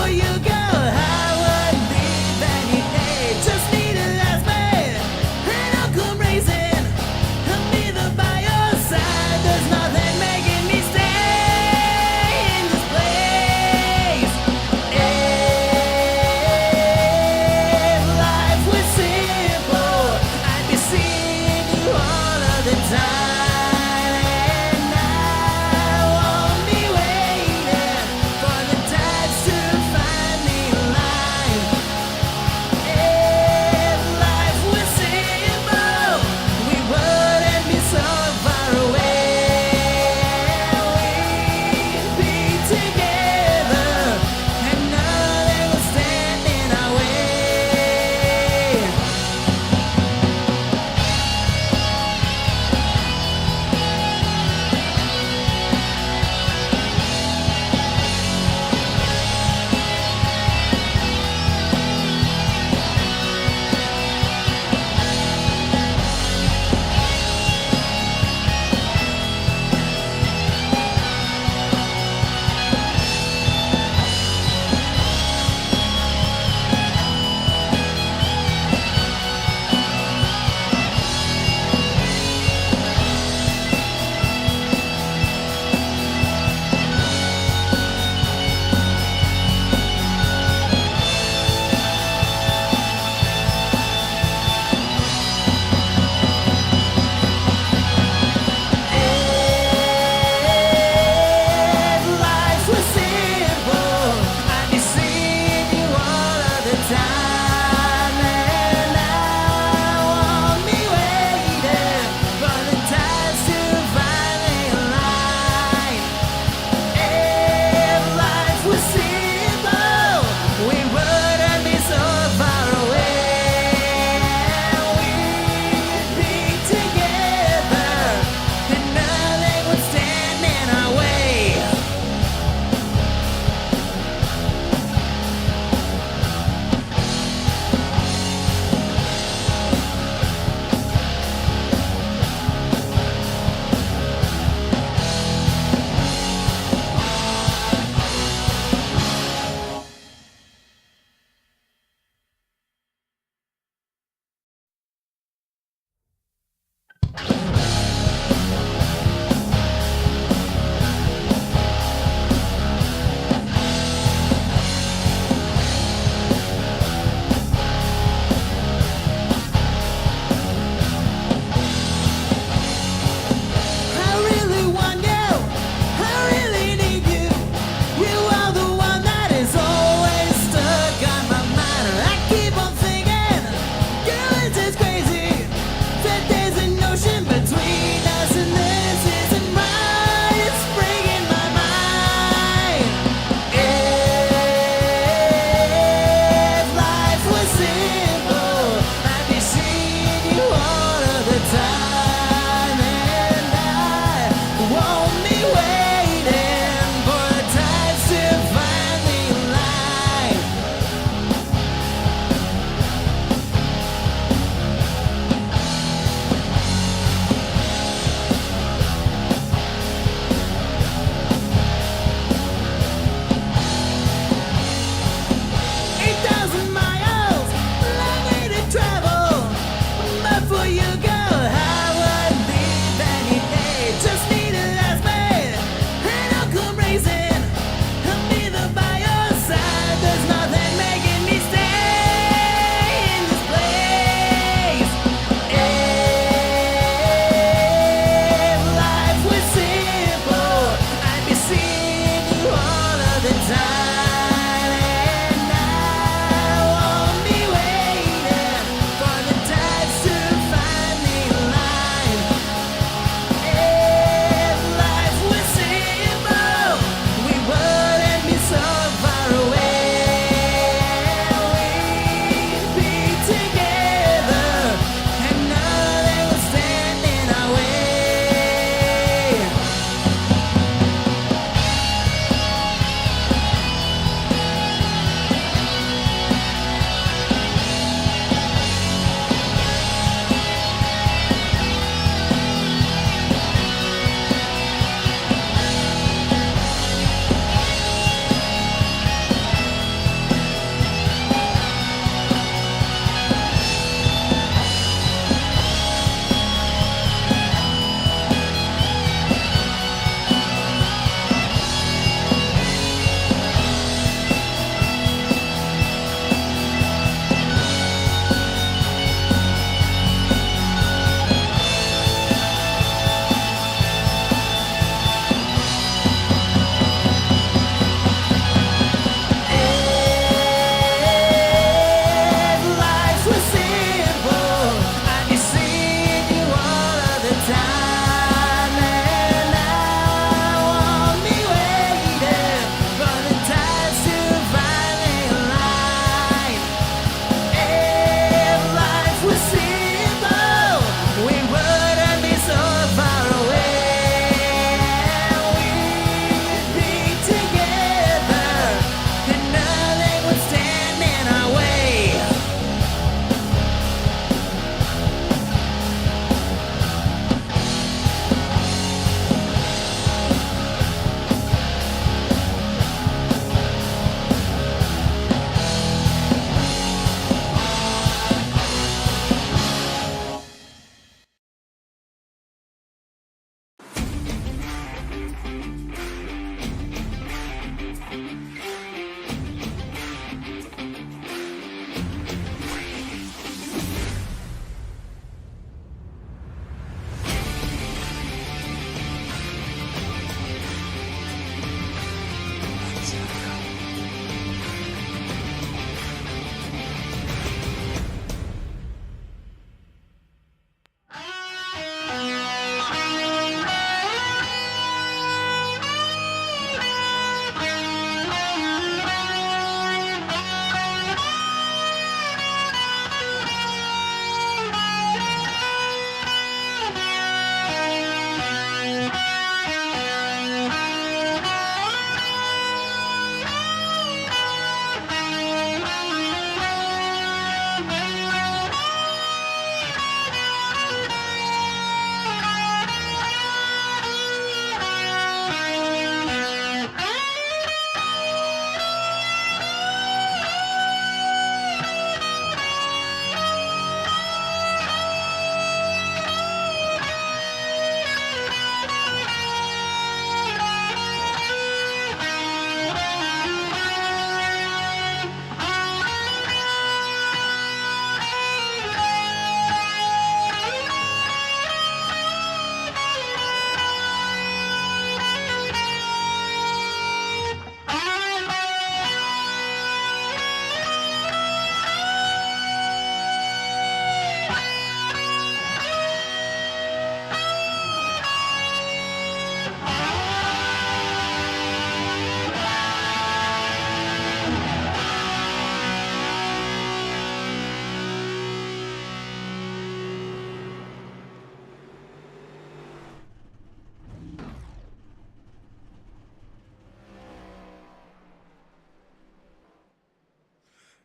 before you go. I wouldn't leave any aid, just need a last man, and I'll come racing. I'm either by your side, there's nothing making me stay in this place. If life was simple, I'd be seeing you all of the time, and I won't be waiting for the tides to find me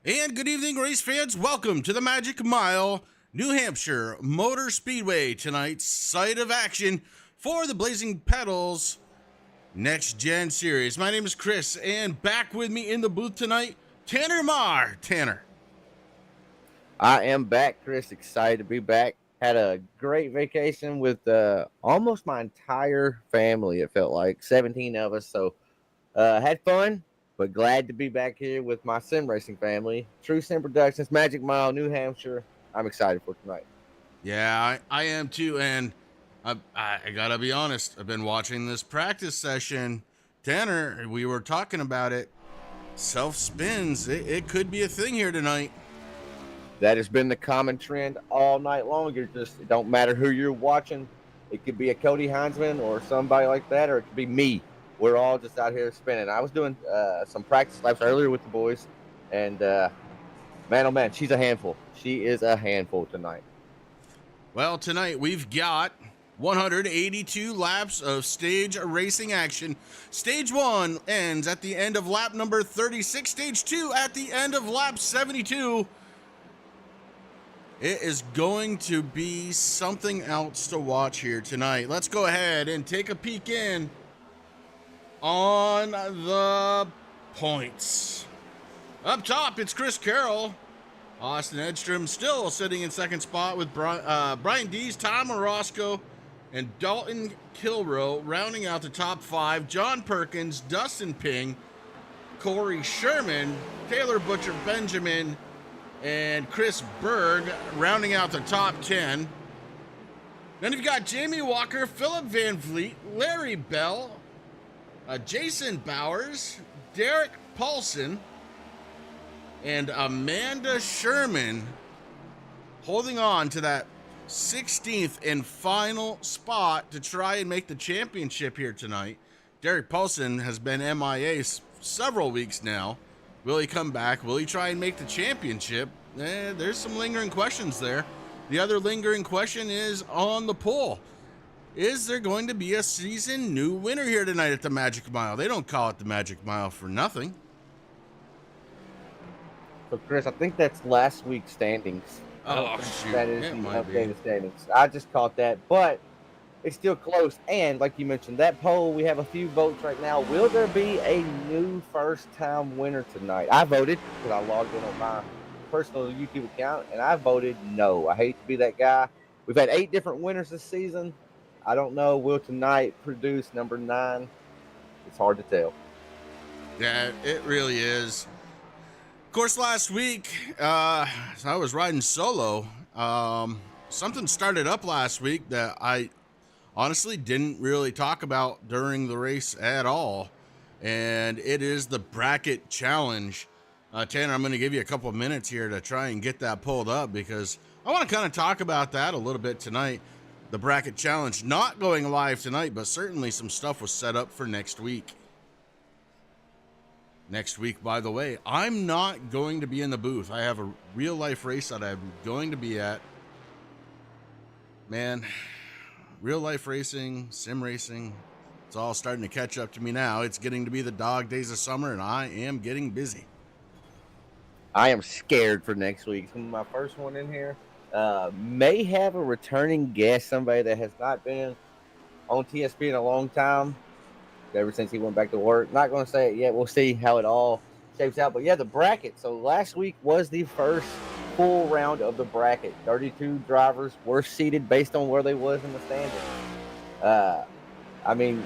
And good evening, race fans. Welcome to the Magic Mile, New Hampshire Motor Speedway. Tonight's site of action for the Blazing Pedals NextGen series. My name is Chris, and back with me in the booth tonight, Tanner Marr. Tanner. I am back, Chris. Excited to be back. Had a great vacation with almost my entire family. It felt like 17 of us. So had fun, but glad to be back here with my sim racing family. True Sim Productions, Magic Mile, New Hampshire. I'm excited for tonight. Yeah, I am too, and I gotta be honest. I've been watching this practice session. Tanner, we were talking about it. Self spins. It could be a thing here tonight. That has been the common trend all night long. It don't matter who you're watching. It could be a Cody Heinzman or somebody like that, or it could be me. We're all just out here spinning. I was doing some practice laps earlier with the boys, and man, oh man, she's a handful. She is a handful tonight. Well, tonight we've got 182 laps of stage racing action. Stage 1 ends at the end of lap number 36. Stage 2 at the end of lap 72. It is going to be something else to watch here tonight. Let's go ahead and take a peek in on the points. Up top, it's Chris Carroll. Austin Edstrom still sitting in second spot with Brian Dees, Tom Orozco, and Dalton Kilrow rounding out the top 5. John Perkins, Dustin Ping, Corey Sherman, Taylor Butcher Benjamin, and Chris Berg rounding out the top 10. Then you've got Jamie Walker, Philip Van Vliet, Larry Bell, Jason Bowers, Derek Paulson, and Amanda Sherman holding on to that 16th and final spot to try and make the championship here tonight. Derek Paulson has been MIA several weeks now. Will he come back? Will he try and make the championship? There's some lingering questions there. The other lingering question is on the poll. Is there going to be a season new winner here tonight at the Magic Mile? They don't call it the Magic Mile for nothing. So, Chris, I think that's last week's standings. Oh, shoot. That is the updated standings. I just caught that, but it's still close. And like you mentioned, that poll, we have a few votes right now. Will there be a new first-time winner tonight? I voted because I logged in on my personal YouTube account, and I voted no. I hate to be that guy. We've had 8 different winners this season. I don't know. Will tonight produce number 9? It's hard to tell. Yeah, it really is. Of course, last week, I was riding solo. Something started up last week that I honestly didn't really talk about during the race at all, and it is the bracket challenge. Tanner, I'm going to give you a couple of minutes here to try and get that pulled up because I want to kind of talk about that a little bit tonight. The bracket challenge not going live tonight, but certainly some stuff was set up for next week. Next week, by the way, I'm not going to be in the booth. I have a real life race that I'm going to be at. Man, real life racing, sim racing, it's all starting to catch up to me now. It's getting to be the dog days of summer, and I am getting busy. I am scared for next week. My first one in here may have a returning guest, somebody that has not been on TSP in a long time, ever since he went back to work. Not going to say it yet. We'll see how it all shapes out. But yeah, the bracket. So last week was the first full round of the bracket. 32 drivers were seated based on where they was in the standings. I mean,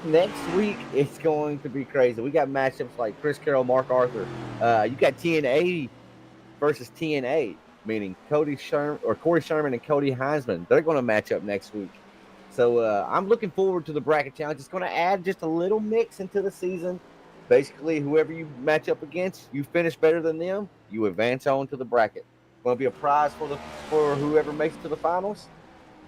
next week it's going to be crazy. We got matchups like Chris Carroll, Mark Arthur. You got TNA versus TNA, meaning Corey Sherman and Cody Heinzman. They're going to match up next week. So I'm looking forward to the bracket challenge. It's going to add just a little mix into the season. Basically, whoever you match up against, you finish better than them, you advance on to the bracket. It's going to be a prize for whoever makes it to the finals.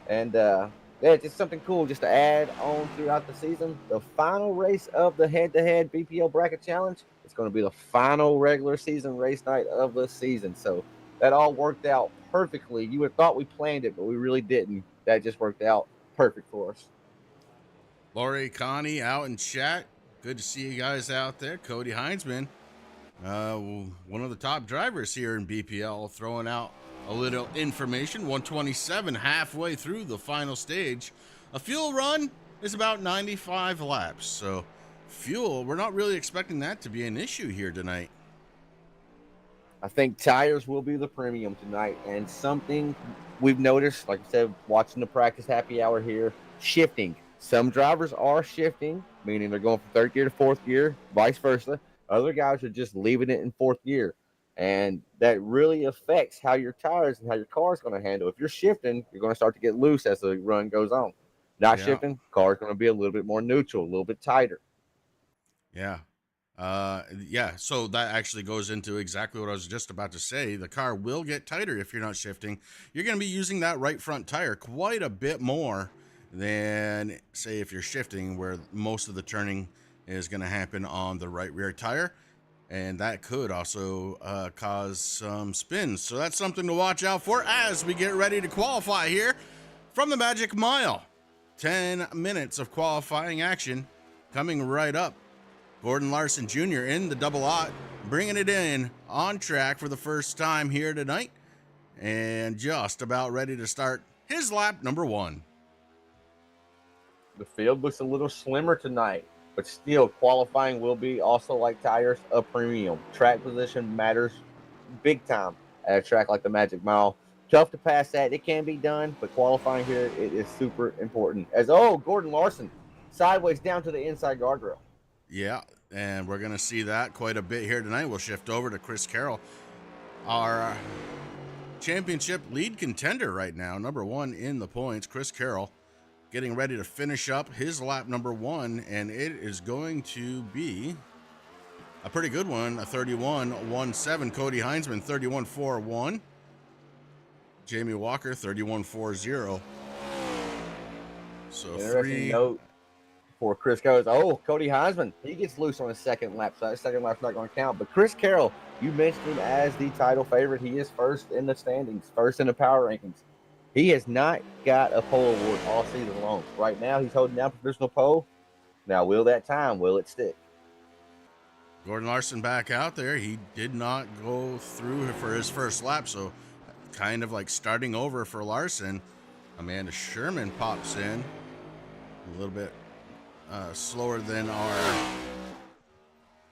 And yeah, it's just something cool just to add on throughout the season. The final race of the head-to-head BPO bracket challenge, it's going to be the final regular season race night of the season. So that all worked out perfectly. You would have thought we planned it, but we really didn't. That just worked out perfect for us. Lori, Connie out in chat. Good to see you guys out there. Cody Heinzman One of the top drivers here in BPL throwing out a little information. 127 halfway through the final stage. A fuel run is about 95 laps. So fuel, we're not really expecting that to be an issue here tonight. I think tires will be the premium tonight, and something we've noticed, like I said, watching the practice happy hour here, shifting. Some drivers are shifting, meaning they're going from third gear to fourth gear, vice versa. Other guys are just leaving it in fourth gear, and that really affects how your tires and how your car is going to handle. If you're shifting, you're going to start to get loose as the run goes on. Not shifting, car is going to be a little bit more neutral, a little bit tighter. Yeah. So that actually goes into exactly what I was just about to say. The car will get tighter if you're not shifting. You're going to be using that right front tire quite a bit more than, say, if you're shifting, where most of the turning is going to happen on the right rear tire. And that could also cause some spins. So that's something to watch out for as we get ready to qualify here from the Magic Mile. 10 minutes of qualifying action coming right up. Gordon Larson Jr. in the double aught, bringing it in on track for the first time here tonight, and just about ready to start his lap number 1. The field looks a little slimmer tonight, but still qualifying will be, also like tires, a premium. Track position matters big time at a track like the Magic Mile. Tough to pass that. It can be done, but qualifying here, it is super important. Gordon Larson sideways down to the inside guardrail. Yeah, and we're going to see that quite a bit here tonight. We'll shift over to Chris Carroll, our championship lead contender right now, number 1 in the points. Chris Carroll getting ready to finish up his lap number 1, and it is going to be a pretty good one, a 31.17. Cody Heinzman, 31.41. Jamie Walker, 31.40. So interesting note for Chris Carroll. Cody Heinzman, he gets loose on his second lap, so that second lap's not going to count. But Chris Carroll, you mentioned him as the title favorite. He is first in the standings, first in the power rankings. He has not got a pole award all season long. Right now, he's holding down provisional pole. Now, will it stick? Gordon Larson back out there. He did not go through for his first lap, so kind of like starting over for Larson. Amanda Sherman pops in a little bit slower than our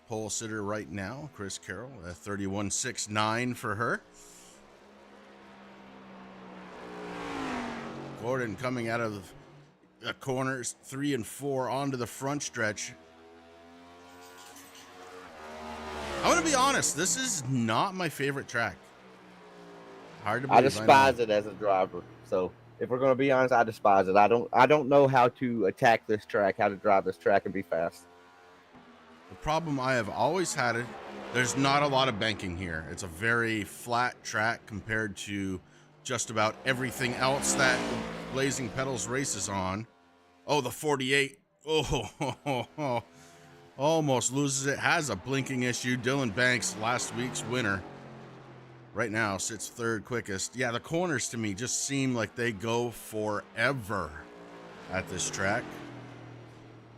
pole sitter right now, Chris Carroll, 31.69 for her. Gordon coming out of the corners 3 and 4 onto the front stretch. I'm going to be honest, this is not my favorite track. Hard to believe. I despise it as a driver. So if we're going to be honest, I despise it. I don't know how to attack this track, how to drive this track and be fast. The problem I have always had it, there's not a lot of banking here. It's a very flat track compared to just about everything else that Blazing Pedals races on. Oh, the 48. Oh, almost loses it. Has a blinking issue. Dylan Banks, last week's winner, right now sits third quickest. Yeah, the corners to me just seem like they go forever at this track.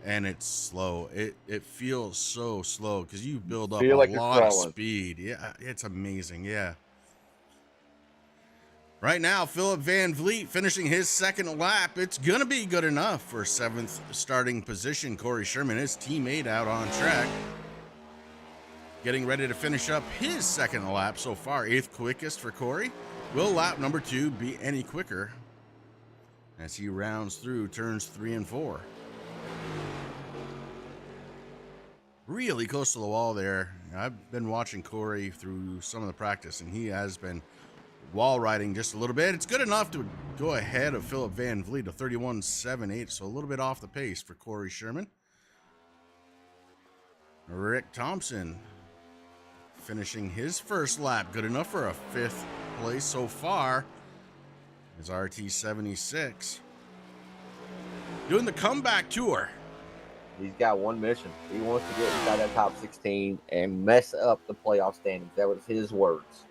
And it's slow. It feels so slow because you build up a lot of speed. Yeah, it's amazing. Yeah. Right now, Philip Van Vliet finishing his second lap. It's going to be good enough for 7th starting position. Corey Sherman, his teammate, out on track, getting ready to finish up his second lap so far. 8th quickest for Corey. Will lap number 2 be any quicker as he rounds through turns 3 and 4? Really close to the wall there. I've been watching Corey through some of the practice, and he has been wall riding just a little bit. It's good enough to go ahead of Philip Van Vliet, a 31.78, so a little bit off the pace for Corey Sherman. Rick Thompson finishing his first lap, good enough for a 5th place so far. His RT76 doing the comeback tour. He's got one mission. He wants to get inside that top 16 and mess up the playoff standings. That was his words.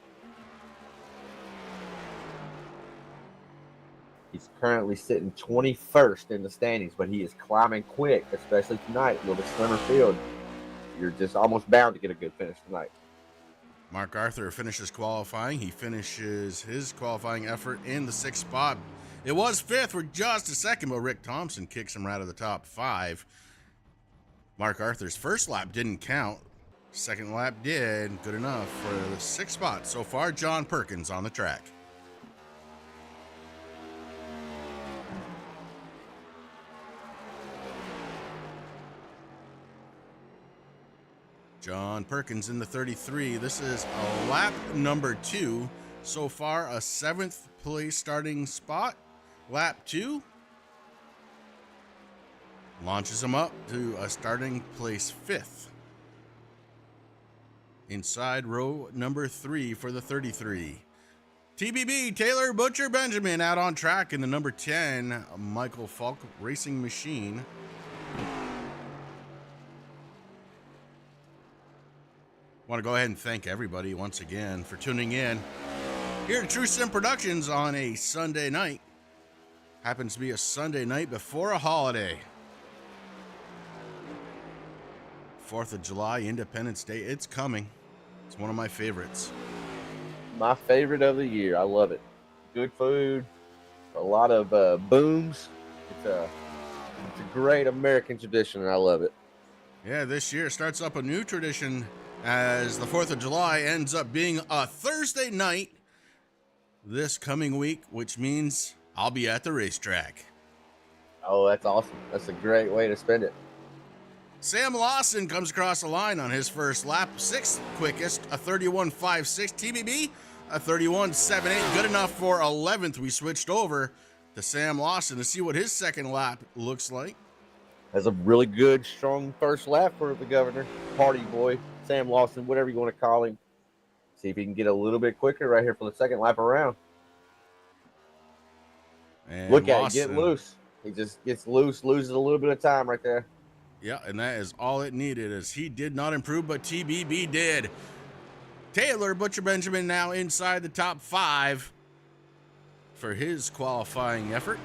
He's currently sitting 21st in the standings, but he is climbing quick, especially tonight. A little bit slimmer field. You're just almost bound to get a good finish tonight. Mark Arthur finishes qualifying. He finishes his qualifying effort in the 6th spot. It was 5th for just a second, but Rick Thompson kicks him right out of the top 5. Mark Arthur's first lap didn't count. Second lap did. Good enough for the 6th spot. So far, John Perkins on the track. John Perkins in the 33. This is lap number 2. So far, a 7th place starting spot. Lap 2 launches him up to a starting place 5th. Inside row number 3 for the 33. TBB, Taylor Butcher Benjamin out on track in the number 10 Michael Falk Racing Machine. Want to go ahead and thank everybody once again for tuning in here to True Sim Productions on a Sunday night. Happens to be a Sunday night before a holiday. 4th of July, Independence Day. It's coming. It's one of my favorites. My favorite of the year. I love it. Good food, a lot of booms. It's a great American tradition, and I love it. Yeah, this year starts up a new tradition as the 4th of July ends up being a Thursday night this coming week, which means I'll be at the racetrack. Oh, that's awesome. That's a great way to spend it. Sam Lawson comes across the line on his first lap, 6th quickest, a 31.56 TBB, a 31.78, good enough for 11th. We switched over to Sam Lawson to see what his second lap looks like. That's a really good, strong first lap for the governor, party boy, Sam Lawson, whatever you want to call him. See if he can get a little bit quicker right here for the second lap around. And look at Lawson, it, get loose. He just gets loose, loses a little bit of time right there. Yeah, and that is all it needed, as he did not improve, but TBB did. Taylor Butcher Benjamin now inside the top 5 for his qualifying effort.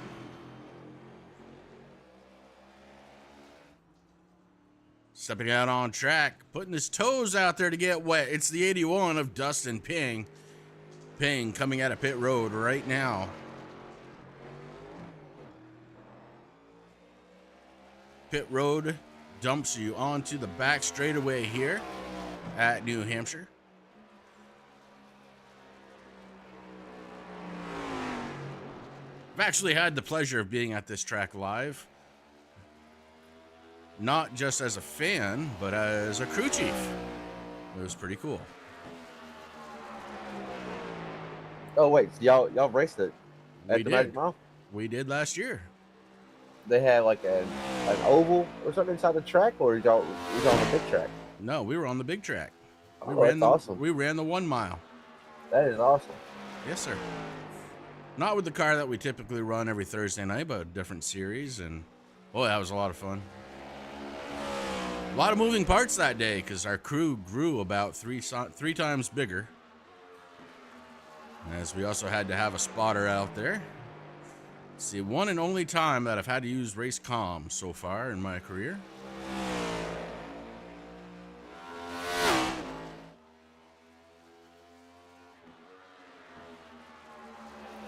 Stepping out on track, putting his toes out there to get wet. It's the 81 of Dustin Ping. Ping coming out of pit road right now. Pit road dumps you onto the back straightaway here at New Hampshire. I've actually had the pleasure of being at this track live. Not just as a fan, but as a crew chief. It was pretty cool. Oh wait, so y'all raced it at the Magic Mile? We did last year. They had like an oval or something inside the track, or y'all on the big track? No, we were on the big track. That's awesome. We ran the 1 mile. That is awesome. Yes, sir. Not with the car that we typically run every Thursday night, but a different series, and boy, that was a lot of fun. A lot of moving parts that day because our crew grew about three times bigger. As we also had to have a spotter out there. It's the one and only time that I've had to use race comm so far in my career.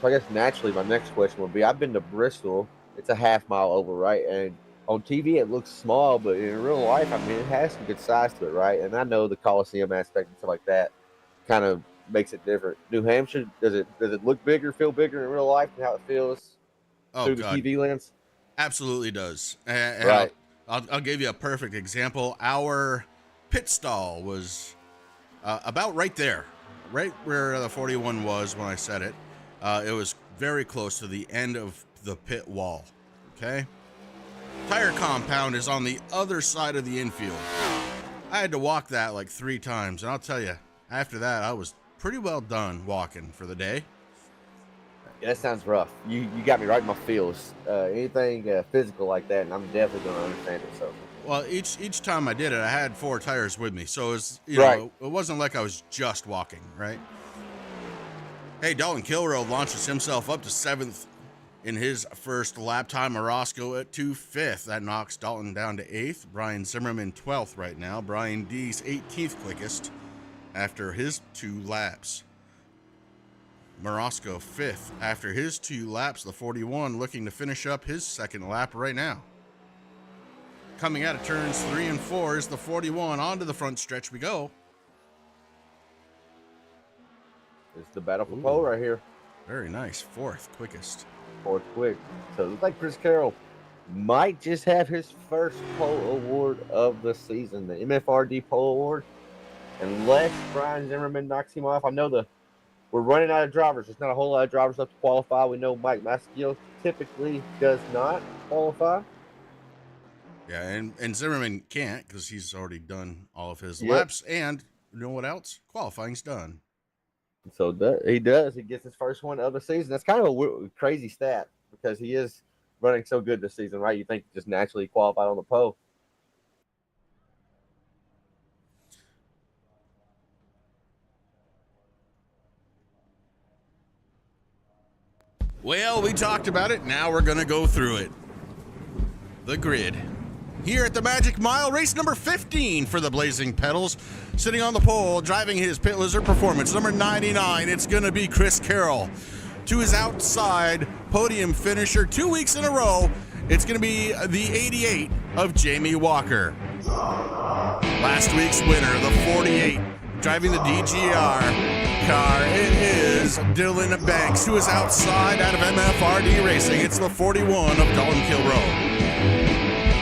So I guess naturally my next question would be, I've been to Bristol. It's a half mile over, right? And on TV it looks small, but in real life, I mean, it has some good size to it, right? And I know the Coliseum aspect and stuff like that kind of makes it different. New Hampshire, does it look bigger, feel bigger in real life than how it feels through the TV lens? Absolutely does. And right. I'll give you a perfect example. Our pit stall was about right there, right where the 41 was when I said it. It was very close to the end of the pit wall, okay? Tire compound is on the other side of the infield. I had to walk that like 3 times, and I'll tell you, after that, I was pretty well done walking for the day. Yeah, that sounds rough. You got me right in my feels. Anything physical like that, and I'm definitely going to understand it. So, well, each time I did it, I had 4 tires with me, so it was, right. know, it wasn't like I was just walking, right? Hey, Dalton Kilrow launches himself up to 7th in his first lap time. Orozco to 5th. That knocks Dalton down to 8th. Brian Zimmerman 12th right now. Brian D's 18th quickest. after his 2 laps. Morosco 5th after his 2 laps. The 41 looking to finish up his 2nd lap right now. Coming out of turns 3 and 4 is the 41. Onto the front stretch we go. It's the battle for pole right here. Very nice. 4th quickest. 4th quick. So it looks like Chris Carroll might just have his first pole award of the season, the MFRD pole award, unless Brian Zimmerman knocks him off. I know we're running out of drivers. There's not a whole lot of drivers left to qualify. We know Mike Maschio typically does not qualify. Yeah, and Zimmerman can't because he's already done all of his laps. And you know what else? Qualifying's done. So he does. He gets his first one of the season. That's kind of a crazy stat because he is running so good this season, right? You think he just naturally qualified on the pole. Well, we talked about it. Now we're going to go through it. The grid. Here at the Magic Mile, race number 15 for the Blazing Pedals. Sitting on the pole, driving his Pit Lizard Performance, number 99, it's going to be Chris Carroll. To his outside, podium finisher 2 weeks in a row, it's going to be the 88 of Jamie Walker. Last week's winner, the 48, driving the DGR car, it is Dylan Banks. To his outside, out of MFRD Racing, it's the 41 of Dalton Kilroe.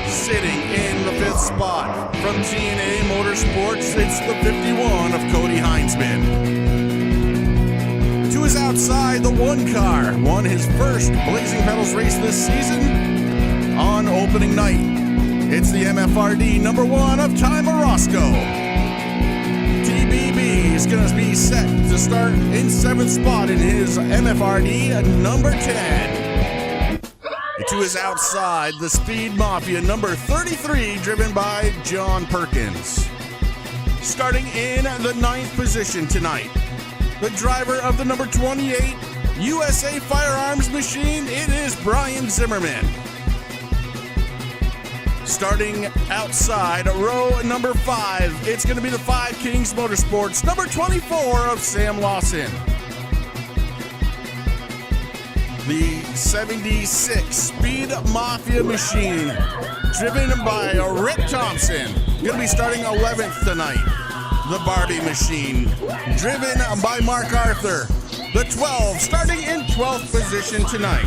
Sitting in the 5th spot from TNA Motorsports, it's the 51 of Cody Heinzman. To his outside, the 1 car won his first Blazing Pedals race this season on opening night. It's the MFRD number 1 of Ty Morosco. TBB is going to be set to start in 7th spot in his MFRD number 10. To his outside, the Speed Mafia number 33, driven by John Perkins. Starting in the 9th position tonight, the driver of the number 28 USA Firearms Machine, it is Brian Zimmerman. Starting outside, row number 5, it's going to be the 5 Kings Motorsports, number 24 of Sam Lawson. The 76 Speed Mafia Machine, driven by Rick Thompson, going to be starting 11th tonight. The Barbie Machine, driven by Mark Arthur. The 12, starting in 12th position tonight.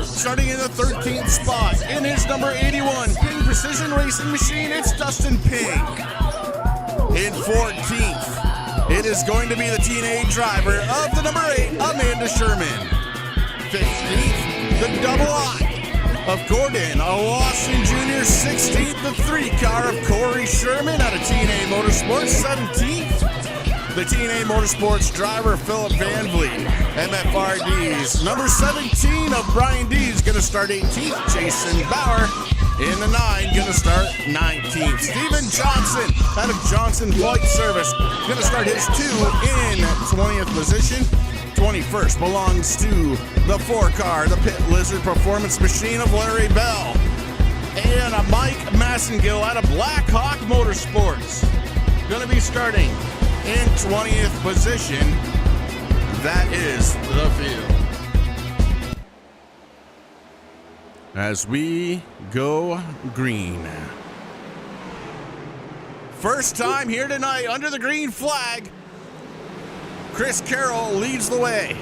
Starting in the 13th spot, in his number 81 Ping Precision Racing Machine, it's Dustin Ping. In 14th, it is going to be the TNA driver of the number 8, Amanda Sherman. 15th, the double I of Gordon Lawson Jr. 16th, the 3 car of Corey Sherman out of TNA Motorsports. 17th, the TNA Motorsports driver, Philip Van Vliet. MFRD's number 17 of Brian D is going to start 18th. Jason Bauer in the 9, going to start 19th. Steven Johnson out of Johnson Flight Service, going to start his 2 in 20th position. 21st belongs to the 4 car, the Pit Lizard Performance Machine of Larry Bell. And a Mike Massengill out of Blackhawk Motorsports, going to be starting in 20th position. That is the field. As we go green. First time here tonight under the green flag. Chris Carroll leads the way.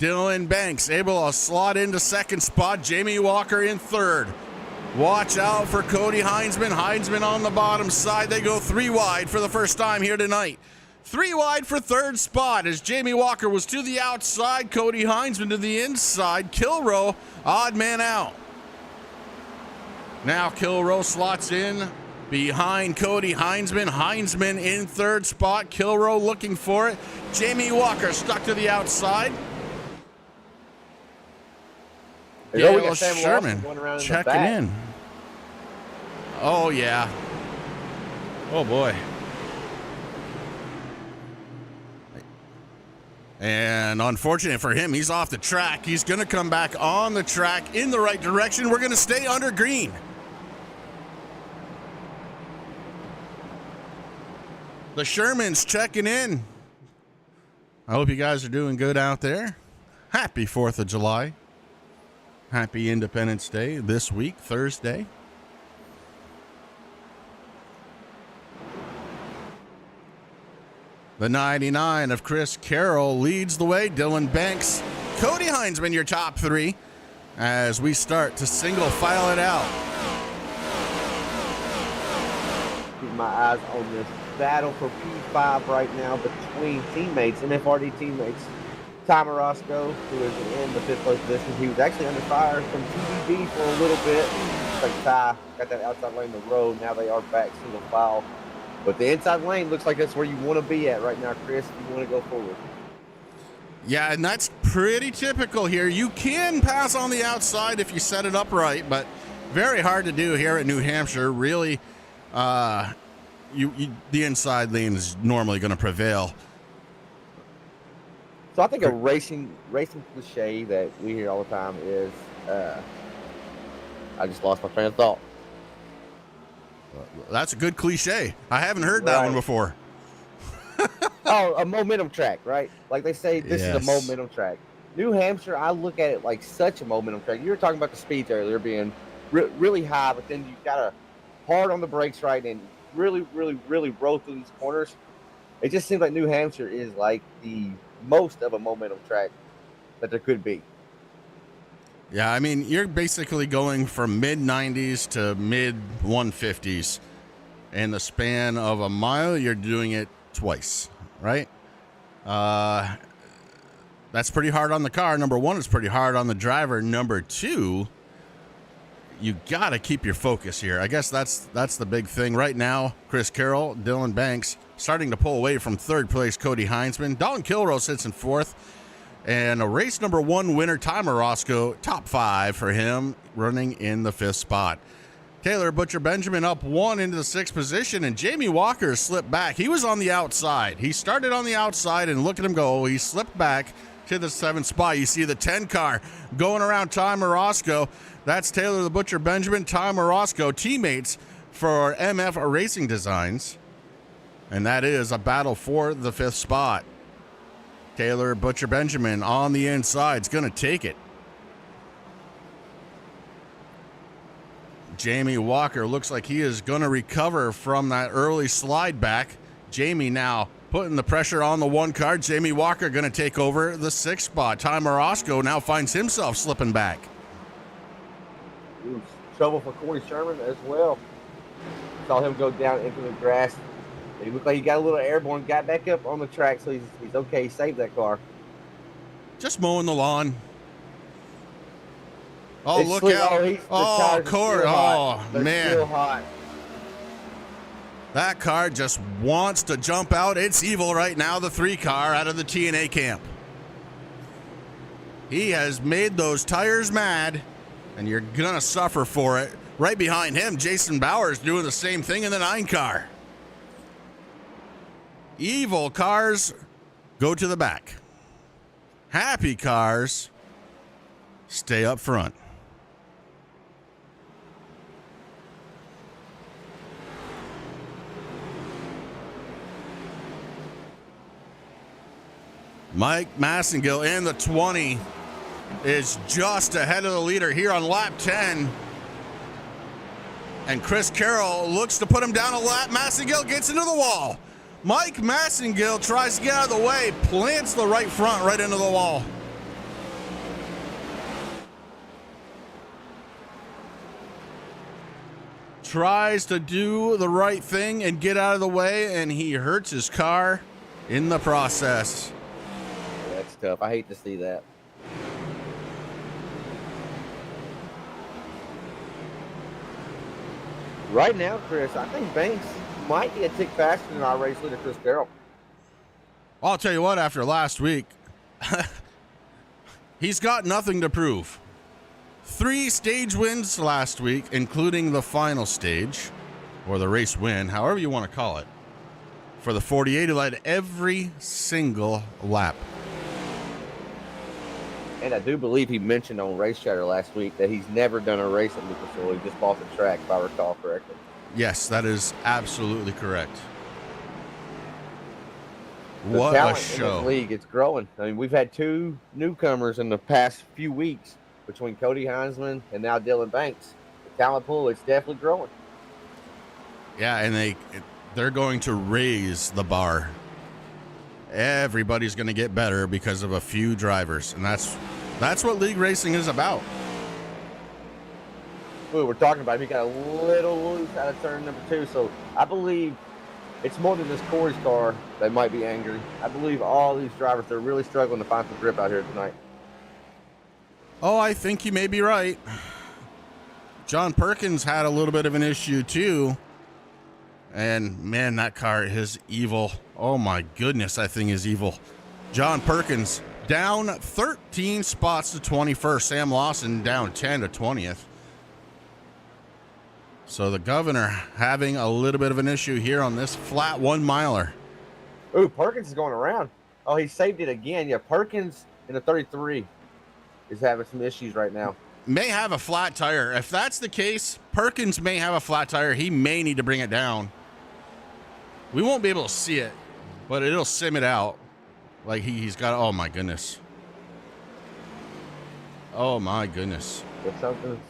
Dylan Banks able to slot into 2nd spot. Jamie Walker in 3rd. Watch out for Cody Heinzman. Heinzman on the bottom side. They go 3 wide for the first time here tonight. 3 wide for 3rd spot as Jamie Walker was to the outside. Cody Heinzman to the inside. Kilroe, odd man out. Now Kilroe slots in behind Cody Heinzman. Heinzman in 3rd spot. Kilroe looking for it. Jamie Walker stuck to the outside. Gail Sherman checking in. Oh, yeah. Oh, boy. And unfortunate for him, he's off the track. He's going to come back on the track in the right direction. We're going to stay under green. The Shermans checking in. I hope you guys are doing good out there. Happy 4th of July. Happy Independence Day this week, Thursday. The 99 of Chris Carroll leads the way. Dylan Banks, Cody Heinzman, your top three, as we start to single file it out. Keep my eyes on this battle for P5 right now between teammates, NFRD teammates. Tom Orozco, who is in the 5th place position. He was actually under fire from TBB for a little bit. Like Ty got that outside lane of the road. Now they are back single file. But the inside lane looks like that's where you want to be at right now, Chris, if you want to go forward. Yeah, and that's pretty typical here. You can pass on the outside if you set it up right, but very hard to do here at New Hampshire. Really, the inside lane is normally going to prevail. So I think a racing cliche that we hear all the time is, I just lost my train of thought. That's a good cliche. I haven't heard that one before. Oh, a momentum track, right? Like they say, this is a Yes. momentum track. New Hampshire, I look at it like such a momentum track. You were talking about the speeds earlier being really high, but then you got to hard on the brakes, right, and really roll through these corners. It just seems like New Hampshire is like the most of a momentum track that there could be. Yeah, I mean, you're basically going from mid-90s to mid-150s. In the span of a mile, you're doing it twice, right? That's pretty hard on the car. Number one, it's pretty hard on the driver. Number two, you got to keep your focus here. I guess that's the big thing. Right now, Chris Carroll, Dylan Banks starting to pull away from third place, Cody Heinzman. Dalton Kilroe sits in fourth. And a race number one winner, Tom Orozco, top 5 for him, running in the 5th spot. Taylor Butcher Benjamin up 1 into the 6th position, and Jamie Walker slipped back. He was on the outside. He started on the outside, and look at him go. He slipped back to the 7th spot. You see the 10 car going around Tom Orozco. That's Taylor the Butcher Benjamin, Tom Orozco, teammates for MF Racing Designs. And that is a battle for the 5th spot. Taylor Butcher Benjamin on the inside is going to take it. Jamie Walker looks like he is going to recover from that early slide back. Jamie now putting the pressure on the 1 car. Jamie Walker going to take over the 6th spot. Tom Orozco now finds himself slipping back. Ooh, trouble for Corey Sherman as well. Saw him go down into the grass. He looked like he got a little airborne, got back up on the track, so he's okay. He saved that car. Just mowing the lawn. Oh, It's look slick. out. Oh, Corey. They're Man. still hot. That car just wants to jump out. It's evil right now, the 3 car out of the TNA camp. He has made those tires mad, and you're going to suffer for it. Right behind him, Jason Bowers doing the same thing in the 9 car. Evil cars go to the back. Happy cars stay up front. Mike Massengill in the 20 is just ahead of the leader here on lap 10. And Chris Carroll looks to put him down a lap. Massengill gets into the wall. Mike Massengill tries to get out of the way, plants the right front right into the wall. Tries to do the right thing and get out of the way, and he hurts his car in the process. That's tough. I hate to see that. Right now, Chris, I think Banks might be a tick faster than our race leader, Chris Carroll. I'll tell you what, after last week, he's got nothing to prove. 3 stage wins last week, including the final stage, or the race win, however you want to call it. For the 48, he led every single lap. And I do believe he mentioned on Race Chatter last week that he's never done a race at Lucasville. He just bought the track, if I recall correctly. Yes, that is absolutely correct. The What a talent in show. this league, it's growing. I mean, we've had 2 newcomers in the past few weeks between Cody Heinzman and now Dylan Banks. The talent pool, it's definitely growing. Yeah, and they're going to raise the bar. Everybody's going to get better because of a few drivers, and that's what league racing is about. We're talking about, he got a little loose out of turn number 2, so I believe it's more than just Corey's car that might be angry. I believe all these drivers are really struggling to find some grip out here tonight. Oh, I think you may be right. John Perkins had a little bit of an issue too. And man, that car is evil. Oh my goodness, that thing is evil. John Perkins down 13 spots to 21st. Sam Lawson down 10 to 20th. So the governor having a little bit of an issue here on this flat 1 miler. Ooh, Perkins is going around. Oh, he saved it again. Yeah, Perkins in the 33 is having some issues right now. May have a flat tire. If that's the case, Perkins may have a flat tire. He may need to bring it down. We won't be able to see it, but it'll sim it out. Like he's got, oh my goodness. Oh my goodness. But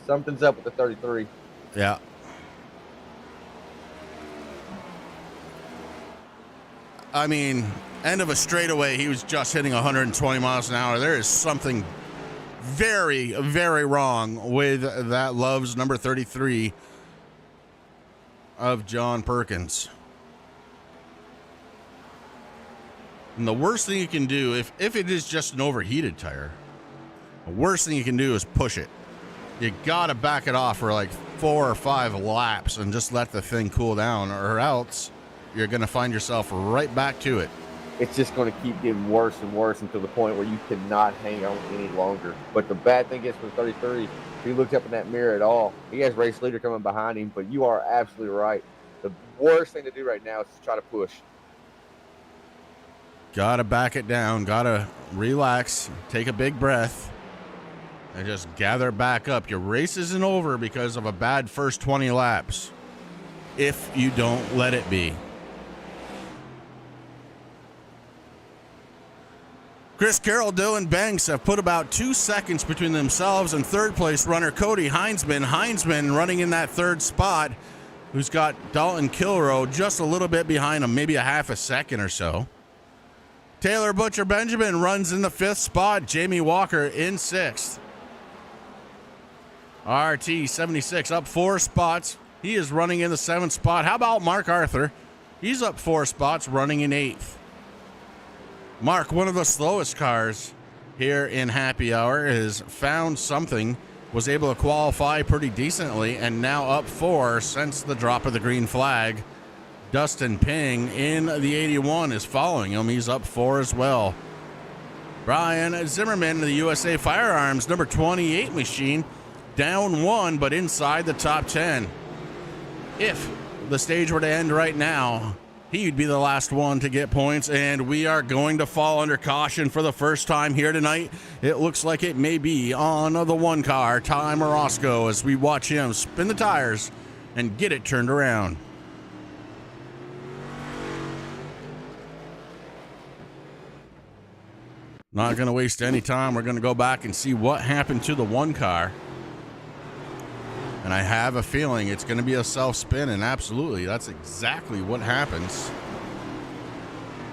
something's up with the 33. Yeah. I mean, end of a straightaway, he was just hitting 120 miles an hour. There is something very, very wrong with that Love's number 33 of John Perkins. And the worst thing you can do, if it is just an overheated tire, the worst thing you can do is push it. You got to back it off for like 4 or 5 laps and just let the thing cool down, or else you're going to find yourself right back to it. It's just going to keep getting worse and worse until the point where you cannot hang on any longer. But the bad thing is for 33, if he looks up in that mirror at all, he has race leader coming behind him, but you are absolutely right. The worst thing to do right now is to try to push. Got to back it down, got to relax, take a big breath, and just gather back up. Your race isn't over because of a bad first 20 laps, if you don't let it be. Chris Carroll, Dylan Banks have put about 2 seconds between themselves and third place runner Cody Heinzman. Heinzman running in that third spot, who's got Dalton Kilroe just a little bit behind him, maybe a half a second or so. Taylor Butcher Benjamin runs in the 5th spot. Jamie Walker in 6th. RT76 up 4 spots. He is running in the 7th spot. How about Mark Arthur? He's up 4 spots, running in 8th. Mark, one of the slowest cars here in Happy Hour, has found something, was able to qualify pretty decently, and now up 4 since the drop of the green flag. Dustin Ping in the 81 is following him. He's up 4 as well. Brian Zimmerman, the USA Firearms number 28 machine, down 1, but inside the top 10. If the stage were to end right now, he'd be the last one to get points, and we are going to fall under caution for the first time here tonight. It looks like it may be on the 1 car, Ty Morosco, as we watch him spin the tires and get it turned around. Not going to waste any time. We're going to go back and see what happened to the 1 car. And I have a feeling it's going to be a self-spin, and absolutely, that's exactly what happens.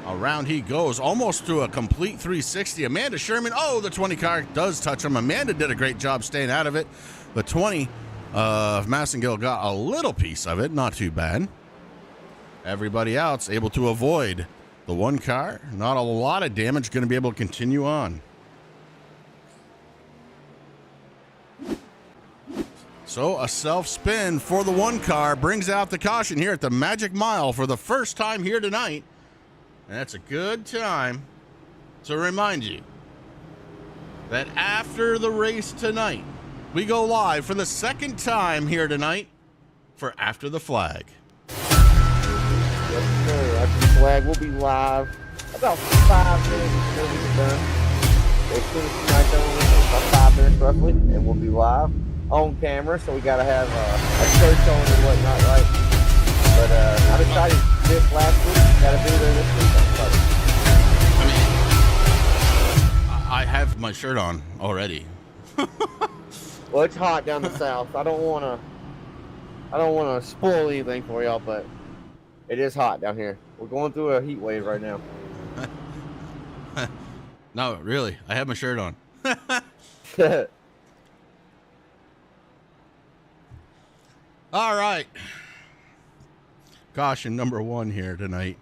Around he goes, almost to a complete 360. Amanda Sherman, oh, the 20 car does touch him. Amanda did a great job staying out of it. The 20 of Massengill got a little piece of it, not too bad. Everybody else able to avoid the 1 car. Not a lot of damage, going to be able to continue on. So a self-spin for the 1 car brings out the caution here at the Magic Mile for the first time here tonight. And that's a good time to remind you that after the race tonight, we go live for the 2nd time here tonight for After the Flag. Yes, sir. After the flag, we'll be live about 5 minutes before we're done. As soon as tonight's done, about 5 minutes roughly, and we'll be live on camera, so we got to have a search on and whatnot, right? But I'm excited. This last week, got to be there this week. I'm excited. my shirt on already. Well, it's hot down the south. I don't want to spoil anything for y'all, but it is hot down here. We're going through a heat wave right now. No, really, I have my shirt on. All right. Caution number 1 here tonight.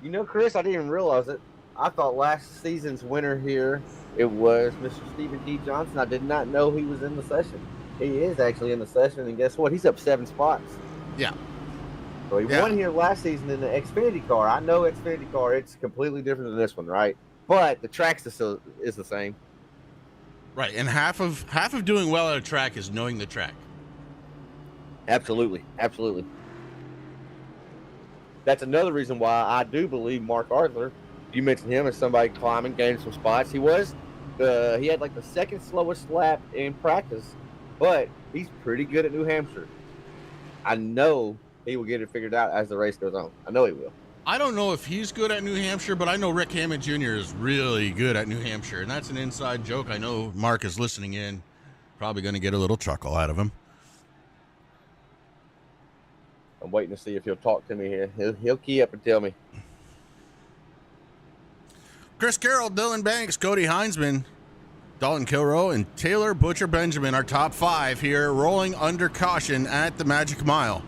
You know, Chris, I didn't even realize it. I thought last season's winner here, it was Mr. Stephen D. Johnson. I did not know he was in the session. He is actually in the session, and guess what? He's up 7 spots. Yeah. So he won here last season in the Xfinity car. I know Xfinity car, it's completely different than this one, right? But the track is the same. Right, and half of doing well at a track is knowing the track. Absolutely, absolutely. That's another reason why I do believe Mark Arthur, you mentioned him as somebody climbing, gaining some spots. He had like the second slowest lap in practice, but he's pretty good at New Hampshire. I know he will get it figured out as the race goes on. I know he will. I don't know if he's good at New Hampshire, but I know Rick Hammond Jr. is really good at New Hampshire, and that's an inside joke. I know Mark is listening in, probably going to get a little chuckle out of him. I'm waiting to see if he'll talk to me here. He'll key up and tell me. Chris Carroll, Dylan Banks, Cody Heinzman, Dalton Kilrow, and Taylor Butcher Benjamin are top 5 here, rolling under caution at the Magic Mile.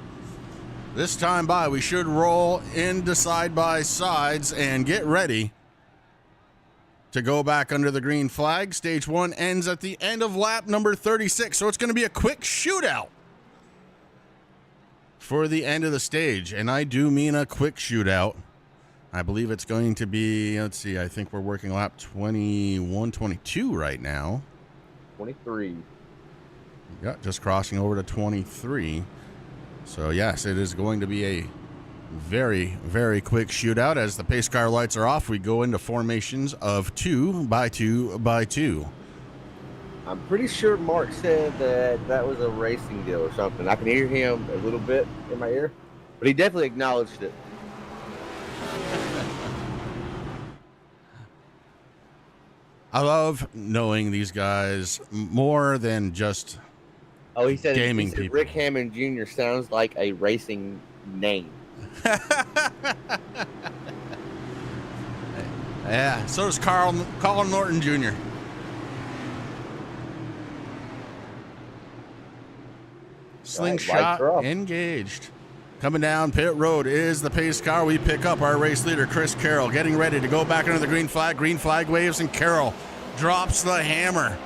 This time by, we should roll into side-by-sides and get ready to go back under the green flag. Stage 1 ends at the end of lap number 36, so it's going to be a quick shootout for the end of the stage, and I do mean a quick shootout. I believe it's going to be, let's see, I think we're working lap 21, 22 right now. 23. Yeah, just crossing over to 23. So, yes, it is going to be a very, very quick shootout. As the pace car lights are off, we go into formations of 2 by 2 by 2. I'm pretty sure Mark said that was a racing deal or something. I can hear him a little bit in my ear, but he definitely acknowledged it. I love knowing these guys more than just he said gaming people. Rick Hammond Jr. sounds like a racing name. Yeah, so does Colin Norton Jr. Slingshot engaged. Coming down pit road is the pace car. We pick up our race leader, Chris Carroll, getting ready to go back under the green flag. Green flag waves, and Carroll drops the hammer.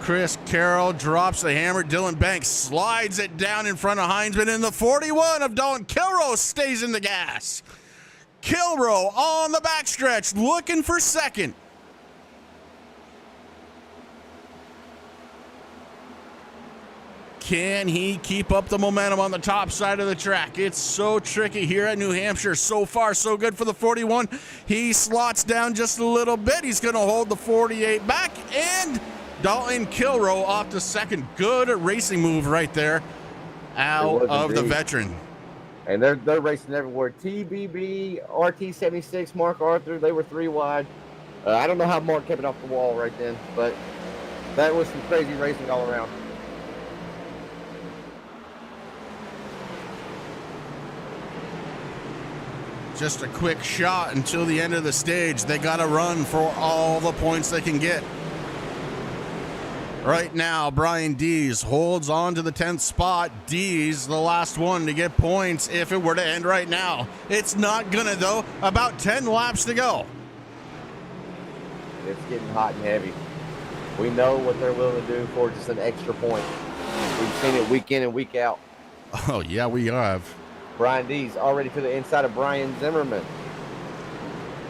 Chris Carroll drops the hammer. Dylan Banks slides it down in front of Heinzman, and the 41 of Dalton Kilrow stays in the gas. Kilrow on the backstretch, looking for second. Can he keep up the momentum on the top side of the track? It's so tricky here at New Hampshire. So far, so good for the 41. He slots down just a little bit. He's going to hold the 48 back, and Dalton Kilrow off to second. Good racing move right there out of the veteran. And they're racing everywhere. TBB, RT76, Mark Arthur, they were 3 wide. I don't know how Mark kept it off the wall right then, but that was some crazy racing all around. Just a quick shot until the end of the stage. They got to run for all the points they can get. Right now, Brian Dees holds on to the 10th spot. Dees, the last one to get points if it were to end right now. It's not gonna, though. About 10 laps to go. It's getting hot and heavy. We know what they're willing to do for just an extra point. We've seen it week in and week out. Oh, yeah, we have. Brian Dees already to the inside of Brian Zimmerman.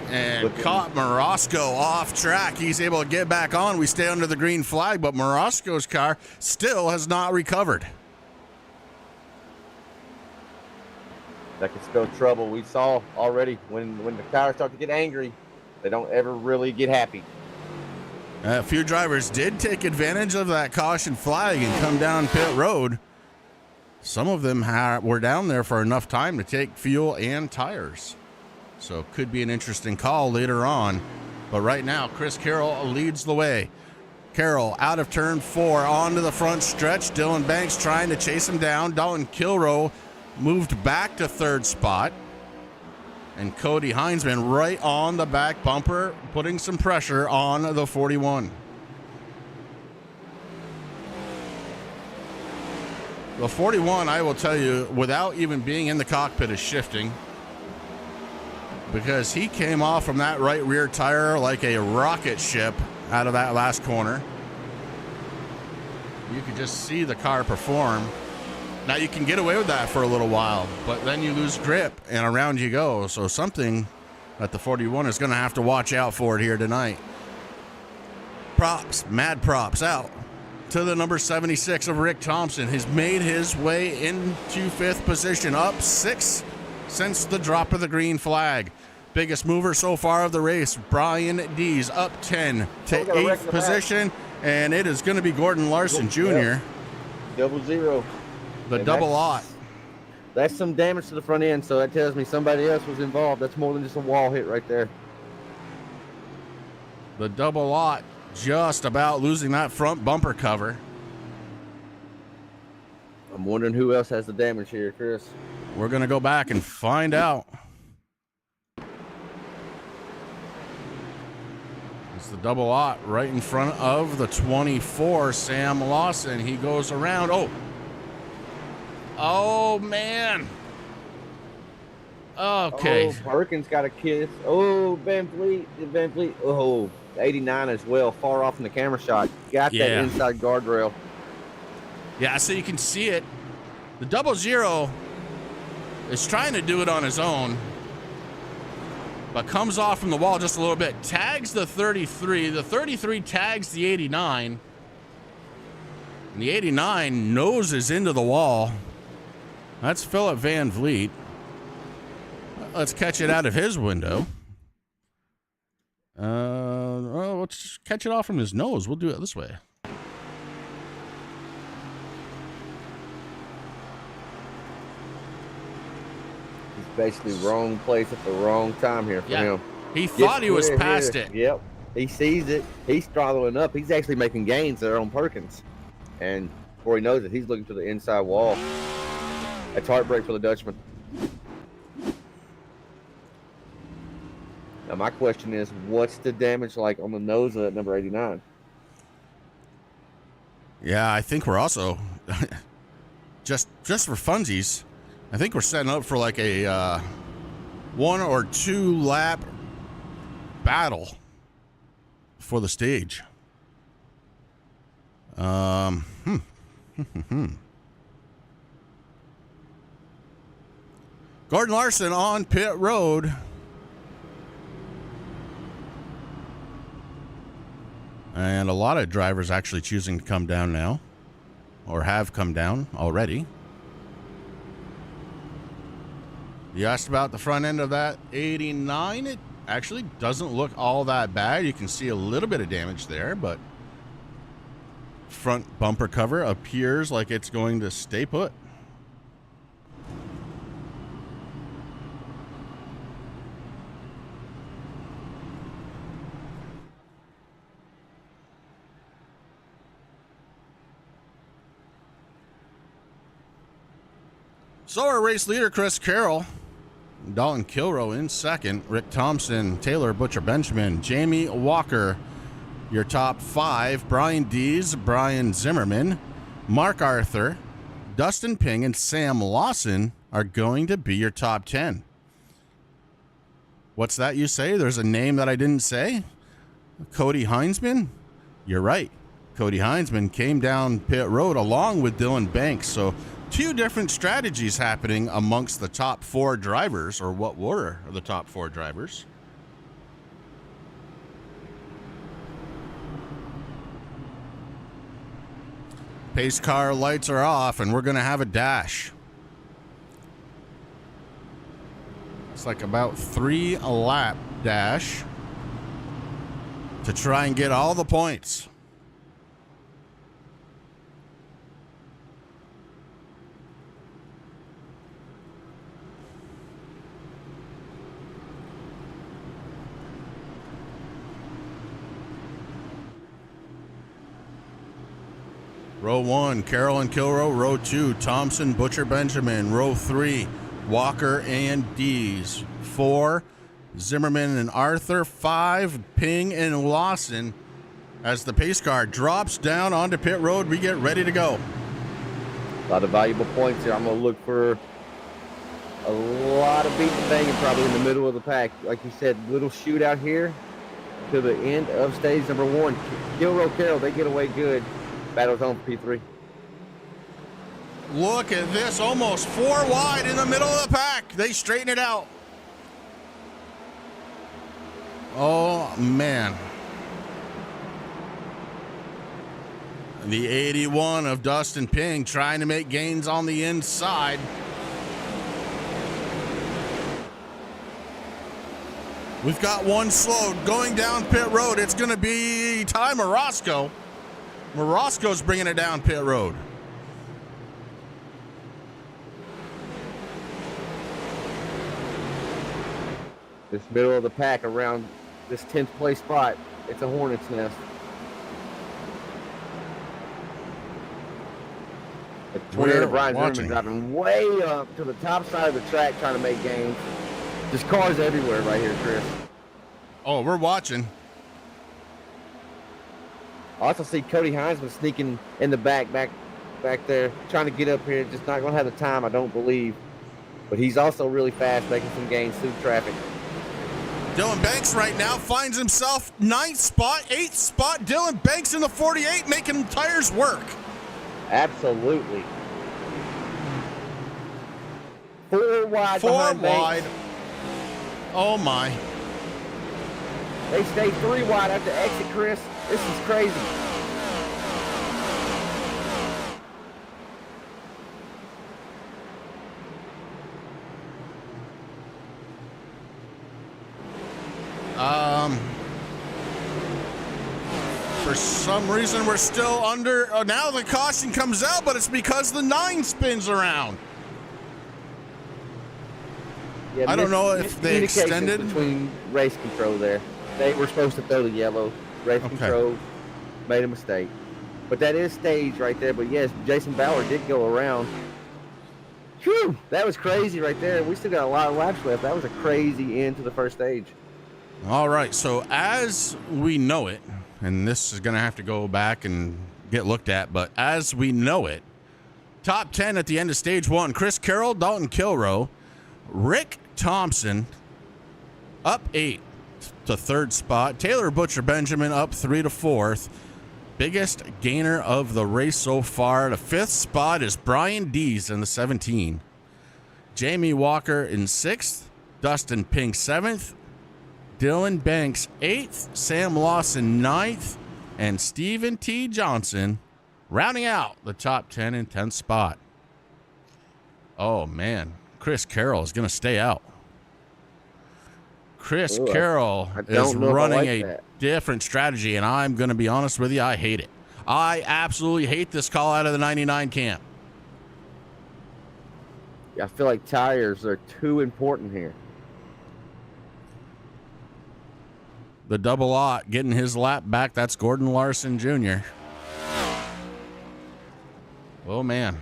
And caught Morosco off track. He's able to get back on. We stay under the green flag, but Morosco's car still has not recovered. That could spell trouble. We saw already when the cars start to get angry, they don't ever really get happy. A few drivers did take advantage of that caution flag and come down pit road. Some of them were down there for enough time to take fuel and tires. So could be an interesting call later on. But right now, Chris Carroll leads the way. Carroll out of turn 4 onto the front stretch. Dylan Banks trying to chase him down. Dalton Kilroe moved back to 3rd spot. And Cody Heinzman right on the back bumper, putting some pressure on the 41. The 41, I will tell you, without even being in the cockpit, is shifting, because he came off from that right rear tire like a rocket ship out of that last corner. You could just see the car perform. Now you can get away with that for a little while, but then you lose grip and around you go. So something that the 41 is going to have to watch out for it here tonight. Props, mad props out to the number 76 of Rick Thompson. He's made his way into 5th position, up 6 since the drop of the green flag. Biggest mover so far of the race, Brian Dees, up 10 to 8th position, and it is going to be Gordon Larson Jr. Double zero. The And double aught. That's some damage to the front end, so that tells me somebody else was involved. That's more than just a wall hit right there. The double aught just about losing that front bumper cover. I'm wondering who else has the damage here, Chris. We're going to go back and find out. It's the double aught right in front of the 24, Sam Lawson. He goes around. Oh, man. Okay. Oh, Perkins got a kiss. Oh, Van Vliet. Oh, 89 as well. Far off in the camera shot. Got that inside guardrail. Yeah, so you can see it. The 00 is trying to do it on his own, but comes off from the wall just a little bit. Tags the 33. The 33 tags the 89. And the 89 noses into the wall. That's Philip Van Vliet. Let's catch it out of his window. Let's catch it off from his nose. We'll do it this way. He's basically wrong place at the wrong time here for him. He thought he was past it. Yep. He sees it. He's throttling up. He's actually making gains there on Perkins. And before he knows it, he's looking to the inside wall. That's heartbreak for the Dutchman. Now, my question is, what's the damage like on the nose of that number 89? Yeah, I think we're also, just for funsies, I think we're setting up for like a 1 or 2 lap battle for the stage. Gordon Larson on pit road. And a lot of drivers actually choosing to come down now, or have come down already. You asked about the front end of that 89. It actually doesn't look all that bad. You can see a little bit of damage there, but front bumper cover appears like it's going to stay put. So our race leader, Chris Carroll, Dalton Kilroe in second, Rick Thompson, Taylor Butcher Benjamin, Jamie Walker, your top 5, Brian Dees, Brian Zimmerman, Mark Arthur, Dustin Ping, and Sam Lawson are going to be your top 10. What's that you say? There's a name that I didn't say? Cody Heinzman? You're right. Cody Heinzman came down pit road along with Dylan Banks, so 2 different strategies happening amongst the top 4 drivers, or what were the top 4 drivers. Pace car lights are off, and we're going to have a dash. It's like about 3 lap dash to try and get all the points. Row 1, Carroll and Kilrow. Row 2, Thompson, Butcher, Benjamin. Row 3, Walker and Dees. 4, Zimmerman and Arthur. 5, Ping and Lawson. As the pace car drops down onto pit road, we get ready to go. A lot of valuable points here. I'm going to look for a lot of beating banging probably in the middle of the pack. Like you said, little shootout here to the end of stage number 1. Kilrow, Carroll, they get away good. Battles home for P3. Look at this, almost 4 wide in the middle of the pack. They straighten it out. Oh, man. The 81 of Dustin Ping trying to make gains on the inside. We've got one slowed going down pit road. It's going to be Ty Morosco. Morosco's bringing it down pit road. This middle of the pack around this 10th place spot, it's a hornet's nest. The 28 of Brian Zimmerman driving way up to the top side of the track trying to make gains. There's cars everywhere right here, Chris. Oh, we're watching. I also see Cody Heinzman sneaking in the back there, trying to get up here. Just not going to have the time, I don't believe. But he's also really fast, making some gains through traffic. Dylan Banks right now finds himself 9th spot, 8th spot. Dylan Banks in the 48, making tires work. Absolutely. 4 wide. 4 wide. Oh my. They stay 3 wide after exit, Chris. This is crazy. For some reason, we're still under. Now the caution comes out, but it's because the 9 spins around. Yeah, I don't know if they extended between race control there. They were supposed to throw the yellow. Race control made a mistake. But that is stage right there. But yes, Jason Bauer did go around. Whew, that was crazy right there. We still got a lot of laps left. That was a crazy end to the first stage. All right, so as we know it, and this is going to have to go back and get looked at, but as we know it, top 10 at the end of stage 1, Chris Carroll, Dalton Kilrow, Rick Thompson up 8 to 3rd spot, Taylor Butcher Benjamin up 3 to 4th, biggest gainer of the race so far. The 5th spot is Brian Dees in the 17, Jamie Walker in 6th, Dustin Ping 7th, Dylan Banks 8th, Sam Lawson 9th, and Stephen T. Johnson rounding out the top 10 and 10th spot. Oh, man. Chris Carroll is going to stay out. Chris Carroll is running a different strategy, and I'm going to be honest with you, I hate it. I absolutely hate this call out of the 99 camp. I feel like tires are too important here. The double aught getting his lap back. That's Gordon Larson Jr. Oh, man.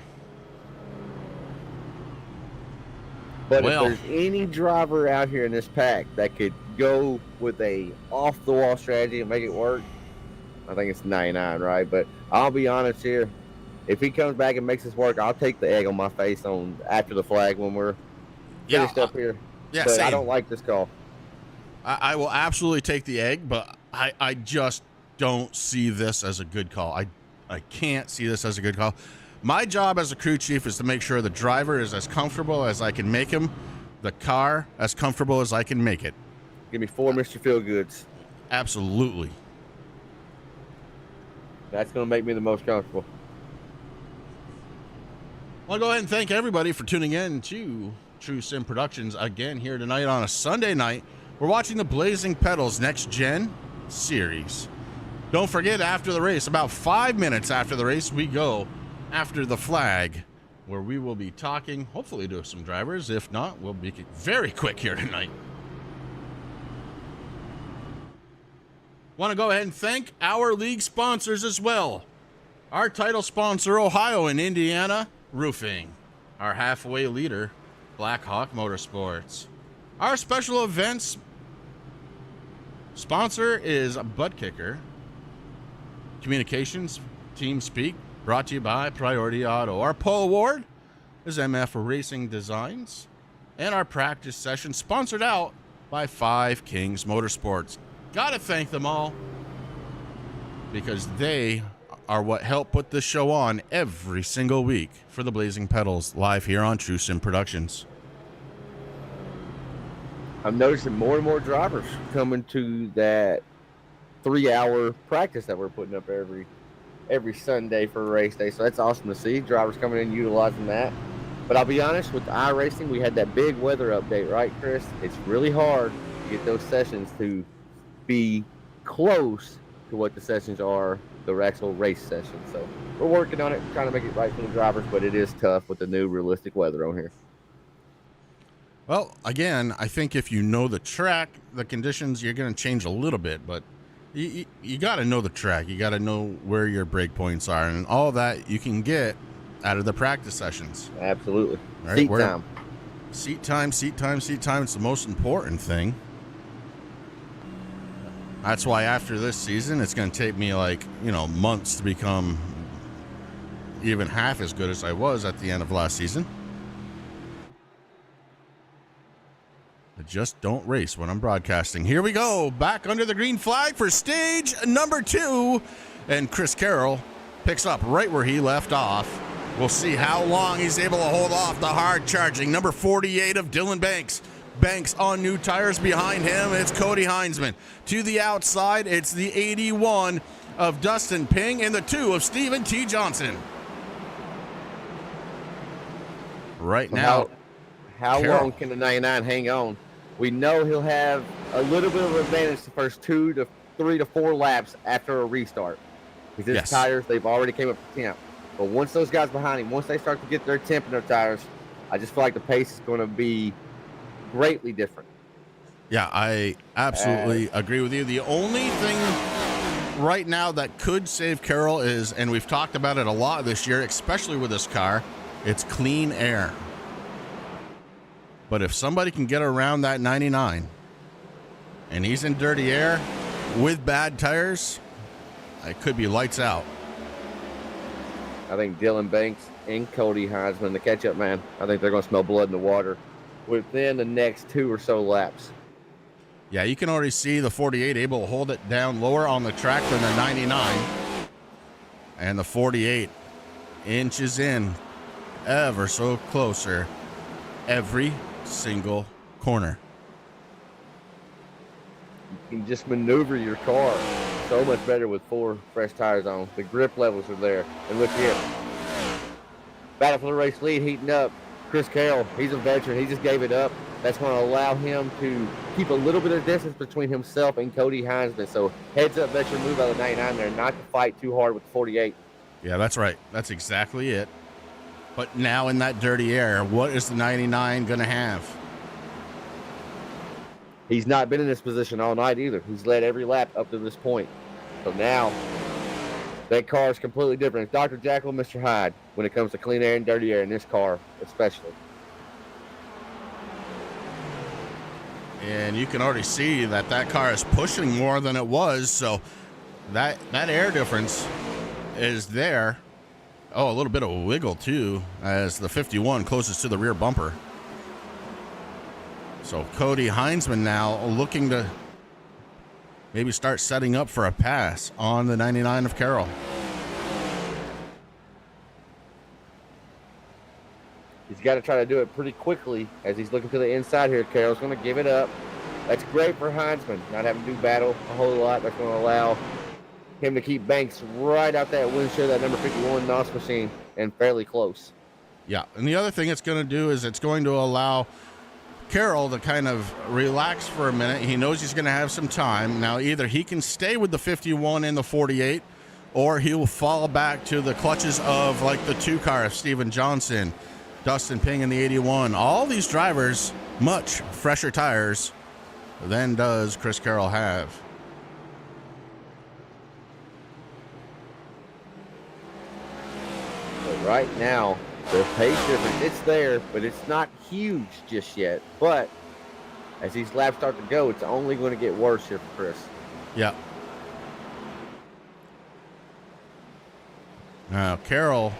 But if there's any driver out here in this pack that could go with a off-the-wall strategy and make it work, I think it's 99, right? But I'll be honest here. If he comes back and makes this work, I'll take the egg on my face on after the flag when we're finished up here. Yeah, but same. I don't like this call. I will absolutely take the egg, but I just don't see this as a good call. I can't see this as a good call. My job as a crew chief is to make sure the driver is as comfortable as I can make him, the car as comfortable as I can make it. Give me 4 Mr. Feelgoods. Absolutely. That's going to make me the most comfortable. I'll go ahead and thank everybody for tuning in to True Sim Productions again here tonight on a Sunday night. We're watching the Blazing Pedals Next Gen series. Don't forget, after the race, about 5 minutes after the race, we go after the flag, where we will be talking, hopefully, to some drivers. If not, we'll be very quick here tonight. Want to go ahead and thank our league sponsors as well. Our title sponsor, Ohio and Indiana Roofing. Our halfway leader, Blackhawk Motorsports. Our special events sponsor is Butt Kicker. Communications, Team Speak, brought to you by Priority Auto. Our Poe Award is MF Racing Designs. And our practice session sponsored out by Five Kings Motorsports. Gotta thank them all because they are what help put this show on every single week for the Blazing Pedals live here on True Sim Productions. I'm noticing more and more drivers coming to that 3-hour practice that we're putting up every Sunday for race day. So that's awesome to see. Drivers coming in utilizing that. But I'll be honest, with iRacing, we had that big weather update, right, Chris? It's really hard to get those sessions to be close to what the sessions are, the actual race sessions. So we're working on it, trying to make it right for the drivers, but it is tough with the new realistic weather on here. Well, again, I think if you know the track, the conditions, you're going to change a little bit, but you got to know the track. You got to know where your break points are, and all that you can get out of the practice sessions. Absolutely. Right? Seat time. Seat time. It's the most important thing. That's why after this season, it's going to take me months to become even half as good as I was at the end of last season. I just don't race when I'm broadcasting. Here we go. Back under the green flag for stage number 2. And Chris Carroll picks up right where he left off. We'll see how long he's able to hold off the hard-charging number 48 of Dylan Banks. Banks on new tires behind him. It's Cody Heinzman. To the outside, it's the 81 of Dustin Ping and the 2 of Stephen T. Johnson. Right now, how long can the 99 hang on? We know he'll have a little bit of advantage the first 2 to 3 to 4 laps after a restart. Because his tires, they've already came up to temp. But once those guys behind him, once they start to get their temp in their tires, I just feel like the pace is going to be greatly different. Yeah, I absolutely agree with you. The only thing right now that could save Carroll is, and we've talked about it a lot this year, especially with this car, it's clean air. But if somebody can get around that 99 and he's in dirty air with bad tires, it could be lights out. I think Dylan Banks and Cody Heinzman, the catch-up man, I think they're going to smell blood in the water within the next 2 or so laps. Yeah, you can already see the 48 able to hold it down lower on the track than the 99. And the 48 inches in ever so closer every single corner. You can just maneuver your car so much better with 4 fresh tires on. The grip levels are there. And look here. Battle for the race lead heating up. Chris Carroll, he's a veteran. He just gave it up. That's going to allow him to keep a little bit of distance between himself and Cody Heinzman. So heads up veteran move out of the 99 there, not to fight too hard with the 48. Yeah, that's right. That's exactly it. But now in that dirty air, what is the 99 going to have? He's not been in this position all night either. He's led every lap up to this point. So now that car is completely different. It's Dr. Jekyll and Mr. Hyde when it comes to clean air and dirty air in this car especially. And you can already see that car is pushing more than it was. So that air difference is there. Oh, a little bit of a wiggle too as the 51 closes to the rear bumper. So Cody Heinzman now looking to maybe start setting up for a pass on the 99 of Carroll. He's got to try to do it pretty quickly as he's looking to the inside here. Carroll's going to give it up. That's great for Heinzman, not having to do battle a whole lot. That's going to allow him to keep Banks right out that windshield, that number 51 NOS machine, and fairly close. Yeah, and the other thing it's going to do is it's going to allow Carroll to kind of relax for a minute. He knows he's going to have some time. Now, either he can stay with the 51 and the 48, or he will fall back to the clutches of like the 2 car of Steven Johnson, Dustin Ping in the 81. All these drivers, much fresher tires than does Chris Carroll have. right now, the pace difference, it's there, but it's not huge just yet. But as these laps start to go, it's only going to get worse here for Chris. Yeah. Now, Carroll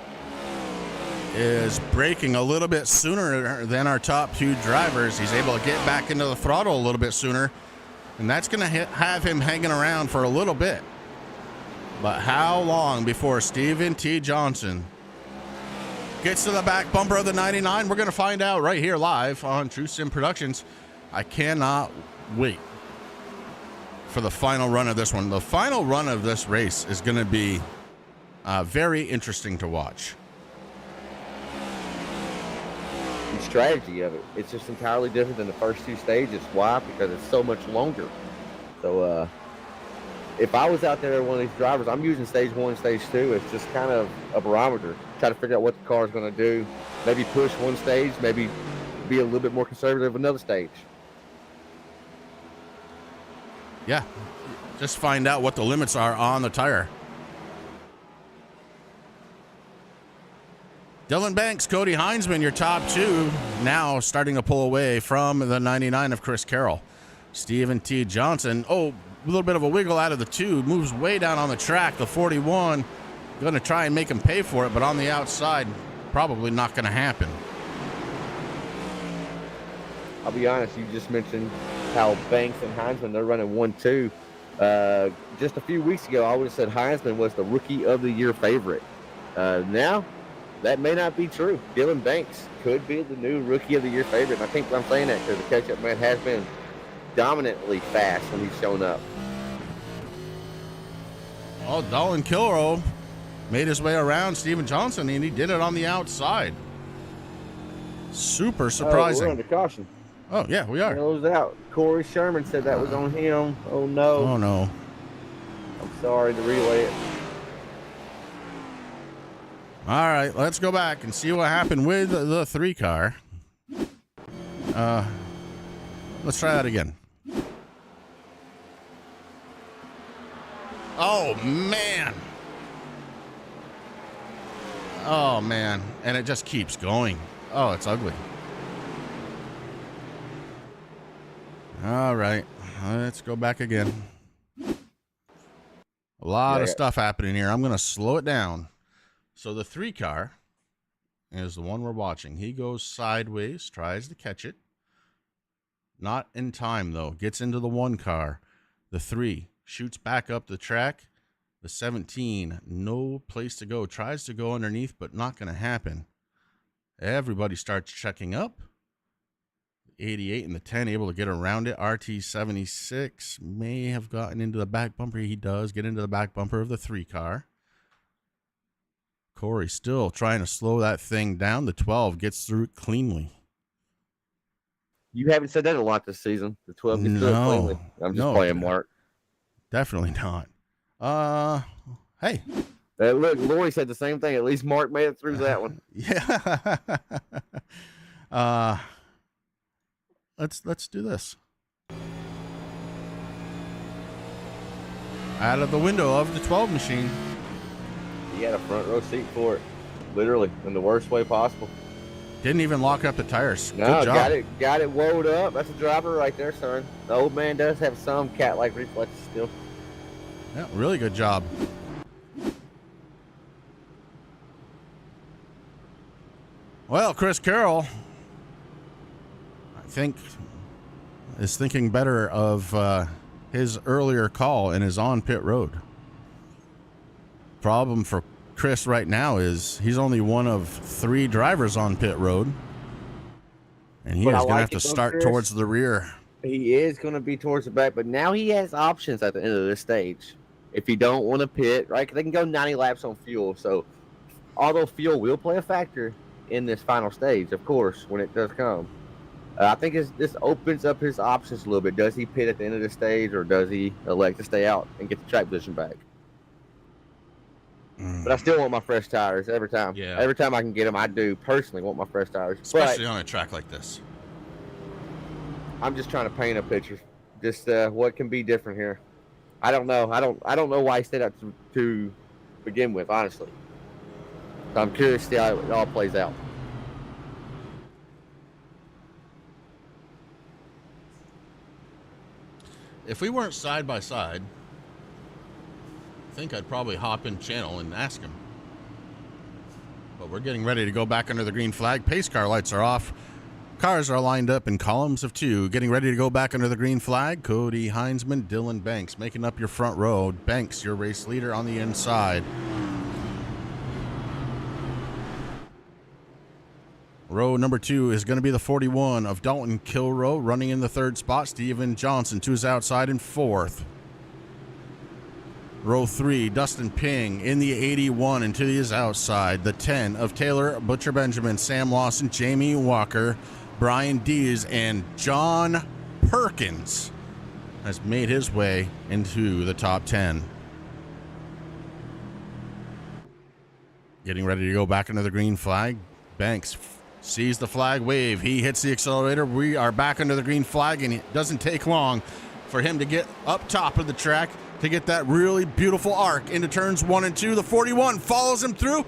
is braking a little bit sooner than our top two drivers. He's able to get back into the throttle a little bit sooner, and that's going to have him hanging around for a little bit. But how long before Stephen T. Johnson gets to the back bumper of the 99? We're going to find out right here live on True Sim Productions. I cannot wait for the final run of this one. The final run of this race is going to be very interesting to watch. The strategy of it, it's just entirely different than the first two stages. Why? Because it's so much longer. So if I was out there one of these drivers, I'm using stage 1, stage 2. It's just kind of a barometer. Try to figure out what the car is going to do. Maybe push one stage, maybe be a little bit more conservative another stage. Yeah, just find out what the limits are on the tire. Dylan Banks, Cody Heinzman, your top two, now starting to pull away from the 99 of Chris Carroll. Stephen T. Johnson, a little bit of a wiggle out of the two, moves way down on the track. The 41, going to try and make him pay for it, but on the outside, probably not going to happen. I'll be honest, you just mentioned how Banks and Heinzman, they're running 1-2. Just a few weeks ago, I would have said Heinzman was the Rookie of the Year favorite. Now, that may not be true. Dylan Banks could be the new Rookie of the Year favorite. And I think I'm saying that because the catch-up man has been dominantly fast when he's shown up. Oh, Dolan Kilroe made his way around Stephen Johnson, and he did it on the outside. Super surprising. We're under caution. Oh, yeah, we are. Goes out. Corey Sherman said that was on him. Oh, no. Oh, no. I'm sorry to relay it. All right, let's go back and see what happened with the 3 car. Let's try that again. Oh, man. Oh, man. And it just keeps going. Oh, it's ugly. All right, let's go back again. A lot of stuff happening here. I'm going to slow it down. So the 3 car is the one we're watching. He goes sideways, tries to catch it. Not in time, though. Gets into the 1 car. The 3 shoots back up the track. The 17, no place to go. Tries to go underneath, but not going to happen. Everybody starts checking up. 88 and the 10 able to get around it. RT76 may have gotten into the back bumper. He does get into the back bumper of the 3 car. Corey still trying to slow that thing down. The 12 gets through it cleanly. You haven't said that a lot this season. The 12 gets through it cleanly. I'm just playing, Mark. Definitely not. Hey. Look, Lori said the same thing. At least Mark made it through that one. Yeah. Let's do this. Out of the window of the 12 machine. He had a front row seat for it, literally, in the worst way possible. Didn't even lock up the tires. No, good job. got it woed up. That's a driver right there, son. The old man does have some cat-like reflexes still. Yeah, really good job. Well, Chris Carroll, I think, is thinking better of his earlier call and is on pit road. Problem for Chris right now is he's only one of 3 drivers on pit road, and he is going to have to start towards the rear. He is going to be towards the back, but now he has options at the end of this stage. If you don't want to pit, right, they can go 90 laps on fuel. So although fuel will play a factor in this final stage, of course, when it does come, I think this opens up his options a little bit. Does he pit at the end of the stage, or does he elect to stay out and get the track position back? But I still want my fresh tires every time. Yeah. Every time I can get them, I do personally want my fresh tires. Especially on a track like this. I'm just trying to paint a picture. Just what can be different here. I don't know. I don't know why he stayed out to begin with, honestly. So I'm curious to see how it all plays out. If we weren't side by side, I think I'd probably hop in channel and ask him. But we're getting ready to go back under the green flag. Pace car lights are off. Cars are lined up in columns of 2. Getting ready to go back under the green flag. Cody Heinzman, Dylan Banks making up your front row. Banks, your race leader on the inside. Row number 2 is going to be the 41 of Dalton Kilrow, running in the 3rd spot. Steven Johnson to his outside in 4th. Row 3, Dustin Ping in the 81 and to his outside. The 10 of Taylor Butcher Benjamin, Sam Lawson, Jamie Walker, Brian Dees, and John Perkins has made his way into the top 10. Getting ready to go back under the green flag. Banks sees the flag wave. He hits the accelerator. We are back under the green flag, and it doesn't take long for him to get up top of the track to get that really beautiful arc into turns 1 and 2. The 41 follows him through,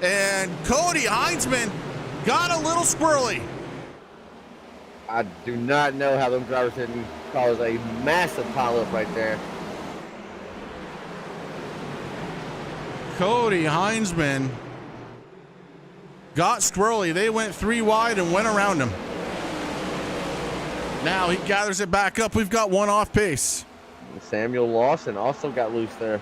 and Cody Heinzman got a little squirrely. I do not know how them drivers didn't cause a massive pileup right there. Cody Heinzman got squirrely. They went 3 wide and went around him. Now he gathers it back up. We've got 1 off pace. Samuel Lawson also got loose there.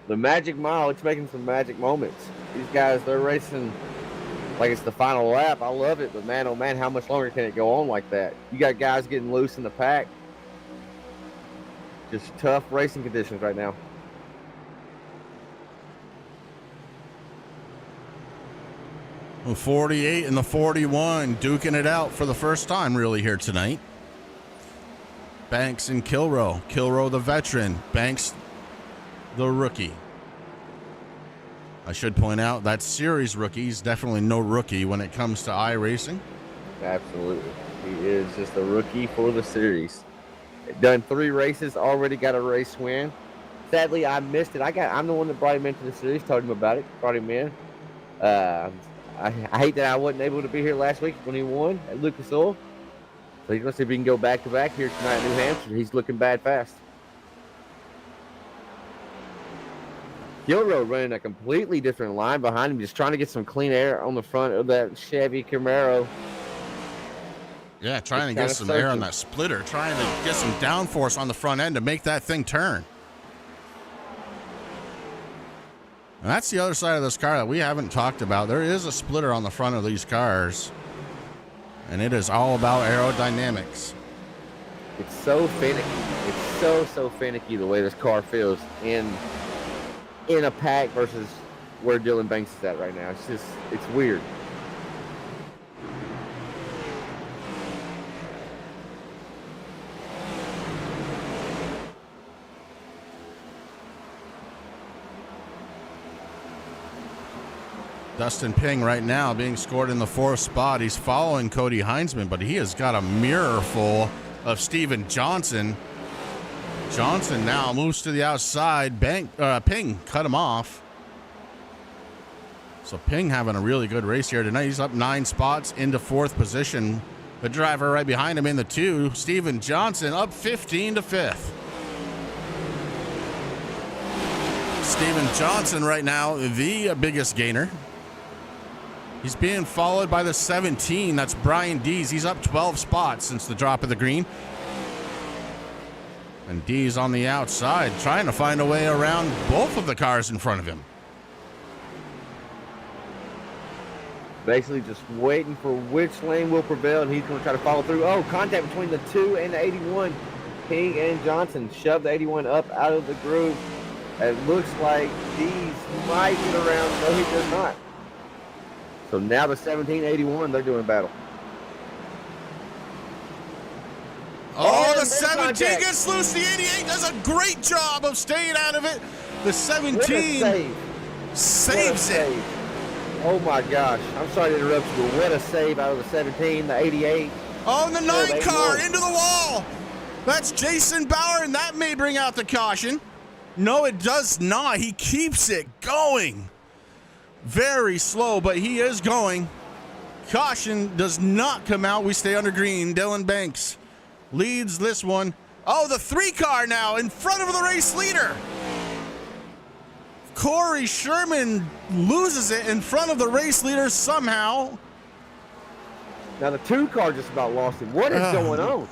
The Magic Mile, it's making some magic moments. These guys, they're racing like it's the final lap. I love it, but man, oh man, how much longer can it go on like that? You got guys getting loose in the pack. Just tough racing conditions right now. The 48 and the 41 duking it out for the first time really here tonight. Banks and Kilrow. Kilrow the veteran. Banks the rookie. I should point out that series rookies definitely no rookie when it comes to iRacing. Absolutely. He is just a rookie for the series. Done 3 races, already got a race win. Sadly, I missed it. I'm the one that brought him into the series, told him about it, brought him in. I hate that I wasn't able to be here last week when he won at Lucas Oil. So he's going to see if he can go back-to-back here tonight in New Hampshire. He's looking bad fast. Kilrow running a completely different line behind him, just trying to get some clean air on the front of that Chevy Camaro. Yeah, trying to get some air on that splitter, trying to get some downforce on the front end to make that thing turn. And that's the other side of this car that we haven't talked about. There is a splitter on the front of these cars, and it is all about aerodynamics. It's so finicky. It's so finicky the way this car feels in a pack versus where Dylan Banks is at right now. It's weird. Dustin Ping right now being scored in the 4th spot. He's following Cody Heinzman, but he has got a mirror full of Steven Johnson. Johnson now moves to the outside. Ping cut him off. So Ping having a really good race here tonight. He's up 9 spots into 4th position. The driver right behind him in the 2, Steven Johnson, up 15 to 5th. Steven Johnson right now, the biggest gainer. He's being followed by the 17. That's Brian Dees. He's up 12 spots since the drop of the green. And Dees on the outside, trying to find a way around both of the cars in front of him. Basically just waiting for which lane will prevail, and he's going to try to follow through. Oh, contact between the 2 and the 81. Ping and Johnson shoved the 81 up out of the groove. It looks like Dees might get around. No, he does not. So now the 1781, they're doing battle. Oh, the 17 gets loose. The 88 does a great job of staying out of it. The 17 saves it. Oh my gosh. I'm sorry to interrupt you, but what a save out of the 17, the 88. Oh, and the 9 car into the wall. That's Jason Bauer, and that may bring out the caution. No, it does not. He keeps it going. Very slow, but he is going. Caution does not come out. We stay under green. Dylan Banks leads this one. Oh, the 3 car now in front of the race leader. Corey Sherman loses it in front of the race leader somehow. Now the 2 car just about lost it. What is going on?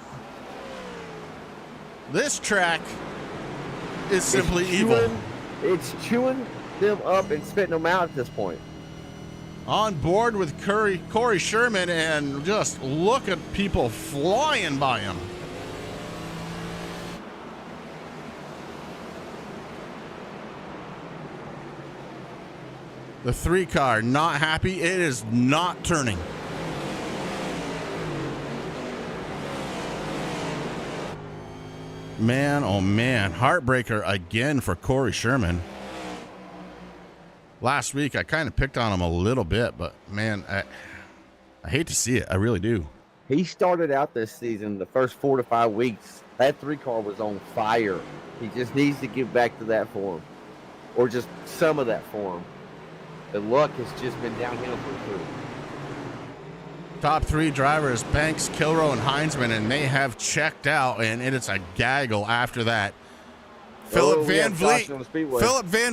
This track is simply evil. It's chewing them up and spitting them out at this point. On board with Corey Sherman, and just look at people flying by him. The 3 car not happy. It is not turning. Man, oh man, heartbreaker again for Corey Sherman. Last week, I kind of picked on him a little bit, but man, I hate to see it. I really do. He started out this season, the first 4 to 5 weeks, that 3 car was on fire. He just needs to get back to that form, or just some of that form. The luck has just been downhill for him. Top 3 drivers, Banks, Kilroe, and Heinzman, and they have checked out, and it is a gaggle after that. Philip Van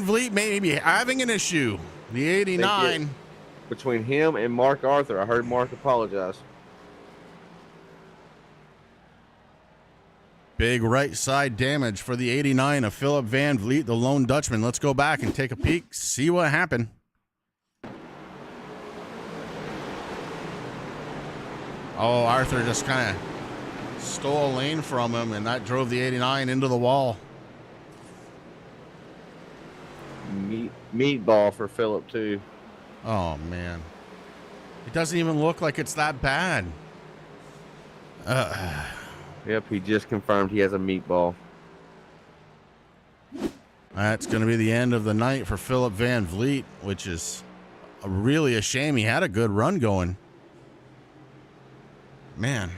Vliet may be having an issue. The 89. Between him and Mark Arthur. I heard Mark apologize. Big right side damage for the 89 of Philip Van Vliet, the lone Dutchman. Let's go back and take a peek, see what happened. Oh, Arthur just kind of stole a lane from him, and that drove the 89 into the wall. Meatball for Philip, too. Oh, man. It doesn't even look like it's that bad. Yep, he just confirmed he has a meatball. That's going to be the end of the night for Philip Van Vliet, which is really a shame. He had a good run going. Man.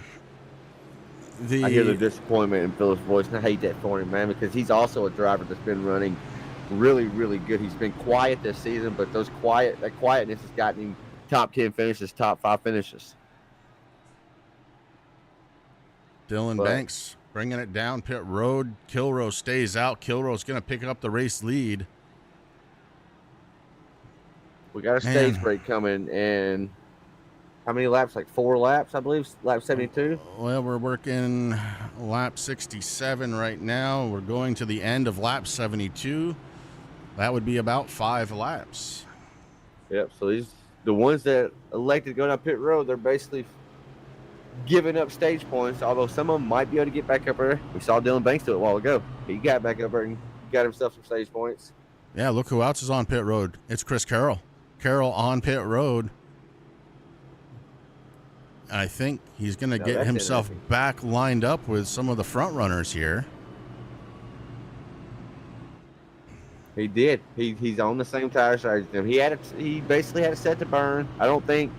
I hear the disappointment in Philip's voice, and I hate that for him, man, because he's also a driver that's been running really, really good. He's been quiet this season, but that quietness has gotten him top 10 finishes, top 5 finishes. Dylan Banks bringing it down pit road. Kilroe stays out. Kilroe's going to pick up the race lead. We got a stage break coming, and how many laps? Like 4 laps, I believe. Lap 72. Well, we're working lap 67 right now. We're going to the end of lap 72. That would be about 5 laps. Yep. So the ones that elected to go down pit road, they're basically giving up stage points. Although some of them might be able to get back up there. We saw Dylan Banks do it a while ago. He got back up there and got himself some stage points. Yeah. Look who else is on pit road. It's Chris Carroll. Carroll on pit road. I think he's going to get himself back lined up with some of the front runners here. He did. He's on the same tire strategy as them. He basically had a set to burn. I don't think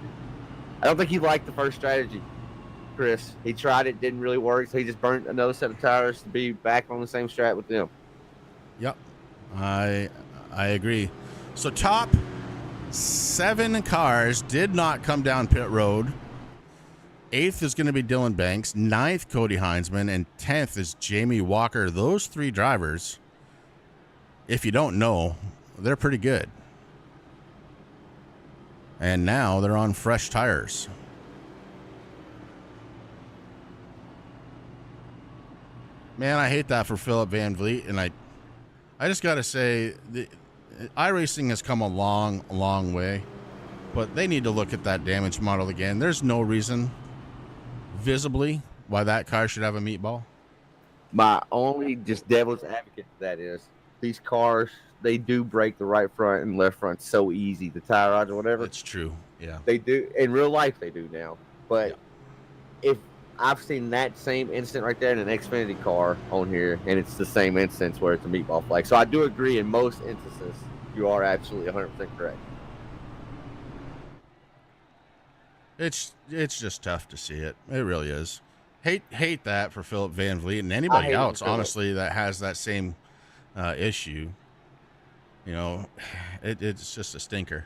he liked the first strategy, Chris. He tried it, didn't really work, so he just burnt another set of tires to be back on the same strat with them. Yep. I agree. So top 7 cars did not come down pit road. 8th is going to be Dylan Banks, 9th Cody Heinzman, and 10th is Jamie Walker. Those 3 drivers, if you don't know, they're pretty good. And now they're on fresh tires. Man, I hate that for Philip Van Vliet, and I just got to say, the iRacing has come a long, long way, but they need to look at that damage model again. There's no reason visibly why that car should have a meatball. My only just devil's advocate to that is these cars, they do break the right front and left front so easy, the tie rods or whatever. It's true. Yeah. They do. In real life, they do now. But if I've seen that same instant right there in an Xfinity car on here, and it's the same instance where it's a meatball flag. So I do agree in most instances, you are absolutely 100% correct. It's just tough to see it. It really is. Hate that for Philip Van Vliet and anybody else, honestly, that has that same issue. You know, it's just a stinker.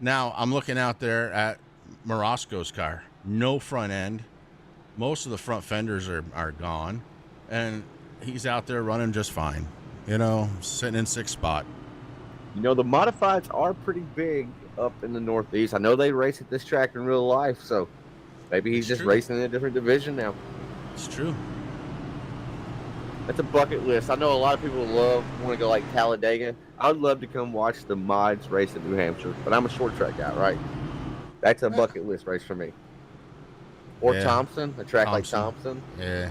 Now, I'm looking out there at Morosco's car. No front end. Most of the front fenders are gone. And he's out there running just fine. You know, sitting in 6th spot. You know, the modifieds are pretty big up in the Northeast. I know they race at this track in real life, so maybe he's just racing in a different division now. It's true. That's a bucket list. I know a lot of people want to go like Talladega. I would love to come watch the mods race in New Hampshire, but I'm a short track guy, right? That's a bucket list race for me. Or Thompson, a track like Thompson. Yeah.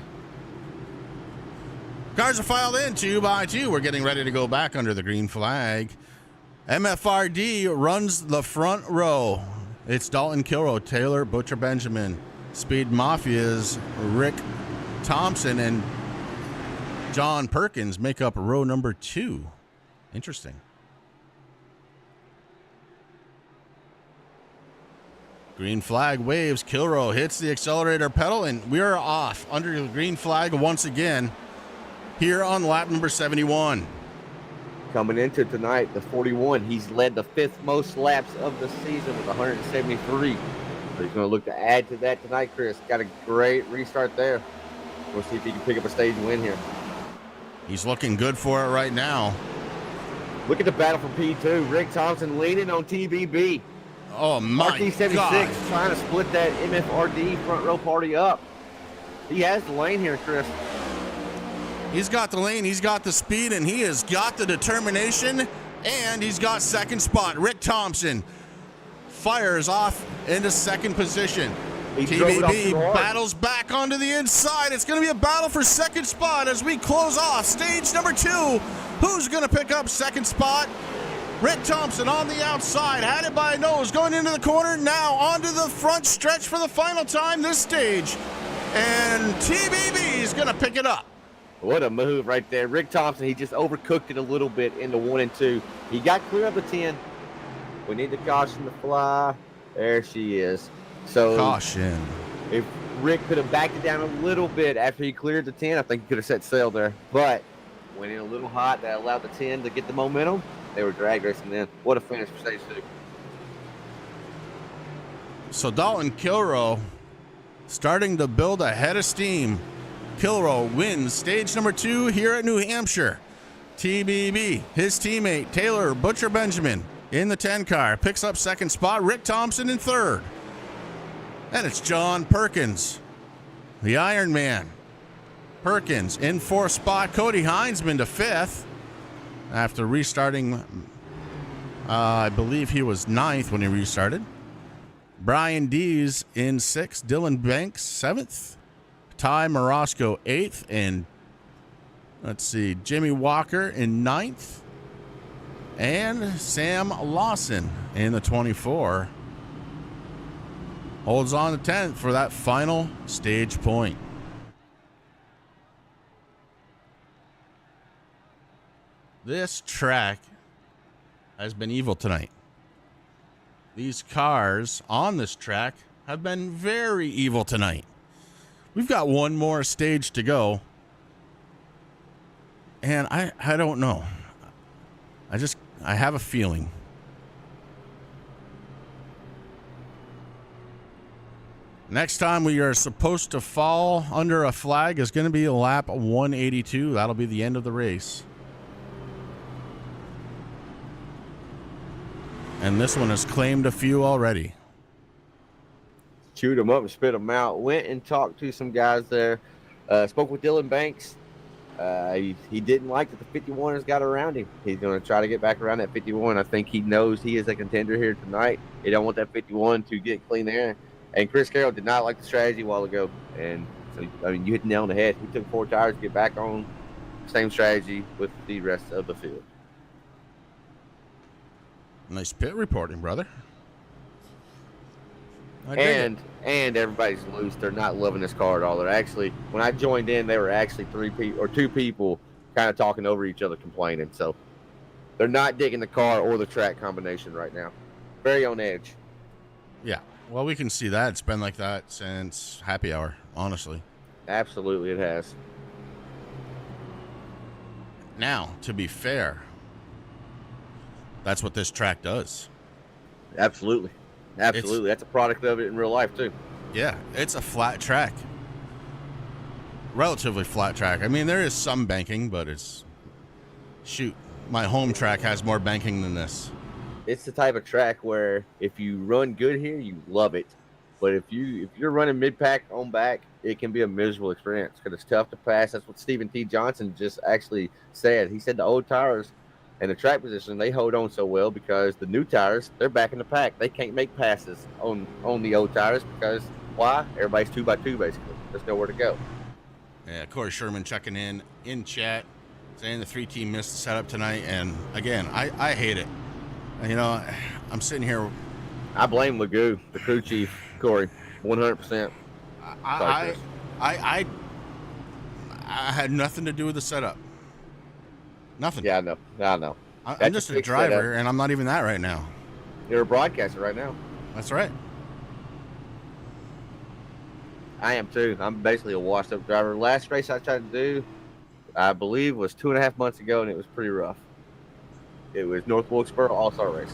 Cars are filed in 2 by 2. We're getting ready to go back under the green flag. MFRD runs the front row. It's Dalton Kilroe, Taylor Butcher Benjamin, Speed Mafia's Rick Thompson, and John Perkins make up row number 2. Interesting. Green flag waves. Kilroe hits the accelerator pedal, and we are off under the green flag once again here on lap number 71. Coming into tonight, the 41, he's led the 5th most laps of the season with 173. So he's going to look to add to that tonight, Chris. Got a great restart there. We'll see if he can pick up a stage win here. He's looking good for it right now. Look at the battle for P2. Rick Thompson leaning on TBB. Oh, my RT76 God. trying to split that MFRD front row party up. He has the lane here, Chris. He's got the lane, he's got the speed, and he has got the determination, and he's got 2nd spot. Rick Thompson fires off into 2nd position. TBB battles back onto the inside. It's going to be a battle for 2nd spot as we close off stage number 2. Who's going to pick up 2nd spot? Rick Thompson on the outside, had it by a nose, going into the corner, now onto the front stretch for the final time this stage. And TBB is going to pick it up. What a move right there. Rick Thompson, he just overcooked it a little bit into 1 and 2. He got clear of the 10. We need to caution the fly. There she is. So caution. If Rick could have backed it down a little bit after he cleared the 10, I think he could have set sail there. But went in a little hot. That allowed the 10 to get the momentum. They were drag racing then. What a finish for stage 2. So Dalton Kilroe starting to build a head of steam. Kilroe wins stage number 2 here at New Hampshire. TBB, his teammate Taylor Butcher Benjamin in the 10 car, picks up 2nd spot. Rick Thompson in 3rd. And it's John Perkins, the Iron Man. Perkins in 4th spot. Cody Heinzman to 5th after restarting. I believe he was 9th when he restarted. Brian Dees in 6th. Dylan Banks 7th. Ty Morosco 8th, and let's see, Jimmy Walker in 9th, and Sam Lawson in the 24 holds on to 10th for that final stage point. This track has been evil tonight. These cars on this track have been very evil tonight. We've got one more stage to go. And I don't know. I have a feeling. Next time we are supposed to fall under a flag is going to be lap 182. That'll be the end of the race. And this one has claimed a few already. Chewed them up and spit them out. Went and talked to some guys there. Spoke with Dylan Banks. He didn't like that the 51ers got around him. He's going to try to get back around that 51. I think he knows he is a contender here tonight. He don't want that 51 to get clean air. And Chris Carroll did not like the strategy a while ago. And so, I mean, you hit the nail on the head. He took 4 tires to get back on same strategy with the rest of the field. Nice pit reporting, brother. And everybody's loose. They're not loving this car at all. They're actually, when I joined in, they were actually 2 people kind of talking over each other, complaining. So they're not digging the car or the track combination right now. Very on edge. Yeah. Well, we can see that. It's been like that since happy hour, honestly. Absolutely, it has. Now, to be fair, that's what this track does. Absolutely. That's a product of it in real life, too. Yeah, it's a flat track. Relatively flat track. I mean, there is some banking, but it's... Shoot, my home track has more banking than this. It's the type of track where if you run good here, you love it. But if you're running mid-pack on back, it can be a miserable experience because it's tough to pass. That's what Stephen T. Johnson just actually said. He said the old tires and the track position, they hold on so well because the new tires, they're back in the pack. They can't make passes on the old tires because, why? Everybody's 2x2, basically. There's nowhere to go. Yeah, Corey Sherman checking in chat, saying the 3-team missed the setup tonight. And, again, I hate it. You know, I'm sitting here. I blame Magoo, the crew chief, Corey, 100%. I had nothing to do with the setup. Nothing. Yeah, I know. I'm just a driver, and I'm not even that right now. You're a broadcaster right now. That's right. I am too. I'm basically a washed-up driver. Last race I tried to do, I believe, was 2.5 months ago, and it was pretty rough. It was North Wilkesboro All-Star race.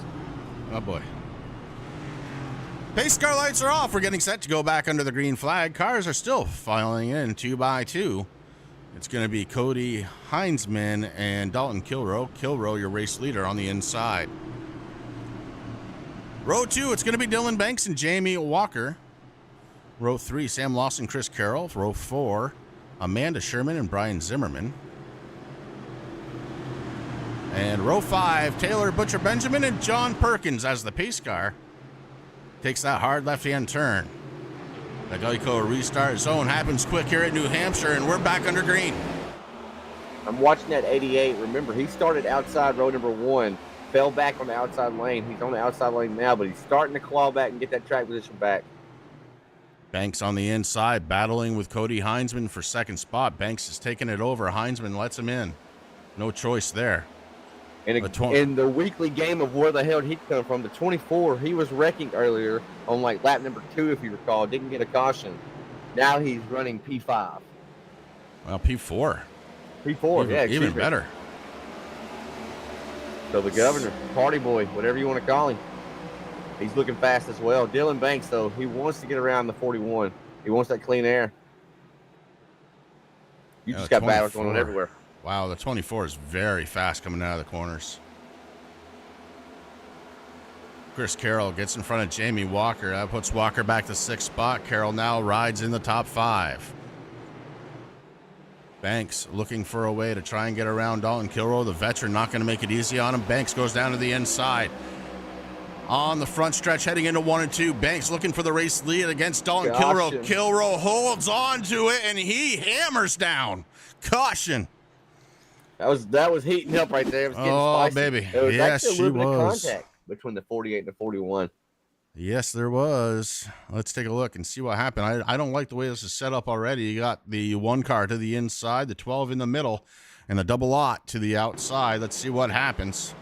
Oh, boy. Pace car lights are off. We're getting set to go back under the green flag. Cars are still filing in 2x2. It's going to be Cody Heinzman and Dalton Kilrow. Kilrow, your race leader, on the inside. Row 2, it's going to be Dylan Banks and Jamie Walker. Row 3, Sam Lawson, Chris Carroll. Row 4, Amanda Sherman and Brian Zimmerman. And row 5, Taylor Butcher Benjamin and John Perkins as the pace car takes that hard left-hand turn. The Geico restart zone happens quick here at New Hampshire, and we're back under green. I'm watching that 88. Remember, he started outside row number 1, fell back on the outside lane. He's on the outside lane now, but he's starting to claw back and get that track position back. Banks on the inside, battling with Cody Heinzman for second spot. Banks is taking it over. Heinzman lets him in. No choice there. And in the weekly game of where the hell did he come from, the 24, he was wrecking earlier on like lap number 2, if you recall. Didn't get a caution. Now he's running P5. Well, P4. P4, even better. So the governor, party boy, whatever you want to call him, he's looking fast as well. Dylan Banks, though, he wants to get around the 41. He wants that clean air. You just got battles going on everywhere. Wow, the 24 is very fast coming out of the corners. Chris Carroll gets in front of Jamie Walker. That puts Walker back to 6th spot. Carroll now rides in the top 5. Banks looking for a way to try and get around Dalton Kilrow. The veteran not going to make it easy on him. Banks goes down to the inside. On the front stretch, heading into 1 and 2. Banks looking for the race lead against Dalton Kilrow. Kilrow holds on to it, and he hammers down. Caution. That was heating up right there. It was getting spicy. Baby. There was yes, actually a little bit was. of contact between the 48 and the 41. Yes, there was. Let's take a look and see what happened. I don't like the way this is set up already. You got the 1 car to the inside, the 12 in the middle, and the double aught to the outside. Let's see what happens.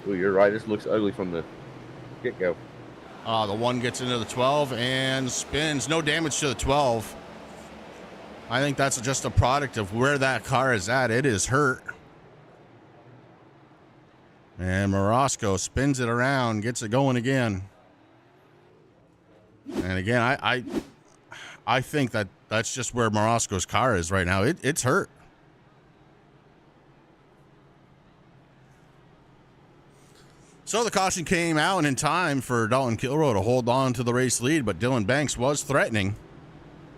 Ooh, you're right. This looks ugly from the get-go. The 1 gets into the 12 and spins. No damage to the 12. I think that's just a product of where that car is at. It is hurt. And Morosco spins it around, gets it going again. And again, I think that's just where Morosco's car is right now. It's hurt. So the caution came out in time for Dalton Kilrow to hold on to the race lead, but Dylan Banks was threatening.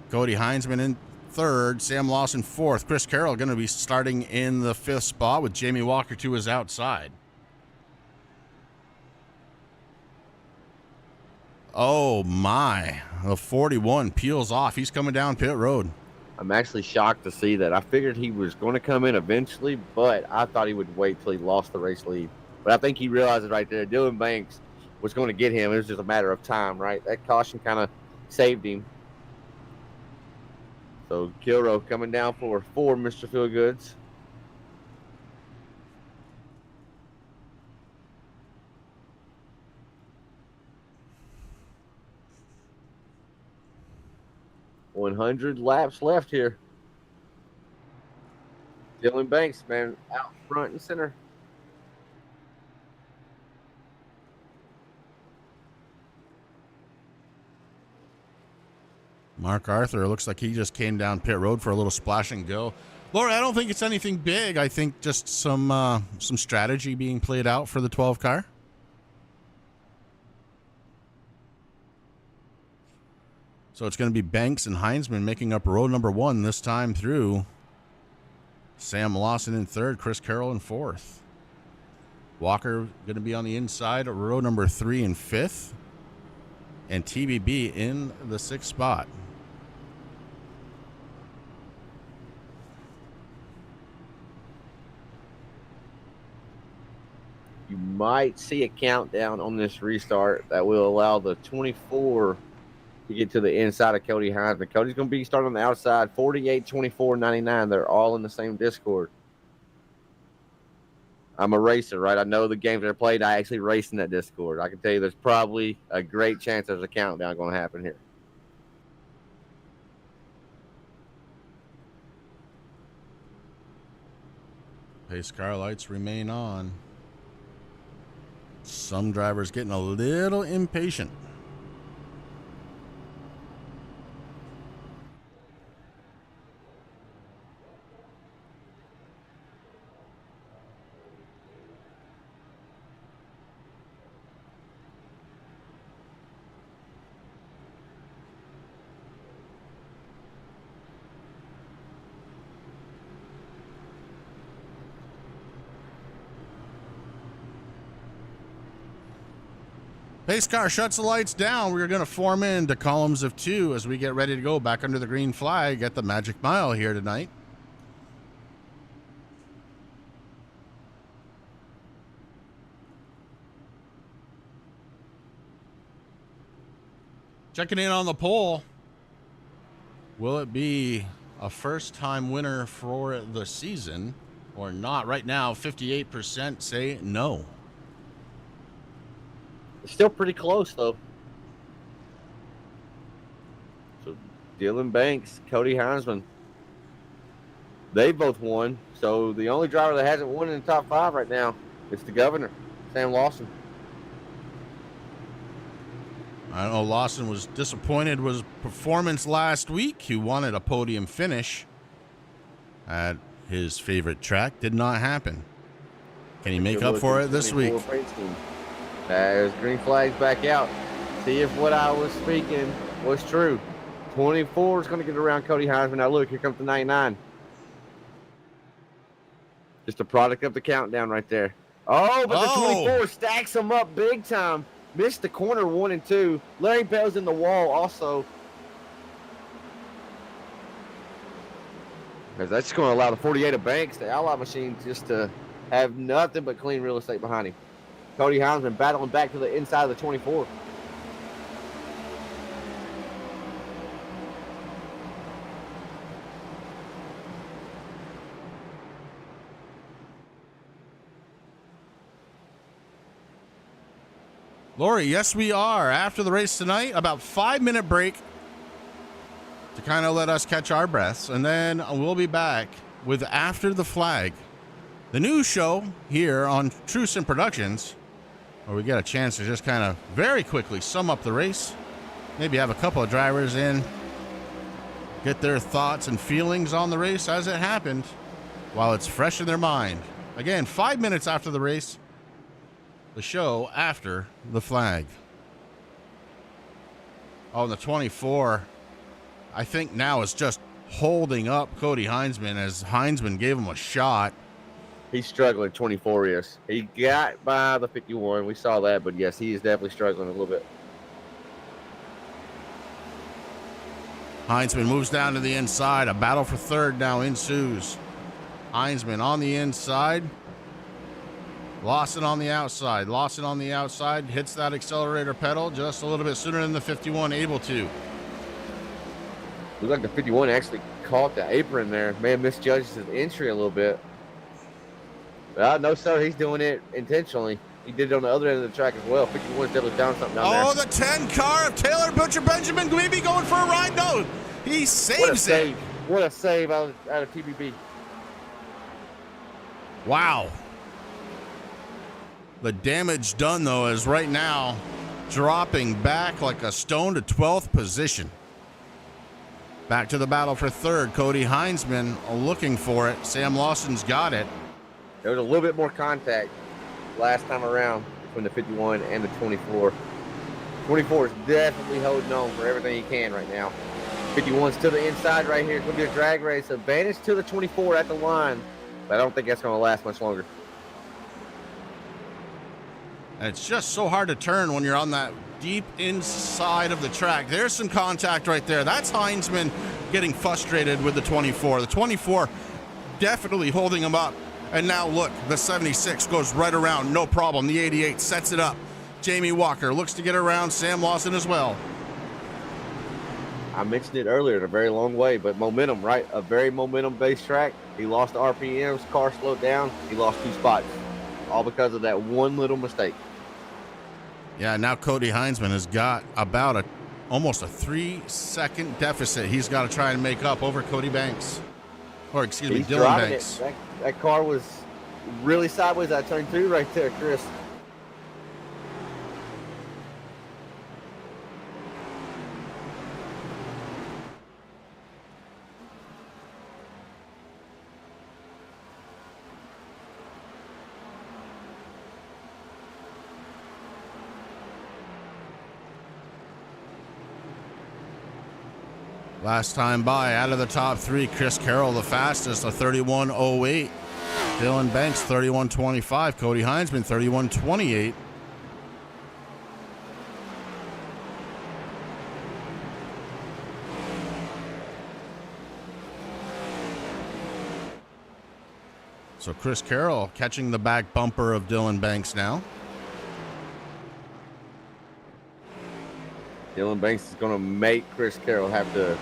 Cody Heinzman in 3rd, Sam Lawson 4th. Chris Carroll going to be starting in the 5th spot with Jamie Walker to his outside. Oh my, the 41 peels off. He's coming down pit road. I'm actually shocked to see that. I figured he was going to come in eventually, but I thought he would wait till he lost the race lead. But I think he realized it right there. Dylan Banks was going to get him. It was just a matter of time, right? That caution kind of saved him. So Kilrow coming down for Mr. Feelgoods. $100 laps left here. Dylan Banks, man, out front and center. Mark Arthur looks like he just came down pit road for a little splash and go. Laura, I don't think it's anything big. I think just some strategy being played out for the 12 car. So it's going to be Banks and Heinzman making up row number 1 this time through. Sam Lawson in 3rd, Chris Carroll in 4th. Walker going to be on the inside, row number 3 and 5th. And TBB in the 6th spot. You might see a countdown on this restart that will allow the 24 to get to the inside of Cody Heinzman. Cody's going to be starting on the outside, 48, 24, 99. They're all in the same Discord. I'm a racer, right? I know the games that are played. I actually race in that Discord. I can tell you there's probably a great chance there's a countdown going to happen here. Pace car lights remain on. Some drivers getting a little impatient. Pace car shuts the lights down. We're going to form into columns of 2 as we get ready to go back under the green flag at the Magic Mile here tonight. Checking in on the pole. Will it be a first-time winner for the season or not? Right now, 58% say no. It's still pretty close, though. So Dylan Banks, Cody Heinzman, they both won. So the only driver that hasn't won in the top 5 right now is the governor, Sam Lawson. I know Lawson was disappointed with his performance last week. He wanted a podium finish at his favorite track. Did not happen. Can he make up for it this week? There's green flags back out. See if what I was speaking was true. 24 is going to get around Cody Heinzman. Now look, here comes the 99. Just a product of the countdown right there. Oh, but the 24 stacks them up big time. Missed the corner 1 and 2. Larry Bell's in the wall also. Because that's just going to allow the 48 of Banks, the Outlaw machine, just to have nothing but clean real estate behind him. Cody Heinzman battling back to the inside of the 24. Lori, yes, we are. After the race tonight, about 5-minute break to kind of let us catch our breaths. And then we'll be back with After the Flag, the new show here on True Sim Productions, where we get a chance to just kind of very quickly sum up the race, maybe have a couple of drivers in, get their thoughts and feelings on the race as it happened while it's fresh in their mind. Again, 5 minutes after the race, the show After the Flag. Oh, and the 24, I think now is just holding up Cody Heinzman as Heinzman gave him a shot. He's struggling, 24 is. He got by the 51. We saw that, but yes, he is definitely struggling a little bit. Heinzman moves down to the inside. A battle for 3rd now ensues. Heinzman on the inside. Lawson on the outside. Lawson on the outside. Hits that accelerator pedal just a little bit sooner than the 51 able to. Looks like the 51 actually caught the apron there. May have misjudged his entry a little bit. No, sir. He's doing it intentionally. He did it on the other end of the track as well. 51's definitely down something down there. Oh, the 10 car of Taylor Butcher Benjamin maybe going for a ride. No, he saves it. What a save out of TBB. Wow. The damage done, though, is right now dropping back like a stone to 12th position. Back to the battle for third. Cody Heinzman looking for it. Sam Lawson's got it. There was a little bit more contact last time around between the 51 and the 24. 24 is definitely holding on for everything he can right now. 51's to the inside right here. It's going to be a drag race. Advantage to the 24 at the line. But I don't think that's going to last much longer. And it's just so hard to turn when you're on that deep inside of the track. There's some contact right there. That's Heinzman getting frustrated with the 24. The 24 definitely holding him up. And now look, the 76 goes right around, no problem. The 88 sets it up. Jamie Walker looks to get around Sam Lawson as well. I mentioned it earlier, in a very long way, but momentum, right? A very momentum-based track. He lost RPMs, car slowed down. He lost 2 spots, all because of that one little mistake. Yeah, now Cody Heinzman has got about almost a 3-second deficit he's got to try and make up over Cody Banks. Or excuse me, Dylan Banks. That car was really sideways at turn 2 right there, Chris. Last time by, out of the top 3, Chris Carroll the fastest, a 31.08. Dylan Banks, 31.25. Cody Heinzman, 31.28. So Chris Carroll catching the back bumper of Dylan Banks now. Dylan Banks is going to make Chris Carroll have to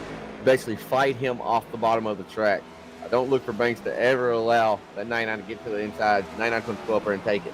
basically fight him off the bottom of the track. I don't look for Banks to ever allow that 99 to get to the inside. 99's going to go up there and take it.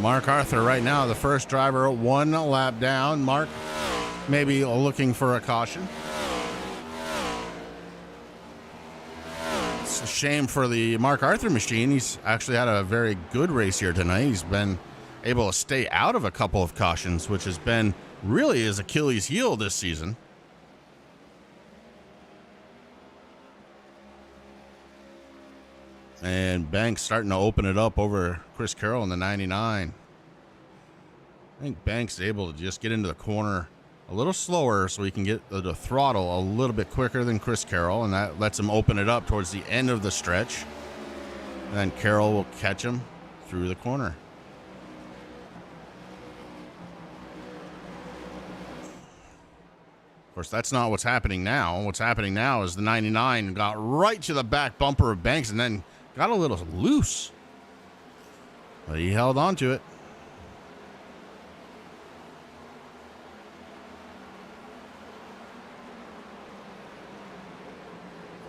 Mark Arthur right now, the first driver, 1 lap down. Mark maybe looking for a caution. It's a shame for the Mark Arthur machine. He's actually had a very good race here tonight. He's been able to stay out of a couple of cautions, which has been really his Achilles heel this season. And Banks starting to open it up over Chris Carroll in the 99. I think Banks is able to just get into the corner a little slower so he can get the throttle a little bit quicker than Chris Carroll, and that lets him open it up towards the end of the stretch. And then Carroll will catch him through the corner. Of course, that's not what's happening now. What's happening now is the 99 got right to the back bumper of Banks and then got a little loose. But he held on to it.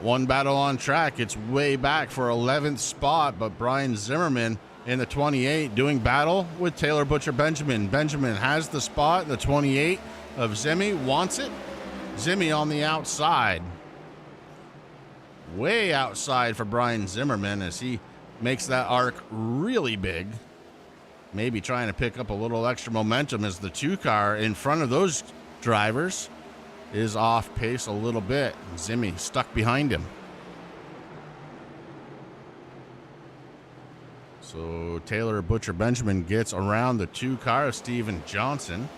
One battle on track. It's way back for 11th spot, but Brian Zimmerman in the 28 doing battle with Taylor Butcher Benjamin. Benjamin has the spot. The 28 of Zimmy wants it. Zimmy on the outside. Way outside for Brian Zimmerman as he makes that arc really big. Maybe trying to pick up a little extra momentum as the 2 car in front of those drivers is off pace a little bit. Zimmy stuck behind him. So Taylor Butcher Benjamin gets around the 2 car of Steven Johnson.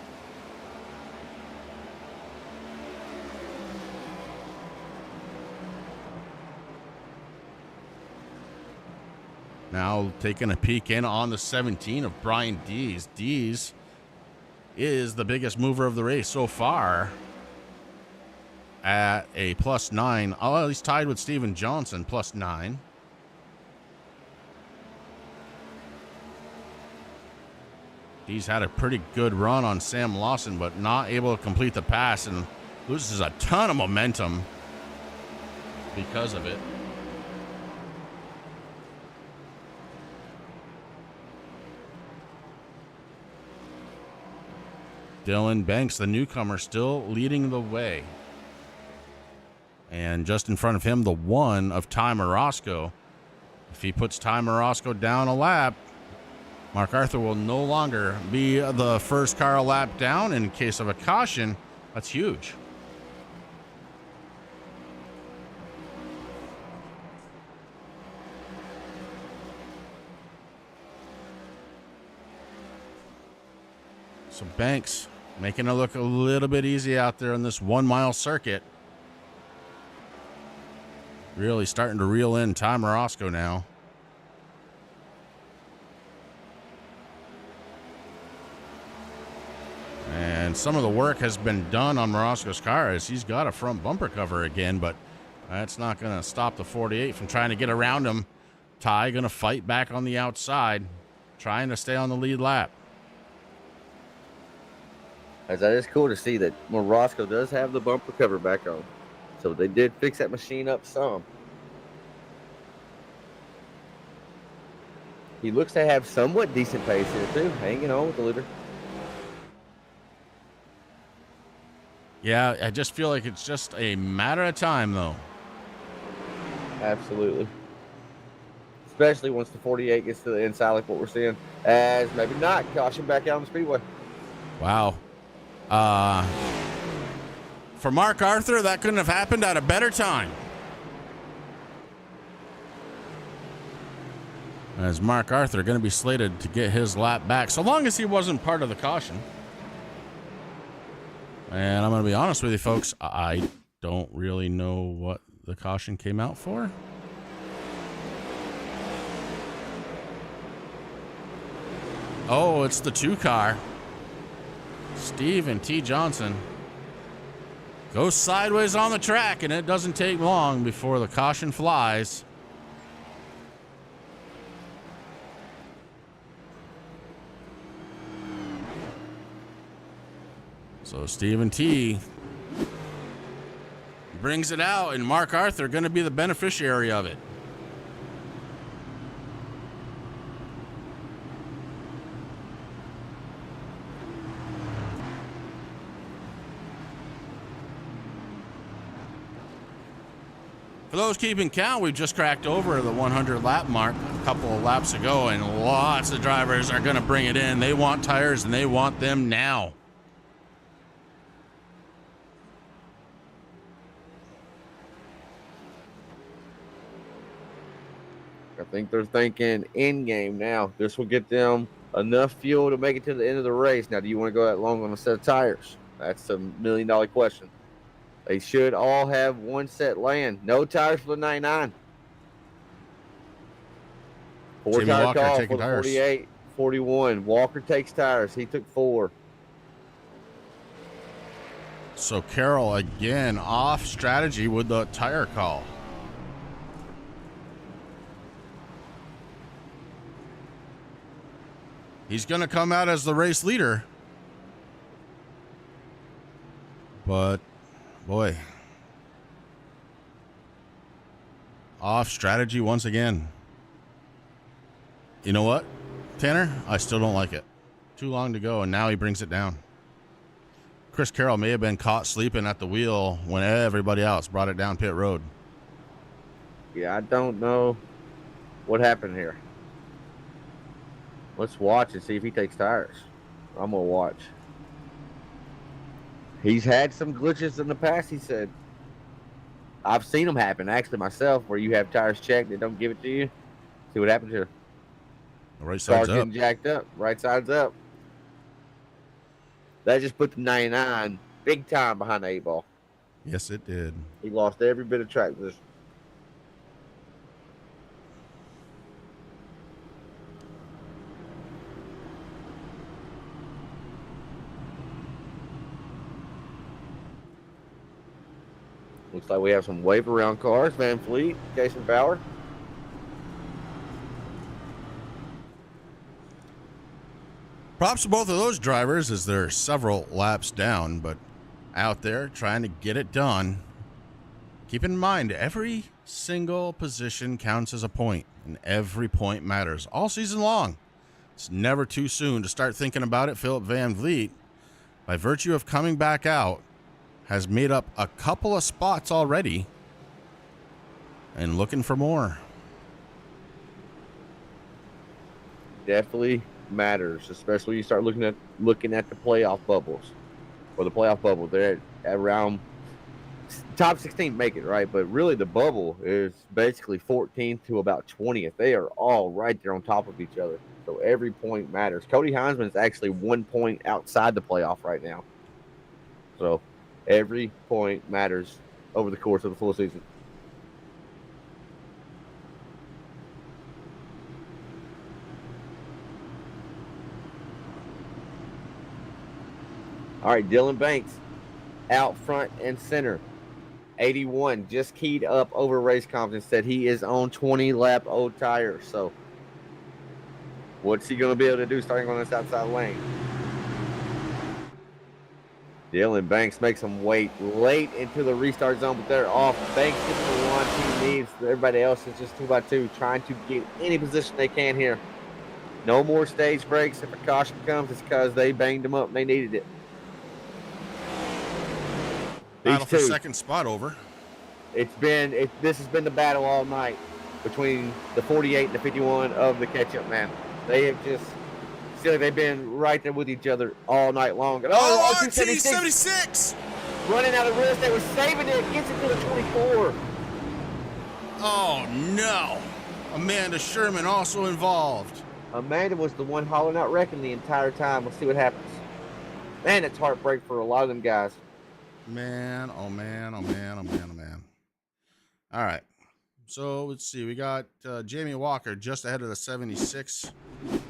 Now taking a peek in on the 17 of Brian Dees. Dees is the biggest mover of the race so far. at a +9. Oh, he's tied with Steven Johnson, +9. He's had a pretty good run on Sam Lawson, but not able to complete the pass and loses a ton of momentum because of it. Dylan Banks, the newcomer, still leading the way. And just in front of him, the 1 of Ty Morosco. If he puts Ty Morosco down a lap, Mark Arthur will no longer be the first car a lap down. In case of a caution, that's huge. So Banks making it look a little bit easy out there on this 1 mile circuit. Really starting to reel in Ty Morosco now. And some of the work has been done on Morosco's car as he's got a front bumper cover again, but that's not going to stop the 48 from trying to get around him. Ty going to fight back on the outside, trying to stay on the lead lap. As that is cool to see that Morosco does have the bumper cover back on. So they did fix that machine up some. He looks to have somewhat decent pace here too, hanging on with the leader. Yeah, I just feel like it's just a matter of time, though. Absolutely. Especially once the 48 gets to the inside, like what we're seeing. As maybe not, caution back out on the speedway. Wow. For Mark Arthur, that couldn't have happened at a better time. As Mark Arthur going to be slated to get his lap back, so long as he wasn't part of the caution. And I'm going to be honest with you, folks. I don't really know what the caution came out for. Oh, it's the 2 car. Stephen T. Johnson goes sideways on the track, and it doesn't take long before the caution flies. So Stephen T. brings it out, and Mark Arthur going to be the beneficiary of it. For those keeping count, we've just cracked over the 100 lap mark a couple of laps ago, and lots of drivers are going to bring it in. They want tires, and they want them now. I think they're thinking in game now. This will get them enough fuel to make it to the end of the race. Now, do you want to go that long on a set of tires? That's a $1 million question. They should all have one set land. No tires for the 99. 4 tire Walker call taking for the tires. 48, 41. Walker takes tires. He took 4. So Carroll again off strategy with the tire call. He's going to come out as the race leader. But, boy. Off strategy once again. You know what, Tanner? I still don't like it. Too long to go, and now he brings it down. Chris Carroll may have been caught sleeping at the wheel when everybody else brought it down pit road. Yeah, I don't know what happened here. Let's watch and see if he takes tires. I'm going to watch. He's had some glitches in the past, he said. I've seen them happen, actually, myself, where you have tires checked, they don't give it to you. See what happens here. The right side's Car's up. getting jacked up. Right side's up. That just put the 99 big time behind the 8-ball. Yes, it did. He lost every bit of track position. Looks like we have some wave around cars. Van Fleet, Jason Bauer. Props to both of those drivers as they're several laps down, but out there trying to get it done. Keep in mind, every single position counts as a point, and every point matters all season long. It's never too soon to start thinking about it. Philip Van Vliet, by virtue of coming back out, has made up a couple of spots already and looking for more. Definitely matters, especially when you start looking at the playoff bubbles, or the playoff bubble. They're at around top 16 make it, right? But really the bubble is basically 14th to about 20th. They are all right there on top of each other. So every point matters. Cody Heinzman is actually 1 point outside the playoff right now. So every point matters over the course of the full season. All right, Dylan Banks out front and center. 81 just keyed up over race comps and said he is on 20 lap old tires. So what's he going to be able to do starting on this outside lane? Dylan Banks makes him wait late into the restart zone, but they're off. Banks gets the one he needs. Everybody else is just 2x2 trying to get any position they can here. No more stage breaks. If a caution comes, it's because they banged them up and they needed it. Battle for second spot over. This has been the battle all night between the 48 and the 51 of the catch-up man. They have just they've been right there with each other all night long. And RT76 running out of real estate, was saving it, gets it to the 24. Oh no! Amanda Sherman also involved. Amanda was the one hauling out wrecking the entire time. We'll see what happens. Man, it's heartbreak for a lot of them guys. Man, oh man, oh man, oh man, oh man. All right. So let's see. We got Jamie Walker just ahead of the 76.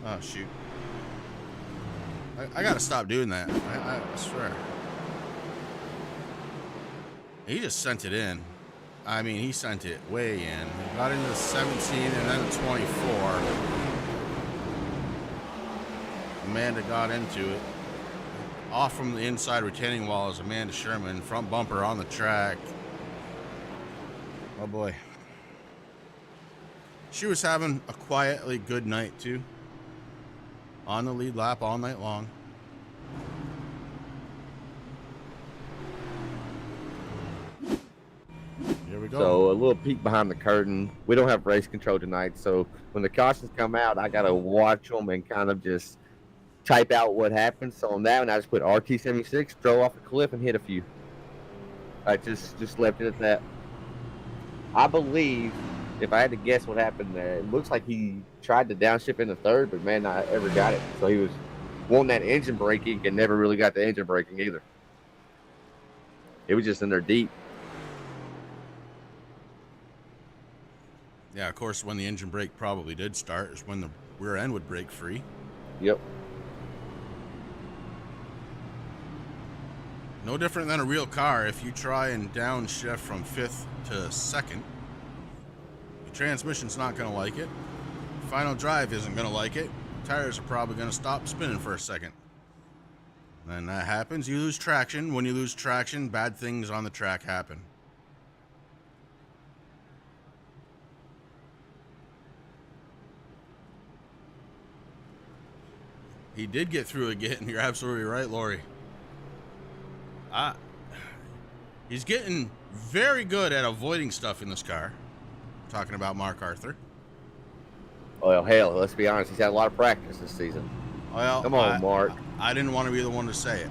Oh, shoot. I got to stop doing that. I swear. He just sent it in. I mean, he sent it way in. He got into the 17 and then the 24. Amanda got into it. Off from the inside retaining wall is Amanda Sherman. Front bumper on the track. Oh, boy. She was having a quietly good night, too. On the lead lap all night long. Here we go. So a little peek behind the curtain. We don't have race control tonight, so when the cautions come out, I got to watch them and kind of just type out what happened. So on that one, I just put RT76, drove off a cliff and hit a few. I just left it at that. I believe, if I had to guess what happened there, it looks like he tried to downshift in the third, but man, not ever got it. So he was wanting that engine braking and never really got the engine braking either. It was just in there deep. Yeah, of course, when the engine brake probably did start is when the rear end would break free. Yep. No different than a real car. If you try and downshift from fifth to second, your transmission's not going to like it. Final drive isn't going to like it. Tires are probably going to stop spinning for a second. Then that happens. You lose traction. When you lose traction, bad things on the track happen. He did get through again. You're absolutely right, Lori. He's getting very good at avoiding stuff in this car. I'm talking about Mark Arthur. Well, hell, let's be honest. He's had a lot of practice this season. Well, come on, Mark. I didn't want to be the one to say it.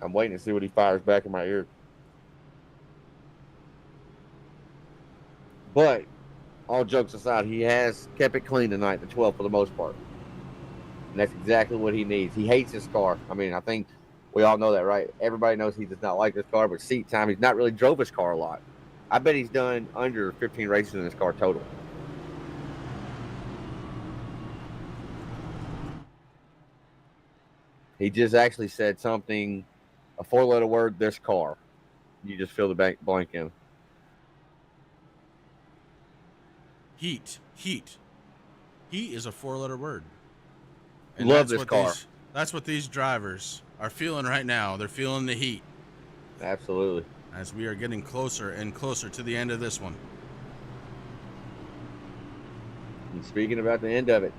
I'm waiting to see what he fires back in my ear. But all jokes aside, he has kept it clean tonight, the 12 for the most part. And that's exactly what he needs. He hates his car. I mean, I think we all know that, right? Everybody knows he does not like this car, but seat time, he's not really drove his car a lot. I bet he's done under 15 races in his car total. He just actually said something, a four-letter word, this car. You just fill the blank in. Heat. Heat is a 4-letter word. Love this car. That's what these drivers are feeling right now. They're feeling the heat. Absolutely. As we are getting closer and closer to the end of this one. And speaking about the end of it,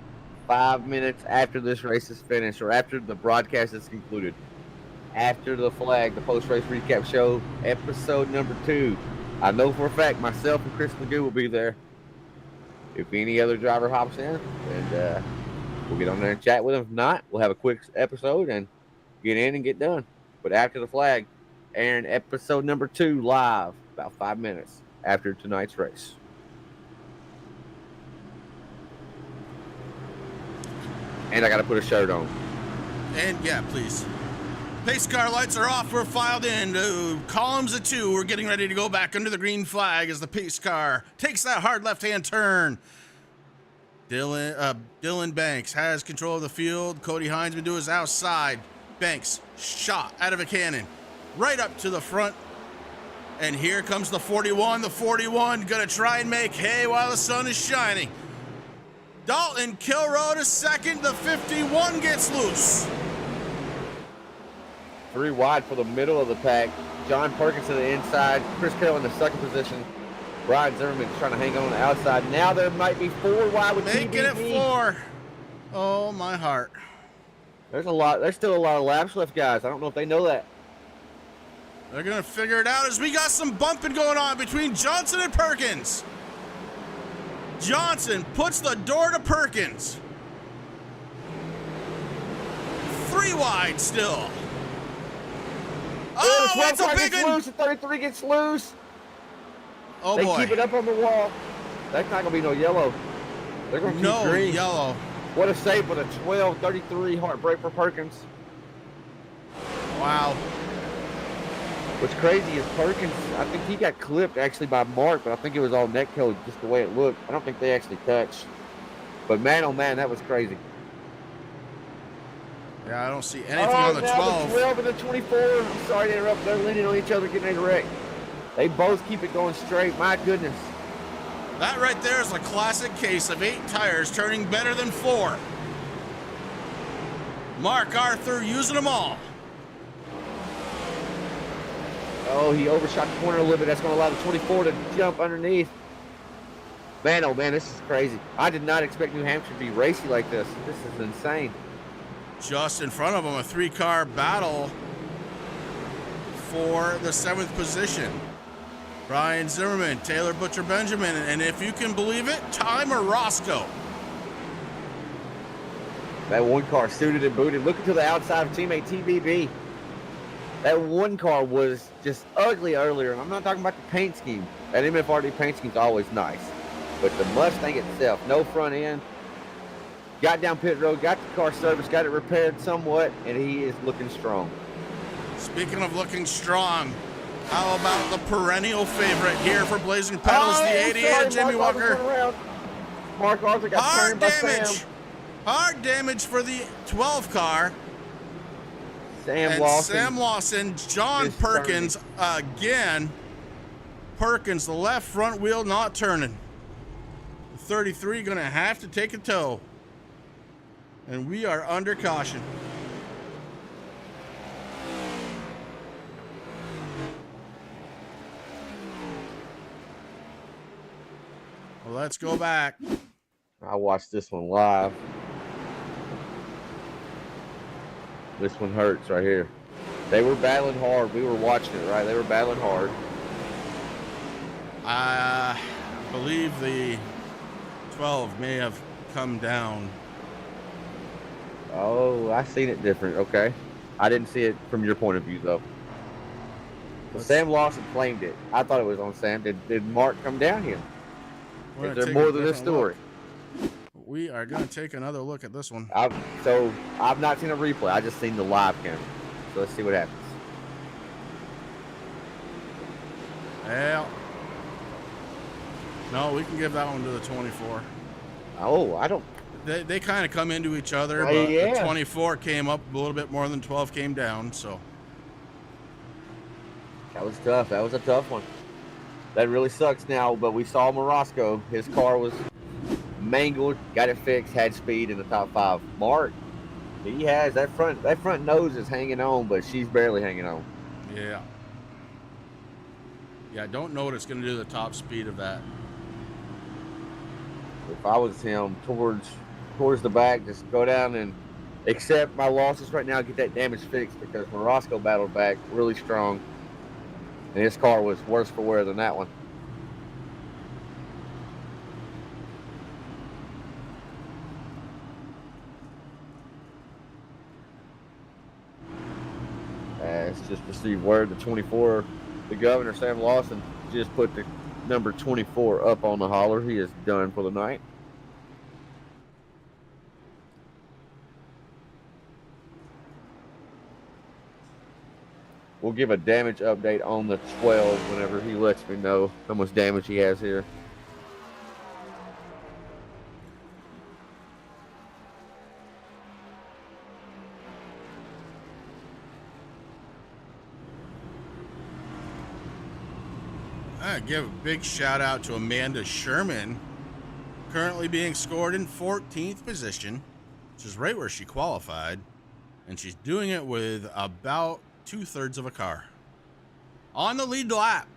5 minutes after this race is finished, or after the broadcast is concluded, after the flag, the post-race recap show, episode number 2. I know for a fact myself and Chris Magoo will be there. If any other driver hops in, and we'll get on there and chat with them. If not, we'll have a quick episode and get in and get done. But after the flag, airing episode number 2 live, about 5 minutes after tonight's race. And I got to put a shirt on. And yeah, please. Pace car lights are off. We're filed in to columns of 2. We're getting ready to go back under the green flag as the pace car takes that hard left-hand turn. Dylan Banks has control of the field. Cody Heinzman to his outside. Banks shot out of a cannon right up to the front. And here comes the 41. The 41 gonna try and make hay while the sun is shining. Dalton Kilroe to second. The 51 gets loose. 3 wide for the middle of the pack. John Perkins to the inside. Chris Carroll in the second position. Brian Zimmerman trying to hang on the outside. Now there might be 4 wide with making TBB. it 4. Oh, my heart. There's still a lot of laps left, guys. I don't know if they know that. They're going to figure it out as we got some bumping going on between Johnson and Perkins. Johnson puts the door to Perkins. 3 wide still. Oh, that's a big one. The 33 gets loose. Oh, they boy. keep it up on the wall. That's not going to be no yellow. They're going to keep green. No yellow. What a save with a 12:33 heartbreak for Perkins. Wow. What's crazy is Perkins, I think he got clipped actually by Mark, but I think it was all neck code just the way it looked. I don't think they actually touched. But man, oh man, that was crazy. Yeah, I don't see anything on the 12. The 12 and the 24. I'm sorry to interrupt. They're leaning on each other, getting ready to wreck. They both keep it going straight. My goodness. That right there is a classic case of 8 tires turning better than 4. Mark Arthur using them all. Oh, he overshot the corner a little bit. That's going to allow the 24 to jump underneath. Man, oh man, this is crazy. I did not expect New Hampshire to be racy like this. This is insane. Just in front of them, a 3-car battle for the 7th position. Brian Zimmerman, Taylor Butcher Benjamin, and if you can believe it, Tyler Roscoe. That one car suited and booted. Looking to the outside of teammate TBB. That one car was just ugly earlier. And I'm not talking about the paint scheme. That MFRD paint scheme is always nice. But the Mustang itself, no front end. Got down pit road, got the car serviced, got it repaired somewhat, and he is looking strong. Speaking of looking strong, how about the perennial favorite here for Blazing Pedals, the 88 Jimmy Walker? Mark Arthur got turned by Sam. Hard damage for the 12 car. Sam Lawson, John Perkins again. Perkins, the left front wheel not turning. The 33 going to have to take a tow. And we are under caution. Well, let's go back. I watched this one live. This one hurts right here. They were battling hard. We were watching it, right? They were battling hard. I believe the 12 may have come down. Oh, I seen it different. Okay. I didn't see it from your point of view, though. Sam Lawson claimed it. I thought it was on Sam. Did Mark come down here? Is there more to this story? We are going to take another look at this one. I've not seen a replay. I just seen the live camera. So let's see what happens. Well, no, we can give that one to the 24. Oh, I don't. They kind of come into each other, but yeah. The 24 came up a little bit more than 12 came down, so. That was tough. That was a tough one. That really sucks now, but we saw Morosco. His car was mangled, got it fixed, had speed in the top 5. Mark, he has that front nose is hanging on, but she's barely hanging on. Yeah. Yeah, I don't know what it's going to do to the top speed of that. If I was him, towards the back, just go down and accept my losses right now, get that damage fixed, because Morosco battled back really strong, and his car was worse for wear than that one. It's just received word the 24, the governor, Sam Lawson, just put the number 24 up on the hauler. He is done for the night. We'll give a damage update on the 12 whenever he lets me know how much damage he has here. I give a big shout out to Amanda Sherman, currently being scored in 14th position, which is right where she qualified, and she's doing it with about 2/3 of a car. On the lead lap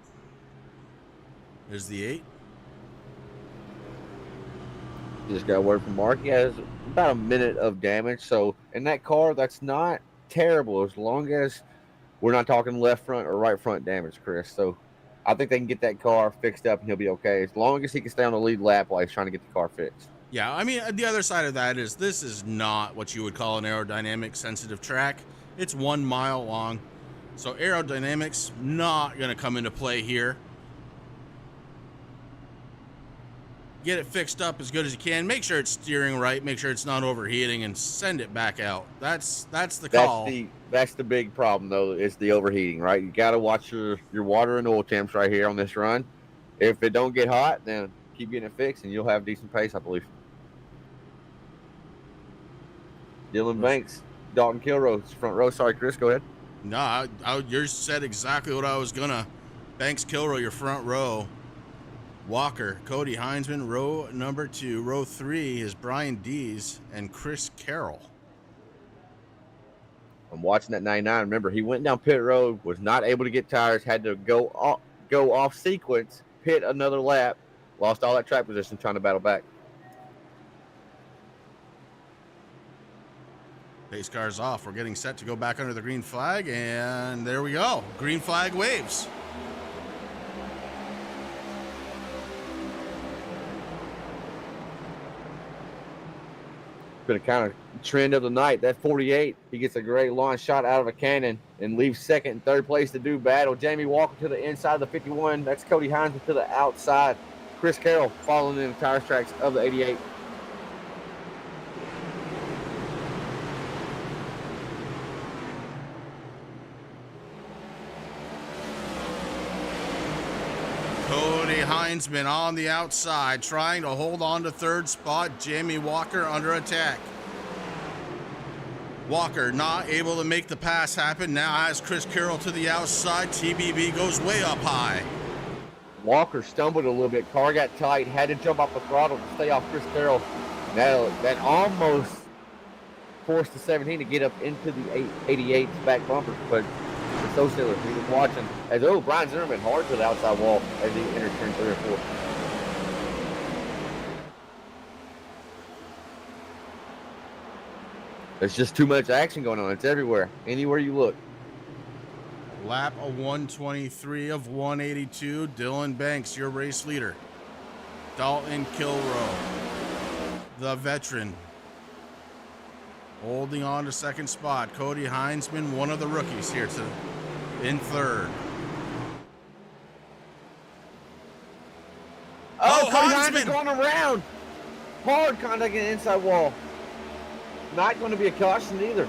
is the 8. Just got word from Mark. He has about a minute of damage. So in that car, that's not terrible as long as we're not talking left front or right front damage, Chris. So I think they can get that car fixed up and he'll be okay as long as he can stay on the lead lap while he's trying to get the car fixed. Yeah, I mean, the other side of that is this is not what you would call an aerodynamic sensitive track. It's 1 mile long. So aerodynamics not going to come into play here. Get it fixed up as good as you can. Make sure it's steering right. Make sure it's not overheating, and send it back out. That's the call. That's the big problem, though, is the overheating, right? You got to watch your water and oil temps right here on this run. If it don't get hot, then keep getting it fixed, and you'll have decent pace, I believe. Dylan Banks, Dalton Kilroe, front row. Sorry, Chris, go ahead. No, you said exactly what I was gonna. Banks, Kilroe, your front row. Walker, Cody Heinzman, row number 2. Row 3 is Brian Dees and Chris Carroll. I'm watching that 99. Remember, he went down pit road, was not able to get tires, had to go off sequence, pit another lap, lost all that track position trying to battle back. Pace car's off. We're getting set to go back under the green flag, and there we go. Green flag waves. Been a kind of trend of the night. That 48, he gets a great launch shot out of a cannon and leaves second and third place to do battle. Jamie Walker to the inside of the 51. That's Cody Heinzman to the outside. Chris Carroll following in the tires tracks of the 88. Cody Heinzman on the outside, trying to hold on to third spot. Jamie Walker under attack. Walker not able to make the pass happen. Now has Chris Carroll to the outside. TBB goes way up high. Walker stumbled a little bit. Car got tight. Had to jump off the throttle to stay off Chris Carroll. Now that almost forced the 17 to get up into the 88's back bumper, but so silly. He was watching as Brian Zimmerman hard to the outside wall as he entered turn 3 or 4. There's just too much action going on. It's everywhere. Anywhere you look. Lap of 123 of 182. Dylan Banks, your race leader. Dalton Kilroe, the veteran, holding on to second spot. Cody Heinzman, one of the rookies here in third. Cody Heinzman going around. Hard contact in the inside wall. Not going to be a caution either.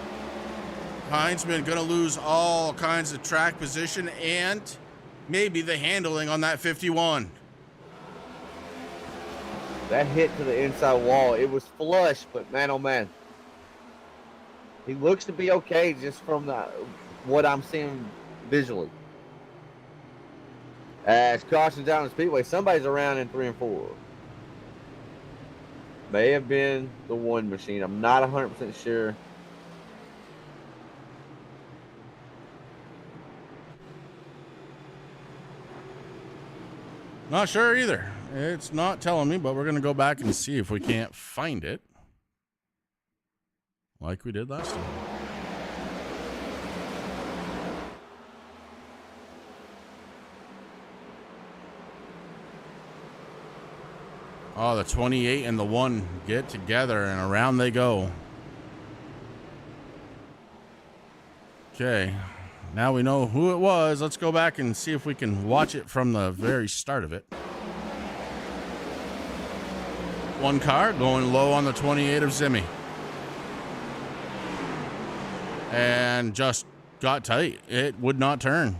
Heinzman going to lose all kinds of track position and maybe the handling on that 51. That hit to the inside wall. It was flush, but man, oh man. He looks to be okay just from what I'm seeing visually. As caution down the speedway, somebody's around in 3 and 4. May have been the one machine. I'm not 100% sure. Not sure either. It's not telling me, but we're going to go back and see if we can't find it. Like we did last time. Oh, the 28 and the 1 get together, and around they go. Okay. Now we know who it was. Let's go back and see if we can watch it from the very start of it. One car going low on the 28 of Zimmy. And just got tight. It would not turn.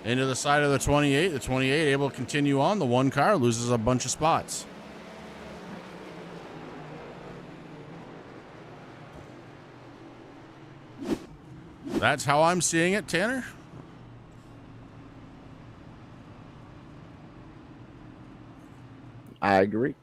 Into the side of the 28. The 28 able to continue on. The 1 car loses a bunch of spots. That's how I'm seeing it, Tanner. I agree.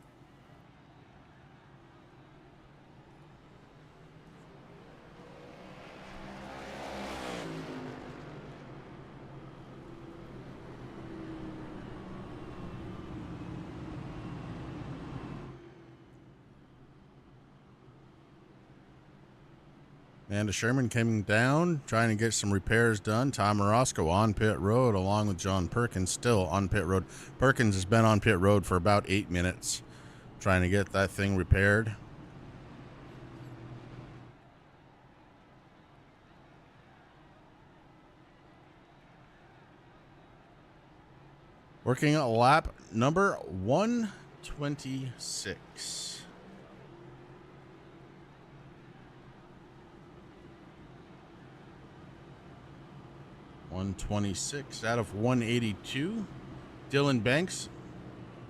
Amanda Sherman came down, trying to get some repairs done. Tom Orozco on pit road, along with John Perkins, still on pit road. Perkins has been on pit road for about 8 minutes, trying to get that thing repaired. Working at lap number 126. 126 out of 182. Dylan Banks,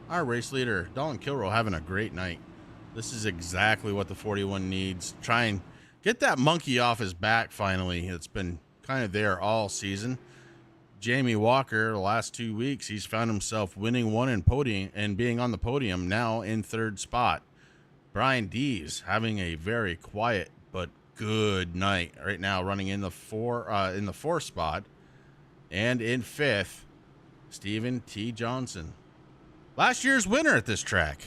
our race leader. Dalton Kilroe having a great night. This is exactly what the 41 needs. Try and get that monkey off his back finally. It's been kind of there all season. Jamie Walker, the last 2 weeks, he's found himself winning one and podium and being on the podium now in 3rd spot. Brian Dees having a very quiet but good night right now, running in the 4th spot. And in 5th, Stephen T. Johnson. Last year's winner at this track.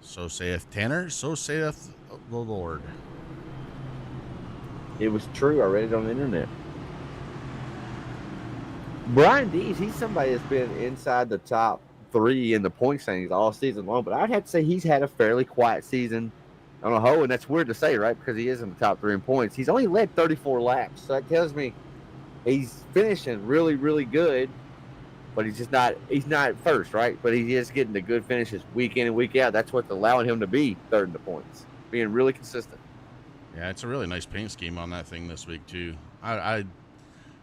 So saith Tanner, so saith the Lord. It was true. I read it on the internet. Brian Dees, he's somebody that's been inside the top 3 in the point standings all season long, but I'd have to say he's had a fairly quiet season on a whole, and that's weird to say, right? Because he is in the top 3 in points. He's only led 34 laps, so that tells me he's finishing really, really good, but he's not first, right? But he is getting the good finishes week in and week out. That's what's allowing him to be 3rd in the points, being really consistent. Yeah, it's a really nice paint scheme on that thing this week, too. I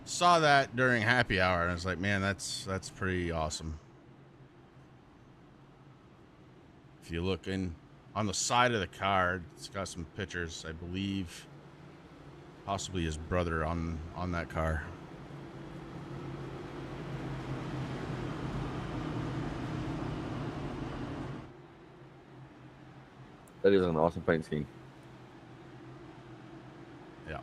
saw that during happy hour, and I was like, man, that's pretty awesome. If you look in on the side of the car, it's got some pictures, I believe, possibly his brother on that car. That is an awesome paint scheme. Yeah.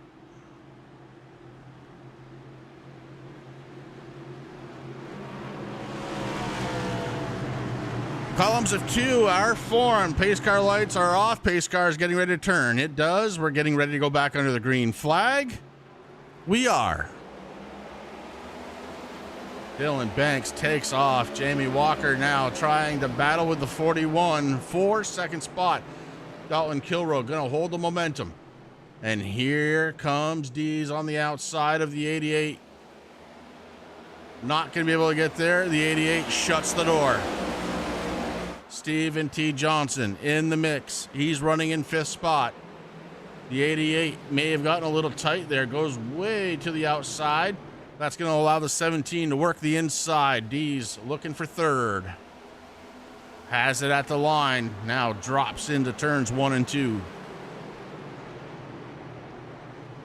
Columns of 2 are formed. Pace car lights are off. Pace car is getting ready to turn. It does. We're getting ready to go back under the green flag. We are. Dylan Banks takes off. Jamie Walker now trying to battle with the 41 for 2nd spot. Dalton Kilroe going to hold the momentum. And here comes Dees on the outside of the 88. Not going to be able to get there. The 88 shuts the door. Stephen T. Johnson in the mix. He's running in 5th spot. The 88 may have gotten a little tight there. Goes way to the outside. That's going to allow the 17 to work the inside. Dees looking for 3rd. Has it at the line. Now drops into turns 1 and 2.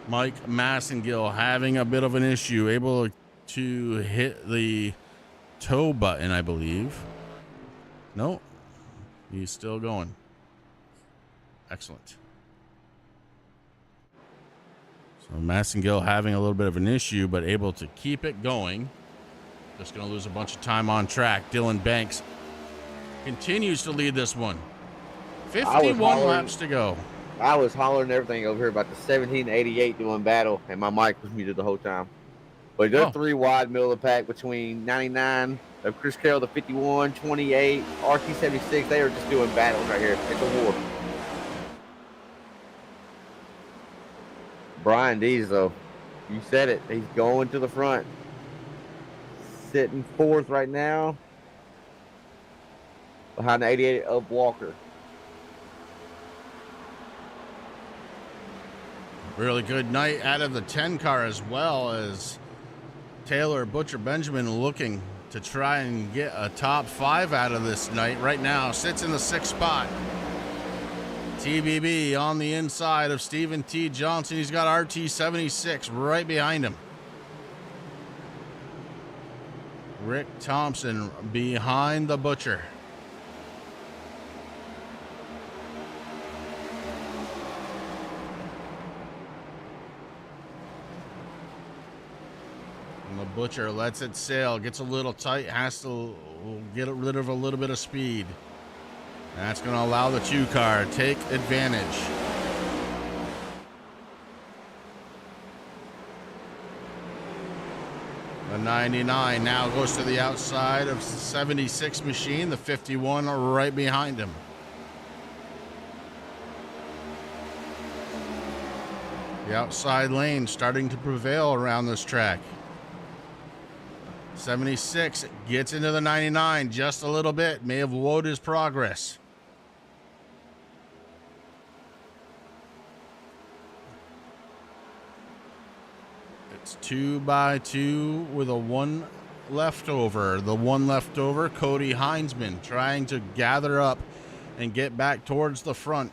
Mike Massengill having a bit of an issue, able to hit the tow button, I believe. No, he's still going. Excellent. So Massengill having a little bit of an issue, but able to keep it going. Just going to lose a bunch of time on track. Dylan Banks continues to lead this one. 51 laps to go. I was hollering everything over here about the 1788 doing battle, and my mic was muted the whole time. But they're 3 wide, middle of the pack between 99 of Chris Carroll, the 51, 28, RT76. They are just doing battles right here. It's a war. Brian Dees, though, you said it. He's going to the front. Sitting 4th right now. Behind the 88 of Walker. Really good night out of the 10 car, as well as Taylor Butcher Benjamin looking to try and get a top 5 out of this night. Right now sits in the 6th spot. TBB on the inside of Stephen T. Johnson. He's got RT76 right behind him. Rick Thompson behind the Butcher. And the Butcher lets it sail, gets a little tight, has to get rid of a little bit of speed. And that's going to allow the 2 car to take advantage. The 99 now goes to the outside of 76 machine, the 51 right behind him. The outside lane starting to prevail around this track. 76 gets into the 99 just a little bit, may have slowed his progress. It's 2 by 2 with a 1 left over. The 1 left over, Cody Heinzman trying to gather up and get back towards the front.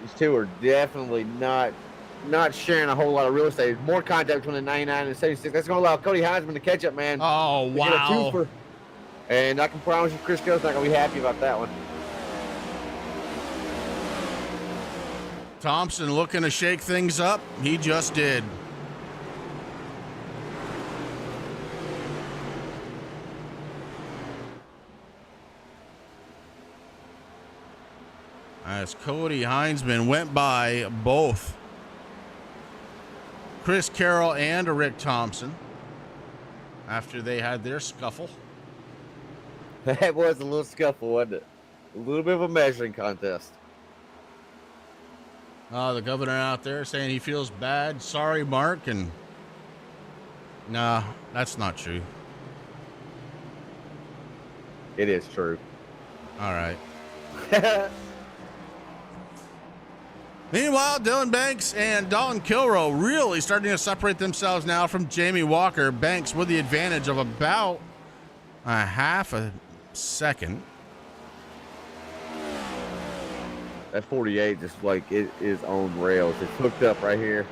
These two are definitely not sharing a whole lot of real estate. There's more contact between the 99 and the 76. That's going to allow Cody Heinzman to catch up, man. Oh, wow. And I can promise you Chris Carroll's not going to be happy about that one. Thompson looking to shake things up. He just did. As Cody Heinzman went by both Chris Carroll and Rick Thompson after they had their scuffle. That was a little scuffle, wasn't it? A little bit of a measuring contest. The governor out there saying he feels bad. Sorry, Mark. And nah, that's not true. It is true. All right. Meanwhile, Dylan Banks and Dalton Kilroe really starting to separate themselves now from Jamie Walker. Banks with the advantage of about a half a second. That 48 just like it is on rails. It's hooked up right here.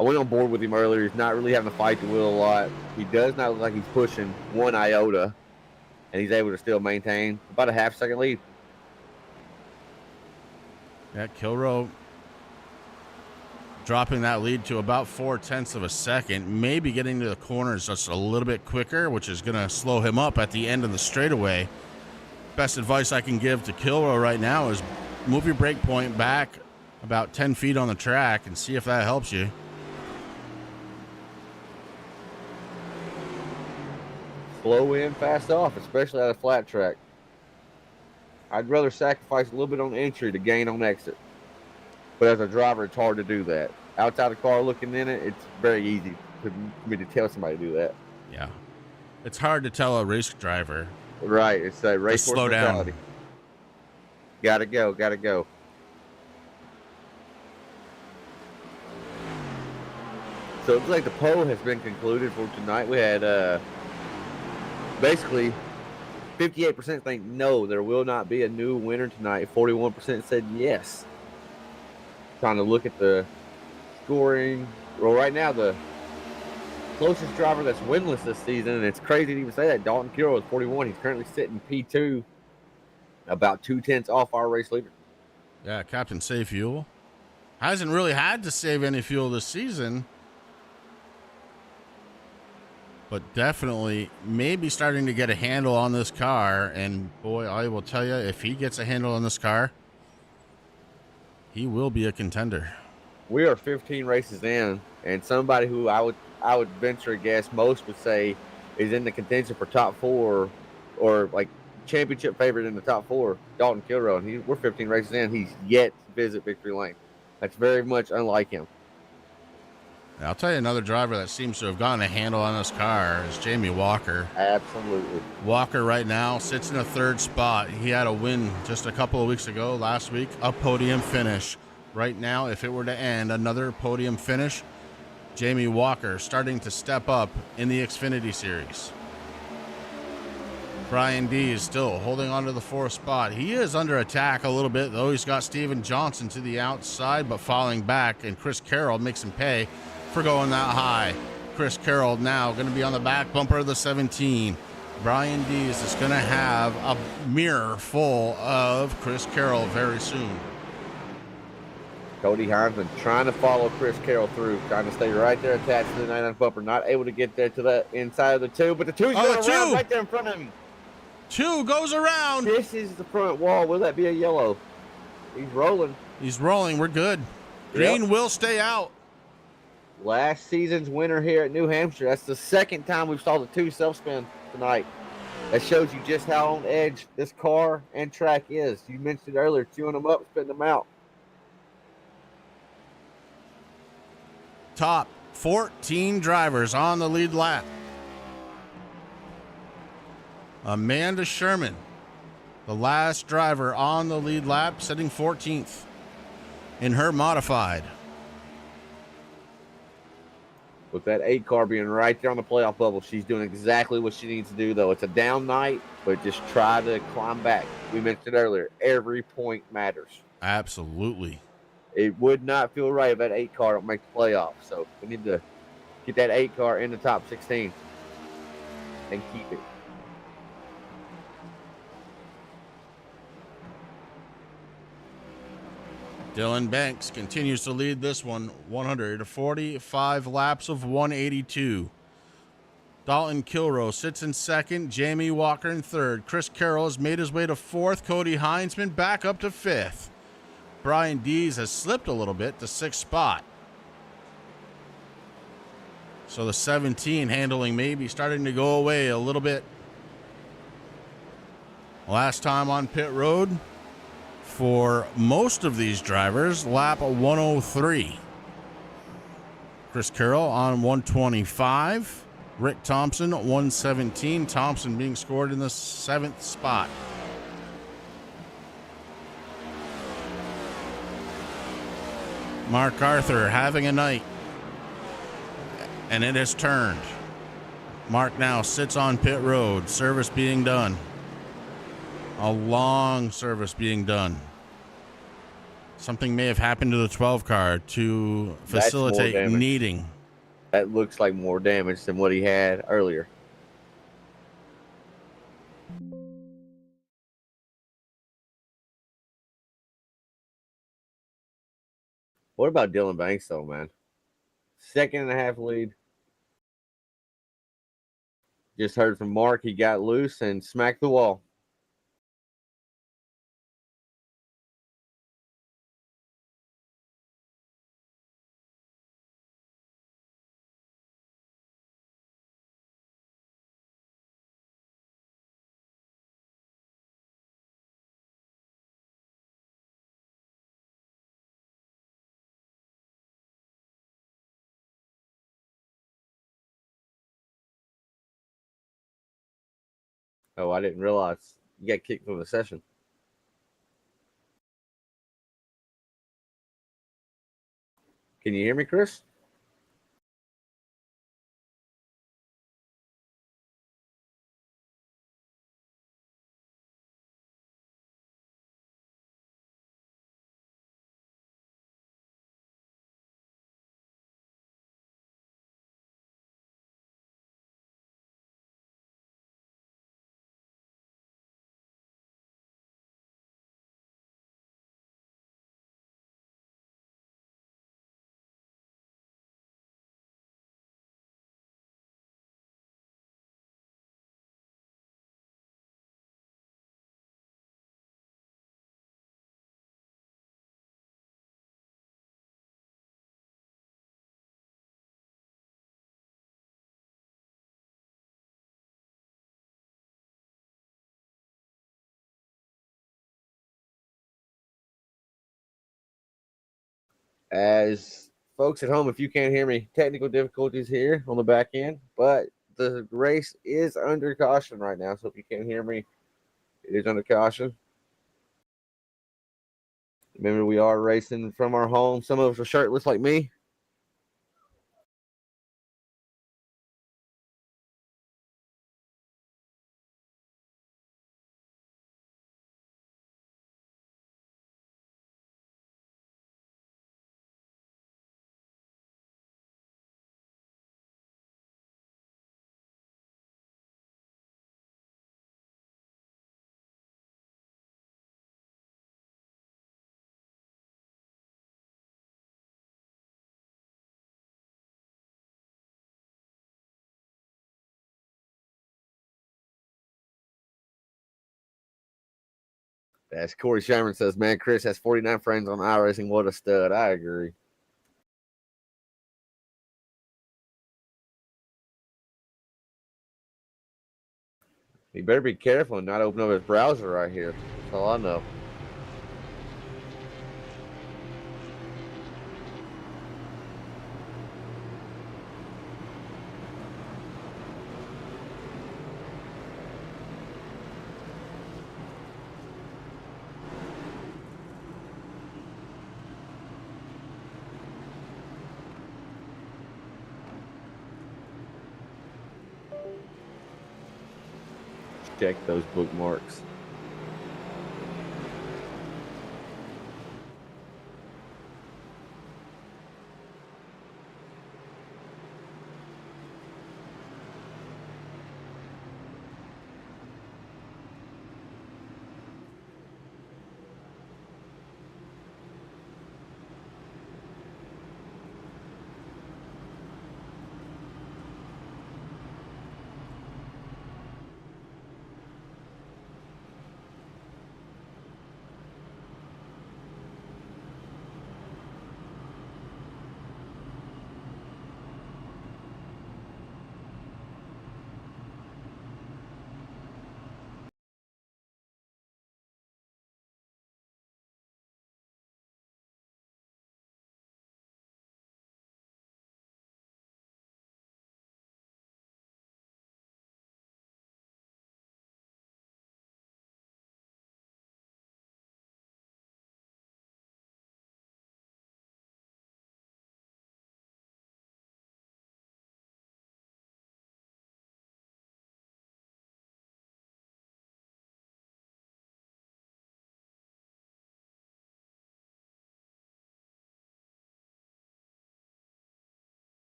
I went on board with him earlier. He's not really having to fight the wheel a lot. He does not look like he's pushing 1 iota, and he's able to still maintain about a half-second lead. Yeah, Kilroe dropping that lead to about 0.4 of a second, maybe getting to the corners just a little bit quicker, which is going to slow him up at the end of the straightaway. Best advice I can give to Kilroe right now is move your brake point back about 10 feet on the track and see if that helps you. Slow in, fast off, especially at a flat track. I'd rather sacrifice a little bit on entry to gain on exit. But as a driver, it's hard to do that. Outside the car looking in it, it's very easy for me to tell somebody to do that. Yeah. It's hard to tell a race driver. Right. It's a race slow mentality. down. Gotta go, gotta go. So it looks like the poll has been concluded for tonight. We had basically 58% think no, there will not be a new winner tonight. 41% said yes. Trying to look at the scoring. Well, right now, the closest driver that's winless this season, and it's crazy to even say that, Dalton Kiro is 41. He's currently sitting P2, about 2/10 off our race leader. Yeah, Captain Save Fuel. Hasn't really had to save any fuel this season, but definitely maybe starting to get a handle on this car. And boy, I will tell you, if he gets a handle on this car, he will be a contender. We are 15 races in, and somebody who I would venture a guess most would say is in the contention for top 4 or like championship favorite in the top 4, Dalton Kilroy. And we're 15 races in. He's yet to visit victory lane. That's very much unlike him. I'll tell you another driver that seems to have gotten a handle on this car is Jamie Walker. Absolutely. Walker right now sits in a 3rd spot. He had a win just a couple of weeks ago, last week, a podium finish. Right now, if it were to end, another podium finish, Jamie Walker starting to step up in the Xfinity Series. Brian D is still holding on to the 4th spot. He is under attack a little bit, though. He's got Steven Johnson to the outside, but falling back, and Chris Carroll makes him pay for going that high. Chris Carroll now going to be on the back bumper of the 17. Brian Dees is going to have a mirror full of Chris Carroll very soon. Cody Heinzman trying to follow Chris Carroll through, trying to stay right there attached to the 99 bumper, not able to get there to the inside of the 2, but the 2's going around right there in front of him. 2 goes around. This is the front wall. Will that be a yellow? He's rolling. He's rolling. We're good. Green will stay out. Last season's winner here at New Hampshire. That's the 2nd time we've saw the 2 self-spin tonight. That shows you just how on edge this car and track is. You mentioned earlier, chewing them up, spitting them out. Top 14 drivers on the lead lap. Amanda Sherman, the last driver on the lead lap, sitting 14th in her modified. With that 8 car being right there on the playoff bubble, she's doing exactly what she needs to do, though. It's a down night, but just try to climb back. We mentioned earlier, every point matters. Absolutely. It would not feel right if that 8 car don't make the playoffs. So we need to get that 8 car in the top 16 and keep it. Dylan Banks continues to lead this one, 145 laps of 182. Dalton Kilroy sits in 2nd, Jamie Walker in 3rd. Chris Carroll has made his way to 4th, Cody Heinzman back up to 5th. Brian Dees has slipped a little bit to 6th spot. So the 17 handling maybe starting to go away a little bit. Last time on pit road for most of these drivers, lap 103. Chris Carroll on 125. Rick Thompson 117. Thompson being scored in the 7th spot. Mark Arthur having a night, and it has turned. Mark now sits on pit road, service being done. A long service being done. Something may have happened to the 12 car to facilitate needing. That looks like more damage than what he had earlier. What about Dylan Banks, though, man? 2.5 lead. Just heard from Mark. He got loose and smacked the wall. Oh, I didn't realize you got kicked from the session. Can you hear me, Chris? As folks at home, if you can't hear me, technical difficulties here on the back end, but the race is under caution right now. So if you can't hear me, it is under caution. Remember, we are racing from our home. Some of us are shirtless like me. As Corey Sherman says, man, Chris has 49 friends on iRacing. What a stud. I agree. He better be careful and not open up his browser right here. That's all I know. Check those bookmarks.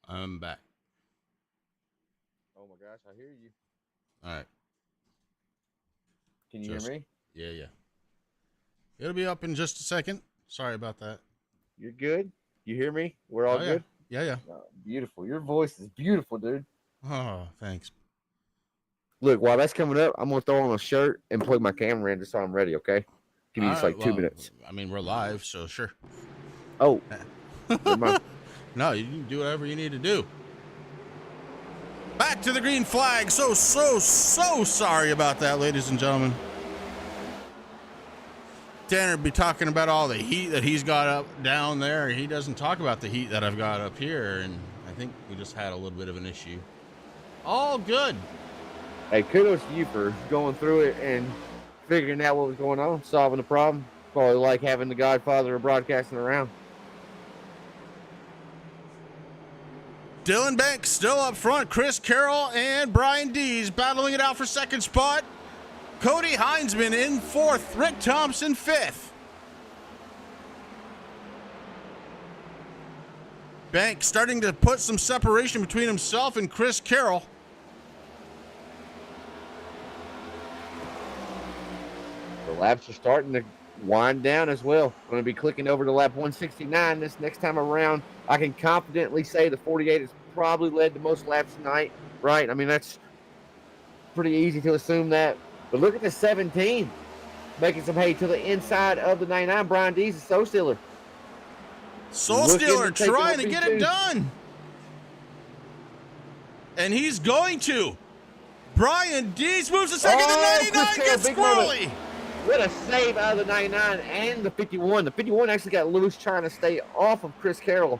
I'm back. Oh my gosh, I hear you. All right. Can you hear me? Yeah. It'll be up in just a second. Sorry about that. You're good? You hear me? We're all good? Yeah. Oh, beautiful. Your voice is beautiful, dude. Oh, thanks. Look, while that's coming up, I'm going to throw on a shirt and plug my camera in just so I'm ready, okay? Give me All just right, like 2 minutes. I mean, we're live, so sure. Oh. Never mind. No, you can do whatever you need to do. Back to the green flag. So sorry about that, ladies and gentlemen. Tanner be talking about all the heat that he's got up down there. He doesn't talk about the heat that I've got up here, and I think we just had a little bit of an issue. All good. Hey, kudos to you for going through it and figuring out what was going on, solving the problem. Probably like having the godfather of broadcasting around. Dylan Banks still up front. Chris Carroll and Brian Dees battling it out for second spot. Cody Heinzman in fourth. Rick Thompson fifth. Banks starting to put some separation between himself and Chris Carroll. The laps are starting to wind down as well. Going to be clicking over to lap 169 this next time around. I can confidently say the 48 has probably led the most laps tonight, right? I mean, that's pretty easy to assume that. But look at the 17 making some hay to the inside of the 99. Brian Dees is Soul Stealer. Soul Stealer trying to get it done. And he's going to. Brian Dees moves to second. The 99 gets squirrely. What a save out of the 99 and the 51. The 51 actually got loose trying to stay off of Chris Carroll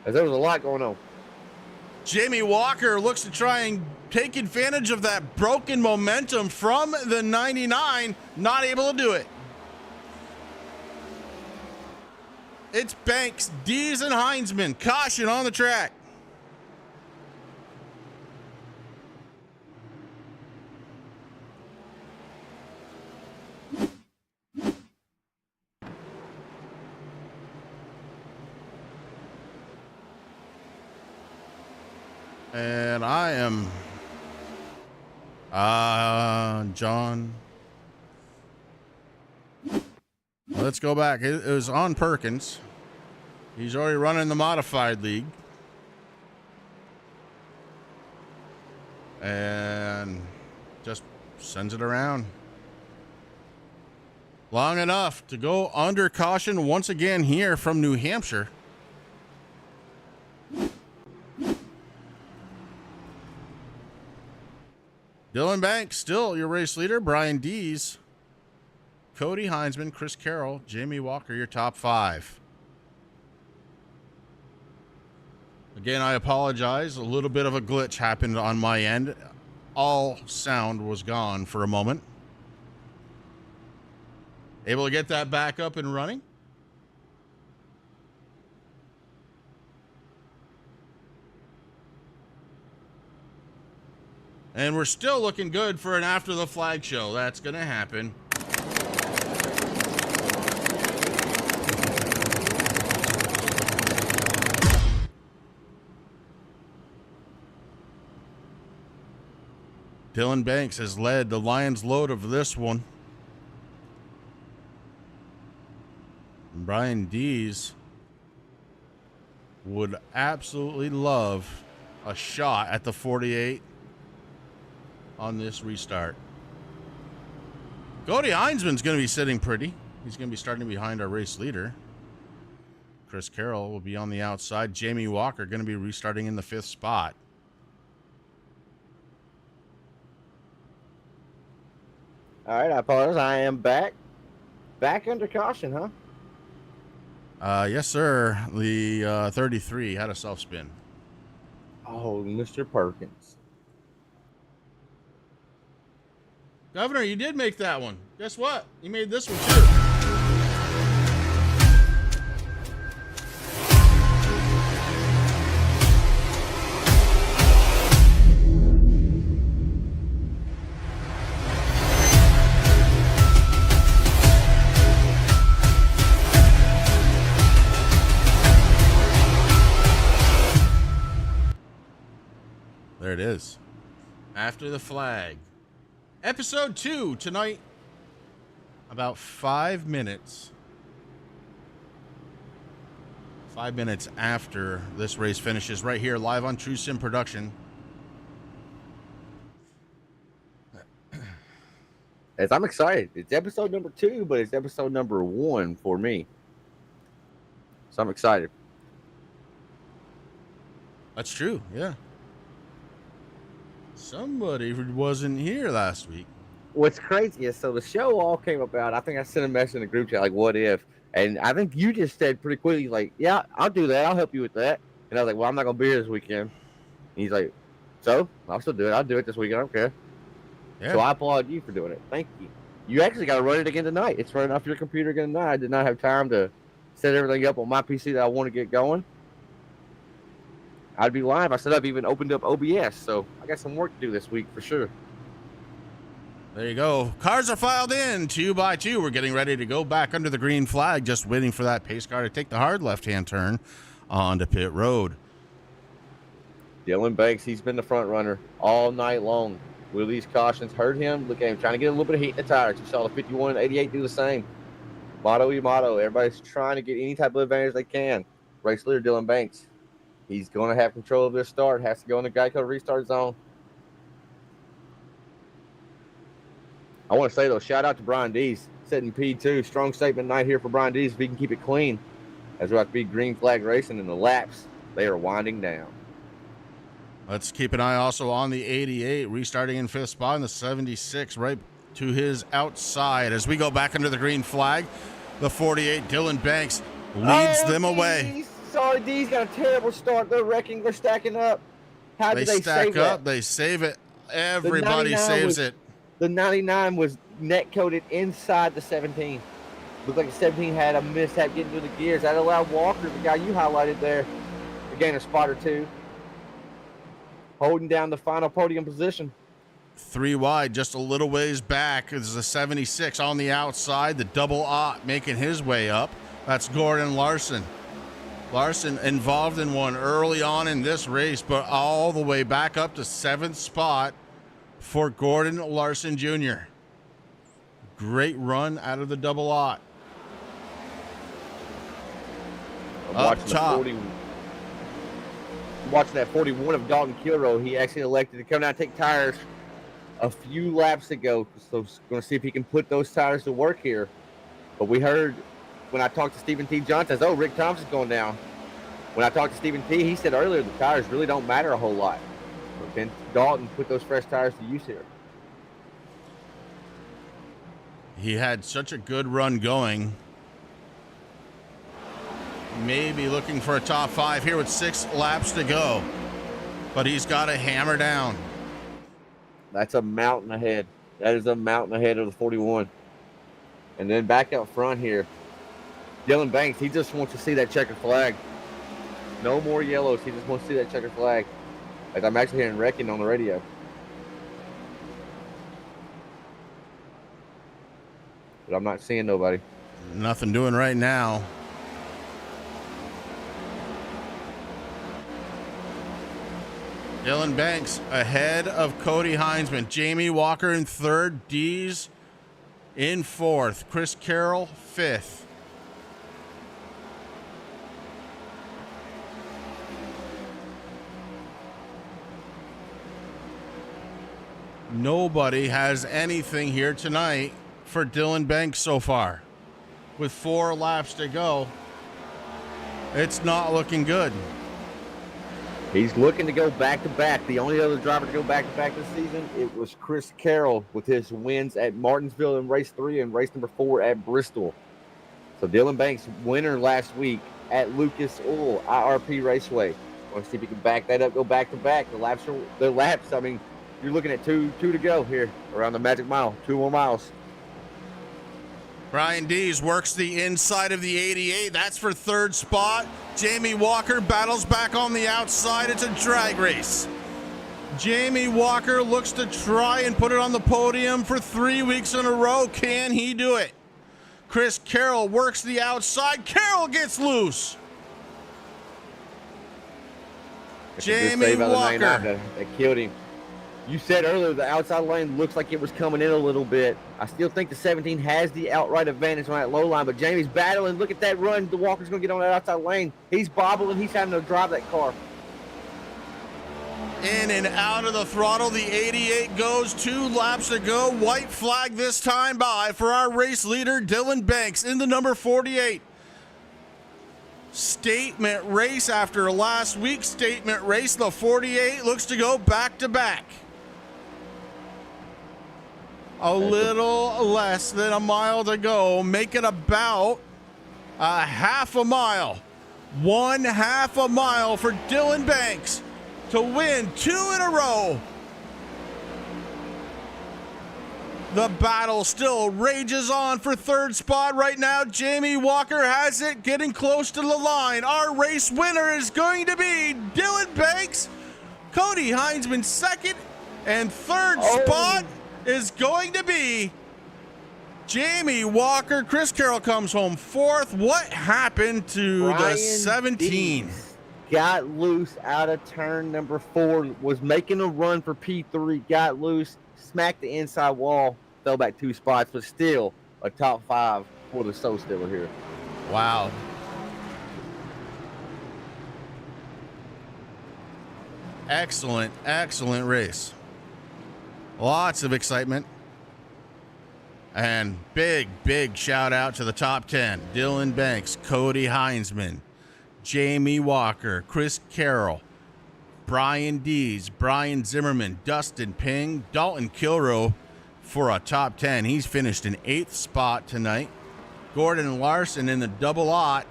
as there was a lot going on. Jamie Walker looks to try and take advantage of that broken momentum from the 99. Not able to do it. It's Banks, Dees, and Heinzman. Caution on the track. And I am John. Let's go back. It was on Perkins. He's already running the modified league. And just sends it around. Long enough to go under caution once again here from New Hampshire. Dylan Banks, still your race leader. Brian Dees, Cody Heinzman, Chris Carroll, Jamie Walker, your top five. Again, I apologize. A little bit of a glitch happened on my end. All sound was gone for a moment. Able to get that back up and running. And we're still looking good for an after the flag show. That's going to happen. Dylan Banks has led the Lions load of this one. And Brian Dees would absolutely love a shot at the 48 on this restart. Cody Heinzman's going to be sitting pretty. He's going to be starting behind our race leader. Chris Carroll will be on the outside. Jamie Walker going to be restarting in the 5th spot. All right, I apologize. I am back. Back under caution, huh? Yes, sir. The 33 had a self-spin. Oh, Mr. Perkins. Governor, you did make that one. Guess what? You made this one too. There it is. After the flag. Episode 2 tonight. About 5 minutes. 5 minutes after this race finishes, right here live on True Sim Production. As I'm excited. It's episode number 2, but it's episode number 1 for me. So I'm excited. That's true, yeah. Somebody wasn't here last week. What's crazy is, so the show all came about. I think I sent a message in the group chat, like, what if? And I think you just said pretty quickly, like, yeah, I'll do that. I'll help you with that. And I was like, well, I'm not going to be here this weekend. And he's like, so? I'll still do it. I'll do it this weekend. I don't care. Yeah. So I applaud you for doing it. Thank you. You actually got to run it again tonight. It's running off your computer again tonight. I did not have time to set everything up on my PC that I want to get going. I'd be live. I said I've even opened up OBS. So I got some work to do this week for sure. There you go. Cars are filed in 2 by 2. We're getting ready to go back under the green flag, just waiting for that pace car to take the hard left-hand turn onto pit road. Dylan Banks, he's been the front runner all night long. Willie's cautions hurt him. Look at him trying to get a little bit of heat in the tires. You saw the 51 and 88 do the same. Motto y motto. Everybody's trying to get any type of advantage they can. Race leader Dylan Banks. He's going to have control of this start. Has to go in the Geico restart zone. I want to say, though, shout out to Brian Dees, setting P2. Strong statement night here for Brian Dees if he can keep it clean. As we're about to be green flag racing in the laps. They are winding down. Let's keep an eye also on the 88, restarting in 5th spot, and the 76 right to his outside. As we go back under the green flag, the 48, Dylan Banks, leads them away. Sorry, D's got a terrible start. They're wrecking. They're stacking up. How did they stack save up? that? They save it. Everybody saves it. The 99 was net coated inside the 17. Looked like the 17 had a mishap getting through the gears. That allowed Walker, the guy you highlighted there, to gain a spot or two. Holding down the final podium position. 3 wide, just a little ways back. There's a 76 on the outside. The double aught making his way up. That's Gordon Larson. Larson involved in one early on in this race, but all the way back up to 7th spot for Gordon Larson Jr. Great run out of the double aught. Up top. Watching that 41 of Dalton Kilroe, he actually elected to come down and take tires a few laps ago. So going to see if he can put those tires to work here. But we heard when I talked to Stephen T. Johnson, oh, Rick Thompson's going down. When I talked to Stephen T., he said earlier the tires really don't matter a whole lot. But then Dalton put those fresh tires to use here. He had such a good run going. Maybe looking for a top 5 here with 6 laps to go. But he's got to hammer down. That's a mountain ahead. That is a mountain ahead of the 41. And then back up front here, Dylan Banks, he just wants to see that checkered flag. No more yellows. He just wants to see that checkered flag. Like I'm actually hearing wrecking on the radio. But I'm not seeing nobody. Nothing doing right now. Dylan Banks ahead of Cody Heinzman. Jamie Walker in 3rd. Dees in 4th. Chris Carroll 5th. Nobody has anything here tonight for Dylan Banks so far. With 4 laps to go, it's not looking good. He's looking to go back-to-back. The only other driver to go back-to-back this season, it was Chris Carroll with his wins at Martinsville in race 3 and race number 4 at Bristol. So Dylan Banks, winner last week at Lucas Oil IRP Raceway. Want to see if he can back that up, go back-to-back. The laps, I mean, you're looking at two to go here around the magic mile. 2 more miles. Brian Dees works the inside of the 88. That's for 3rd spot. Jamie Walker battles back on the outside. It's a drag race. Jamie Walker looks to try and put it on the podium for 3 weeks in a row. Can he do it? Chris Carroll works the outside. Carroll gets loose. It's a good Jamie save out of the Walker. 99 that killed him. You said earlier the outside lane looks like it was coming in a little bit. I still think the 17 has the outright advantage on that low line, but Jamie's battling. Look at that run. The Walker's going to get on that outside lane. He's bobbling. He's having to drive that car. In and out of the throttle, the 88 goes. 2 laps to go. White flag this time by for our race leader, Dylan Banks, in the number 48. Statement race after last week's statement race. The 48 looks to go back to back. A little less than a mile to go, making about a half a mile. 1/2 a mile for Dylan Banks to win 2 in a row. The battle still rages on for 3rd spot right now. Jamie Walker has it, getting close to the line. Our race winner is going to be Dylan Banks. Cody Heinzman 2nd, and 3rd spot is going to be Jamie Walker. Chris Carroll comes home 4th. What happened to the 17? Got loose out of turn number 4, was making a run for P3, got loose, smacked the inside wall, fell back 2 spots, but still a top 5 for the Soul Stiller here. Wow. Excellent race. Lots of excitement. And big shout out to the top 10. Dylan Banks, Cody Heinzman, Jamie Walker, Chris Carroll, Brian Dees, Brian Zimmerman, Dustin Ping, Dalton Kilrow for a top 10. He's finished in 8th spot tonight. Gordon Larson in the double aught,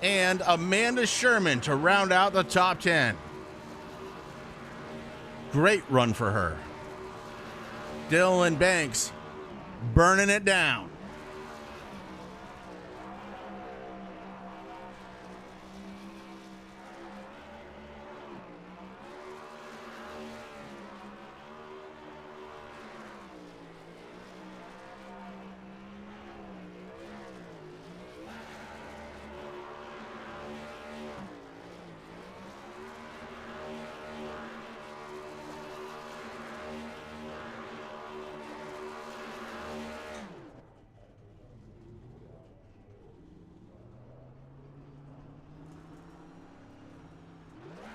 and Amanda Sherman to round out the top 10. Great run for her. Dylan Banks burning it down.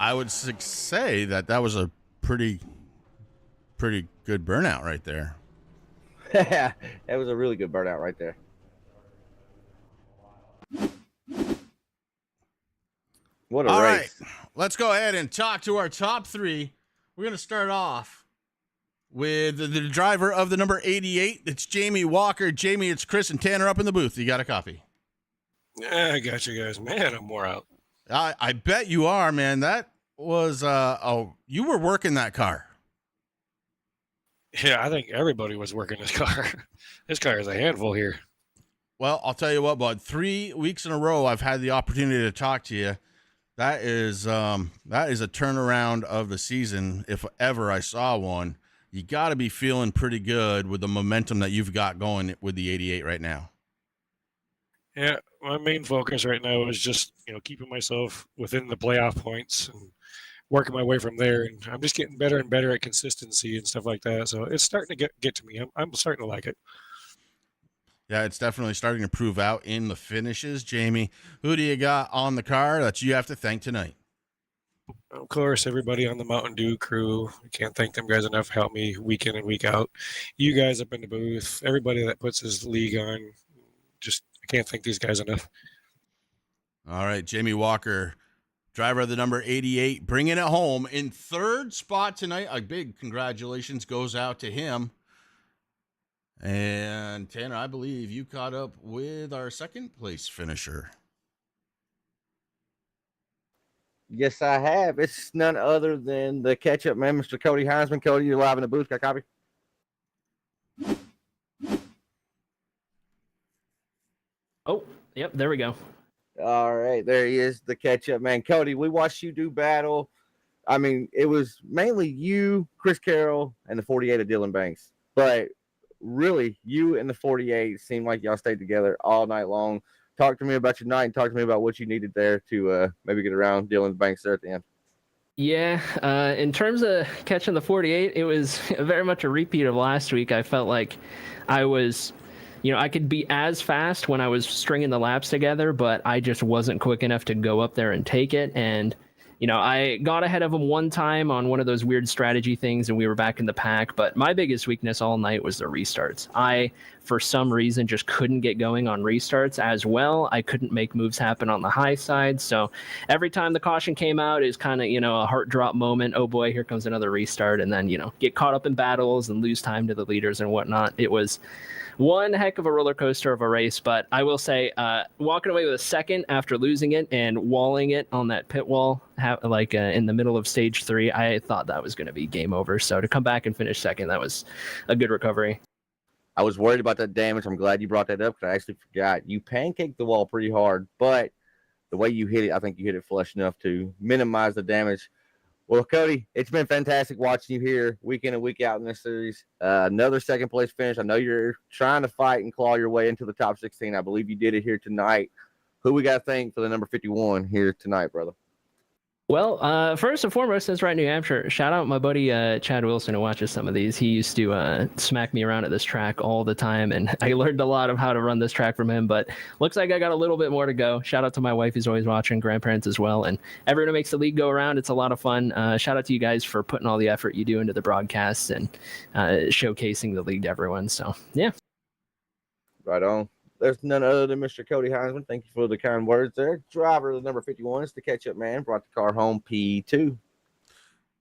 I would say that was a pretty good burnout right there. That was a really good burnout right there. What a All race. right, let's go ahead and talk to our top 3. We're going to start off with the driver of the number 88. It's Jamie Walker. Jamie, it's Chris and Tanner up in the booth. You got a copy? Yeah, I got you guys. Man, I'm wore out. I bet you are, man. That was you were working that car. Yeah, I think everybody was working this car. This car is a handful here. Well, I'll tell you what, bud. 3 weeks in a row, I've had the opportunity to talk to you. That is a turnaround of the season, if ever I saw one. You got to be feeling pretty good with the momentum that you've got going with the 88 right now. Yeah, my main focus right now is just, keeping myself within the playoff points and working my way from there. And I'm just getting better and better at consistency and stuff like that. So it's starting to get to me. I'm starting to like it. Yeah, it's definitely starting to prove out in the finishes. Jamie, who do you got on the car that you have to thank tonight? Of course, everybody on the Mountain Dew crew. I can't thank them guys enough. Help me week in and week out. You guys up in the booth, everybody that puts his league on. Just, I can't thank these guys enough. All right, Jamie Walker, driver of the number 88, bringing it home in 3rd spot tonight. A big congratulations goes out to him. And Tanner, I believe you caught up with our 2nd place finisher. Yes, I have. It's none other than the catch-up man, Mr. Cody Heinzman. Cody, you're live in the booth. Got a copy? Oh, yep, there we go. All right, there he is, the catch-up man. Cody, we watched you do battle. I mean, it was mainly you, Chris Carroll, and the 48 of Dylan Banks. But really, you and the 48 seemed like y'all stayed together all night long. Talk to me about your night and talk to me about what you needed there to maybe get around Dylan Banks there at the end. Yeah, in terms of catching the 48, it was very much a repeat of last week. I felt like I was, I could be as fast when I was stringing the laps together, but I just wasn't quick enough to go up there and take it. And, I got ahead of him one time on one of those weird strategy things, and we were back in the pack. But my biggest weakness all night was the restarts. I, for some reason, just couldn't get going on restarts as well. I couldn't make moves happen on the high side. So every time the caution came out, is kind of, a heart drop moment. Oh boy, here comes another restart. And then, get caught up in battles and lose time to the leaders and whatnot. It was one heck of a roller coaster of a race, but I will say, walking away with a second after losing it and walling it on that pit wall, in the middle of stage 3, I thought that was going to be game over. So to come back and finish second, that was a good recovery. I was worried about that damage. I'm glad you brought that up because I actually forgot. You pancaked the wall pretty hard, but the way you hit it, I think you hit it flush enough to minimize the damage. Well, Cody, it's been fantastic watching you here week in and week out in this series. Another second place finish. I know you're trying to fight and claw your way into the top 16. I believe you did it here tonight. Who we got to thank for the number 51 here tonight, brother? Well, first and foremost, since we're at New Hampshire, shout out my buddy Chad Wilson who watches some of these. He used to smack me around at this track all the time, and I learned a lot of how to run this track from him, but looks like I got a little bit more to go. Shout out to my wife who's always watching, grandparents as well, and everyone who makes the league go around. It's a lot of fun. Shout out to you guys for putting all the effort you do into the broadcasts and showcasing the league to everyone. So, yeah. Right on. There's none other than Mr. Cody Heinzman. Thank you for the kind words there. Driver of the number 51 is the catch-up man. Brought the car home P2.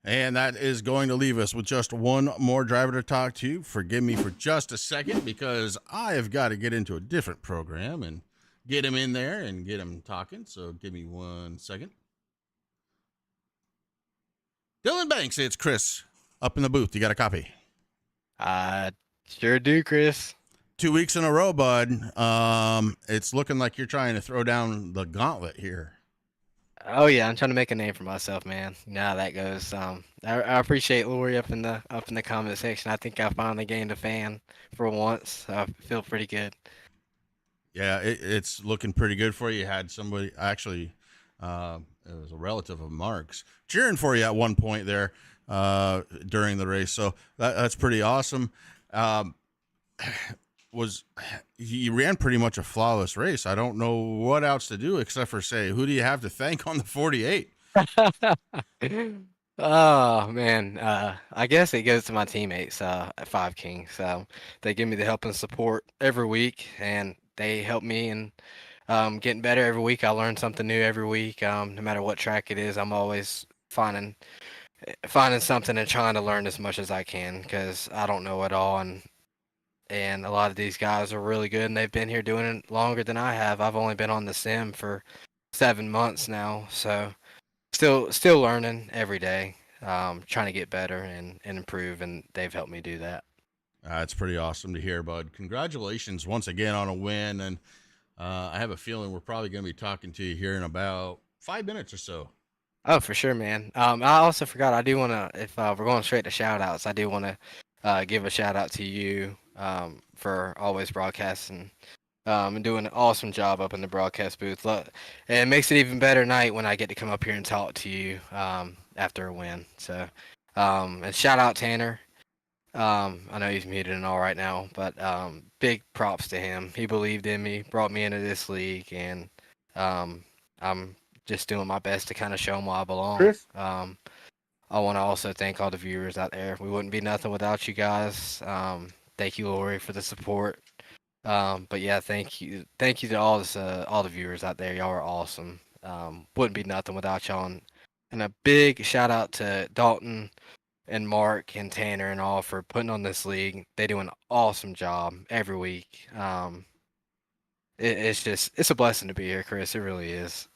And that is going to leave us with just one more driver to talk to. Forgive me for just a second because I have got to get into a different program and get him in there and get him talking. So give me 1 second. Dylan Banks, it's Chris up in the booth. You got a copy? Sure do, Chris. 2 weeks in a row, bud. It's looking like you're trying to throw down the gauntlet here. Oh yeah, I'm trying to make a name for myself, man. You know how that goes. I appreciate Lori up in the comment section. I think I finally gained a fan for once. So I feel pretty good. Yeah, it's looking pretty good for you. You had somebody actually, it was a relative of Mark's cheering for you at one point there during the race. So that's pretty awesome. He ran pretty much a flawless race. I don't know what else to do except for say, who do you have to thank on the 48? Oh man, I guess it goes to my teammates at Five Kings. So they give me the help and support every week, and they help me in getting better every week. I learn something new every week. No matter what track it is, I'm always finding something and trying to learn as much as I can because I don't know it all, and a lot of these guys are really good, and they've been here doing it longer than I have. I've only been on the sim for 7 months now, so still learning every day, trying to get better and improve, and they've helped me do that. It's pretty awesome to hear, bud. Congratulations once again on a win, and I have a feeling we're probably going to be talking to you here in about 5 minutes or so. Oh, for sure, man. I also forgot, I do want to, if we're going straight to shout-outs, I do want to give a shout-out to you for always broadcasting and doing an awesome job up in the broadcast booth. And it makes it even better night when I get to come up here and talk to you after a win. So, and shout out Tanner. I know he's muted and all right now, but big props to him. He believed in me, brought me into this league, and I'm just doing my best to kind of show him why I belong. Chris? I want to also thank all the viewers out there. We wouldn't be nothing without you guys. Thank you, Lori, for the support. But yeah, thank you to all the viewers out there. Y'all are awesome. Wouldn't be nothing without y'all. And a big shout out to Dalton and Mark and Tanner and all for putting on this league. They do an awesome job every week. It's a blessing to be here, Chris. It really is.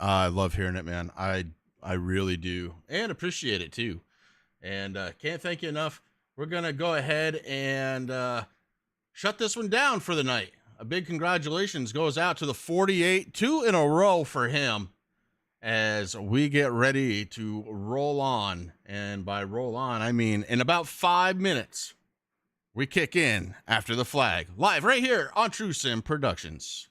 I love hearing it, man. I really do, and appreciate it too. And can't thank you enough. We're gonna go ahead and shut this one down for the night. A big congratulations goes out to the 48, 2 in a row for him, as we get ready to roll on. And by roll on, I mean in about 5 minutes, we kick in after the flag, live right here on True Sim Productions.